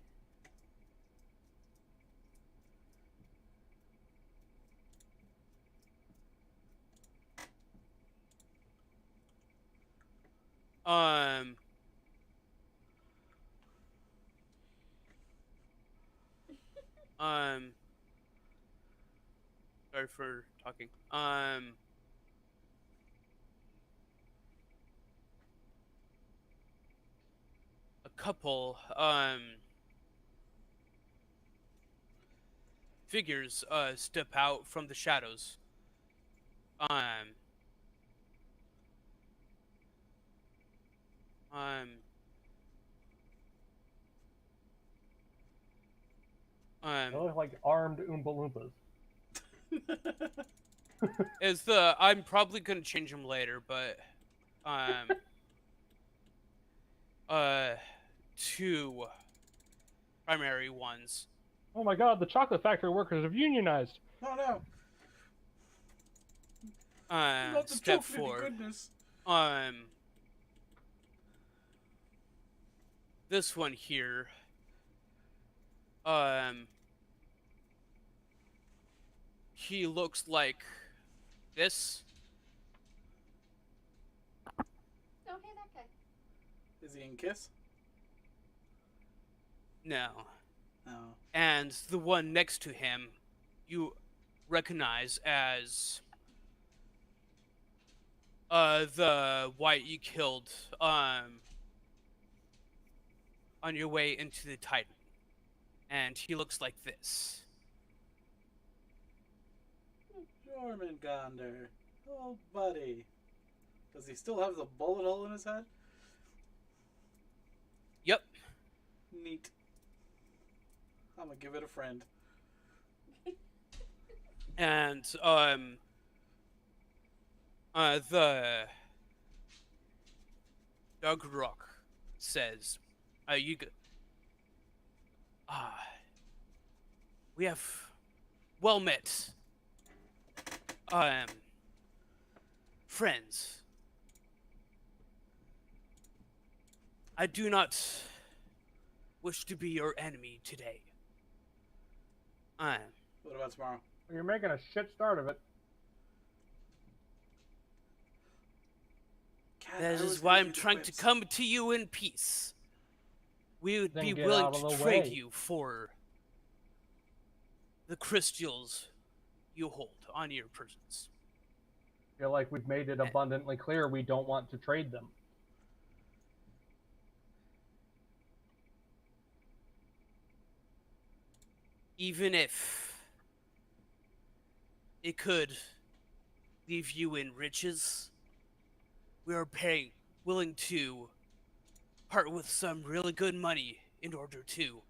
sorry for talking. A couple figures step out from the shadows. They look like armed Oompa Loompas. I'm probably gonna change them later, but two primary ones. Oh my god, the chocolate factory workers have unionized. Oh no. Not the Step chocolatey forward. goodness. this one here, he looks like this. Okay, that guy. Is he in Kiss? No. No. And the one next to him, you recognize as the white you killed on your way into the Titan. And he looks like this. Jormungandr. Oh, buddy. Does he still have the bullet hole in his head? Yep. Neat. I'm gonna give it a friend. And the Doug Rock says, we have well met, friends. I do not wish to be your enemy today. What about tomorrow? You're making a shit start of it. Cat, That I was is why gonna I'm use trying to whips. come to you in peace. We would Then be get willing out of to the trade way. you for the crystals you hold on your persons. I feel like we've made it abundantly clear we don't want to trade them. Even if it could leave you in riches, we are willing to part with some really good money in order to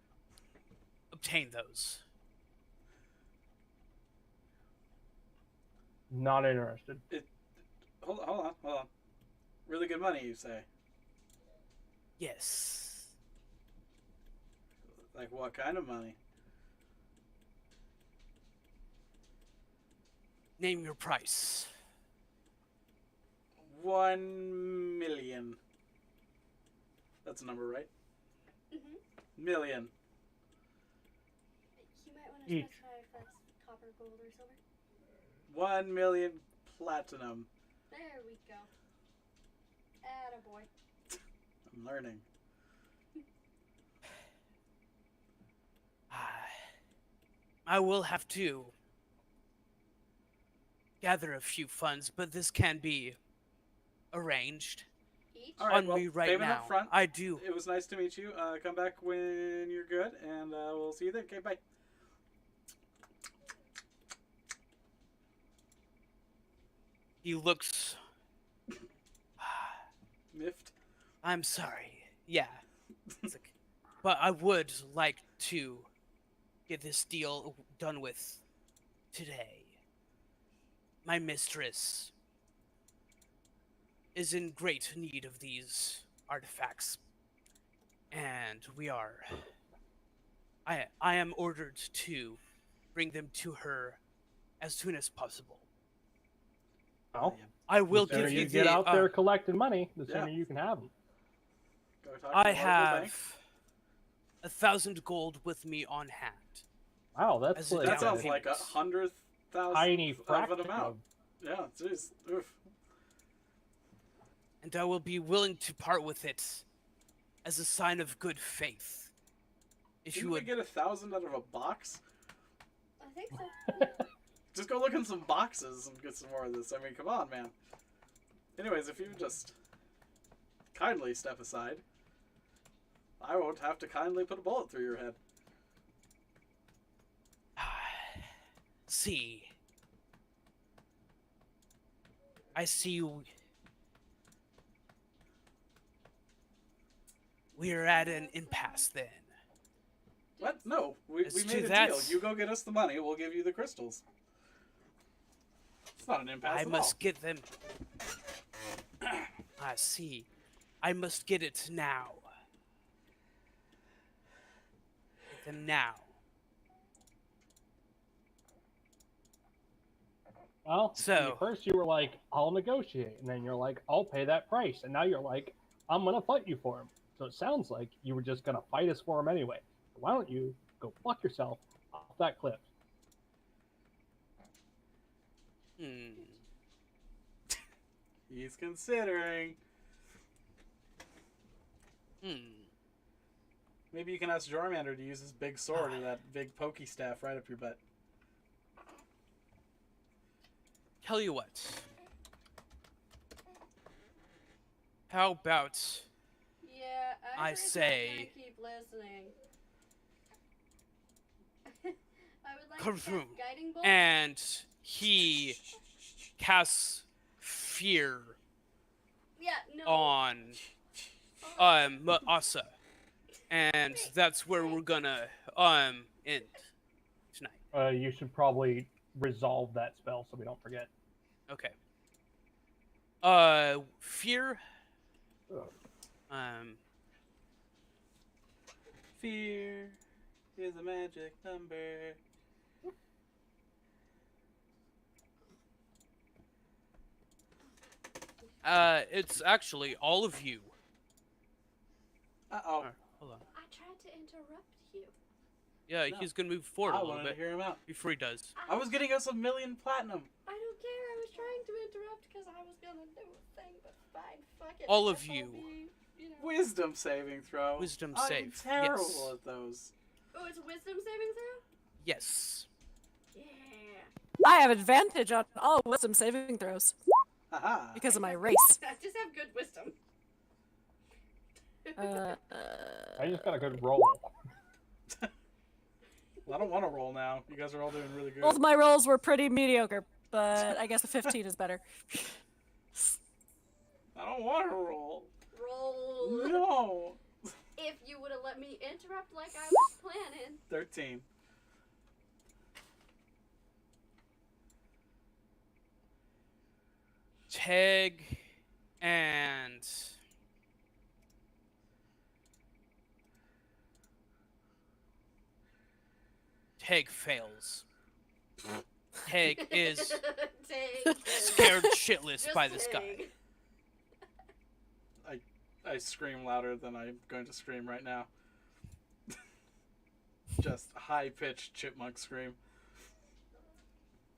obtain those. Not interested. Hold on. Really good money, you say? Yes. Like what kind of money? Name your price. 1 million. That's a number, right? Mm-hmm. Million. You might want to Each. specify if that's copper, gold, or silver. 1 million platinum. There we go. Attaboy. I'm learning. I will have to gather a few funds, but this can be arranged. Each? All right, On well, me right payment now. up front. I do. It was nice to meet you. Come back when you're good, and we'll see you then. Okay, bye. He looks. Miffed. I'm sorry. Yeah. It's like, but I would like to get this deal done with today. My mistress is in great need of these artifacts, and we are. I am ordered to bring them to her as soon as possible. Well, I will the sooner give you get the. out there collecting money, the Yeah. sooner you can have them. Go talk to I the local have bank. 1,000 gold with me on hand. Wow, that's As a like That down sounds like payment. 100,000 tiny of an fraction amount. of. Yeah, jeez. Oof. And I will be willing to part with it as a sign of good faith. If Didn't you we would, get 1,000 out of a box? I think so. Just go look in some boxes and get some more of this. I mean, come on, man. Anyways, if you would just kindly step aside, I won't have to kindly put a bullet through your head. see. I see you. We're at an impasse then. What? No, we As made to a that- deal. You go get us the money, we'll give you the crystals. It's not an impasse I at must all. get them. I see. I must get it now. Get them now. Well, So- first you were like, I'll negotiate, and then you're like, I'll pay that price, and now you're like, I'm gonna fight you for him. So it sounds like you were just gonna fight us for him anyway. Why don't you go fuck yourself off that cliff? He's considering. Maybe you can ask Jormander to use his big sword or that big pokey staff right up your butt. Tell you what. How about Yeah, I Ivor's say- not gonna keep listening. I would like to cast Kaboom. guiding bolt. and he casts fear Yeah, no. on Hold on. Asa. And that's where we're gonna end tonight. You should probably resolve that spell so we don't forget. Okay. Fear. Fear is a magic number. It's actually all of you. Uh-oh. Hold on. I tried to interrupt you. Yeah, No. he's gonna move forward a I little wanted to bit hear him out. before he does. I was getting us 1,000,000 platinum. I don't care. I was trying to interrupt because I was gonna do a thing, but fine, fuck it. All I of guess I'll you. be, Wisdom saving throw. Wisdom I'm save. terrible Yes. at those. Oh, it's a wisdom saving throw? Yes. Yeah. I have advantage on all wisdom saving throws Haha. because of my race. I just have good wisdom. I just got a good roll. Well, I don't want to roll now. You guys are all doing really good. Both my rolls were pretty mediocre, but I guess a 15 is better. I don't want to roll. Roll. No. If you would have let me interrupt like I was planning. 13. Tag and Tag fails. Tag is Take. scared shitless Just by this guy. take. I scream louder than I'm going to scream right now. Just high-pitched chipmunk scream.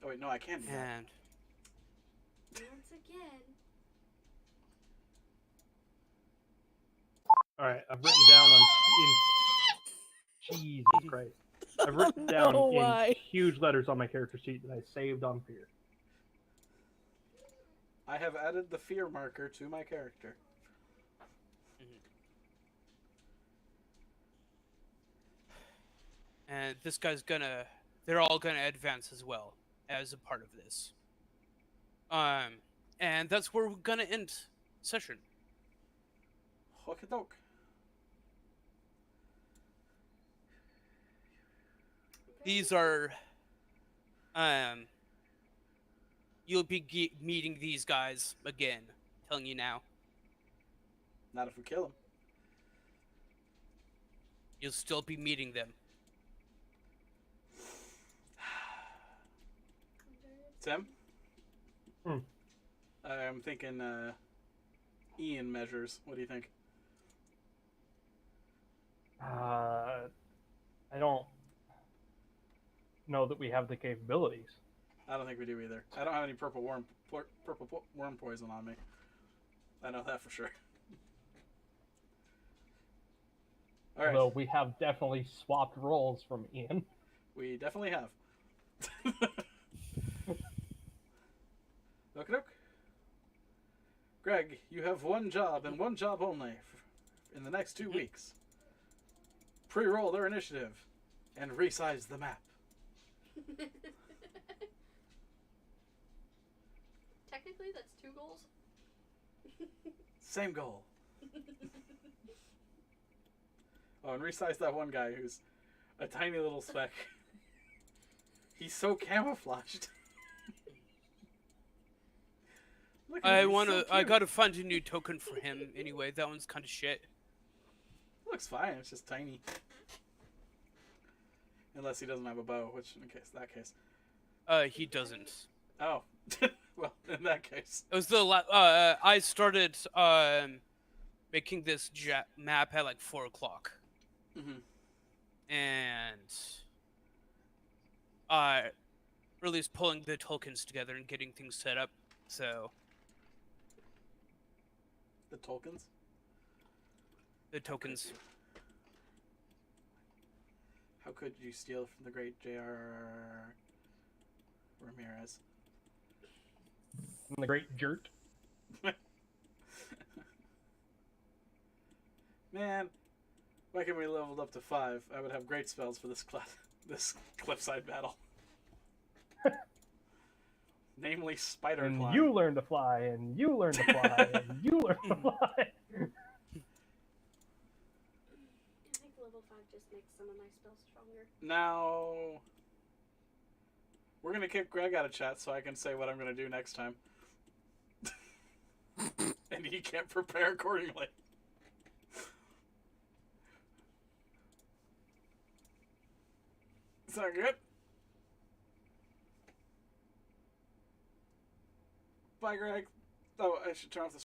Oh wait, no, I can't do that. And Once again. Alright, I've written down Jesus Christ. I've written down know in why. huge letters on my character sheet that I saved on fear. I have added the fear marker to my character. and this guy's gonna they're all gonna advance as well as a part of this. And that's where we're gonna end session. Hook doke. These are you'll be meeting these guys again, telling you now. Not if we kill him. You'll still be meeting them. Tim? Hmm. I'm thinking Ian measures. What do you think? I don't know that we have the capabilities. I don't think we do either. I don't have any purple worm poison on me. I know that for sure. All right. Although we have definitely swapped roles from Ian. We definitely have. Okie doke. Greg, you have one job and one job only in the next 2 weeks. Pre-roll their initiative and resize the map. Technically, that's 2 goals. Same goal. Oh, and resize that one guy who's a tiny little speck. He's so camouflaged. Look at him, he's so I cute. gotta find a new token for him anyway. That one's kind of shit. Looks fine. It's just tiny. Unless he doesn't have a bow, which in that case. He doesn't. Oh. Well, in that case. It was the I started making this map at like 4 o'clock. Mm-hmm. And really is pulling the tokens together and getting things set up. So The tokens? the tokens. How could you steal from the great J.R. Ramirez? From the great jerk. Man, if I can be leveled up to 5, I would have great spells for this this cliffside battle. Namely, spider And climb. you learn to fly, and you learn to fly, and you learn to fly. I think level 5 just makes some of my spells stronger. Now, we're going to kick Greg out of chat so I can say what I'm going to do next time. And he can't prepare accordingly. Sound good? Bye, Greg. Oh, I should turn off the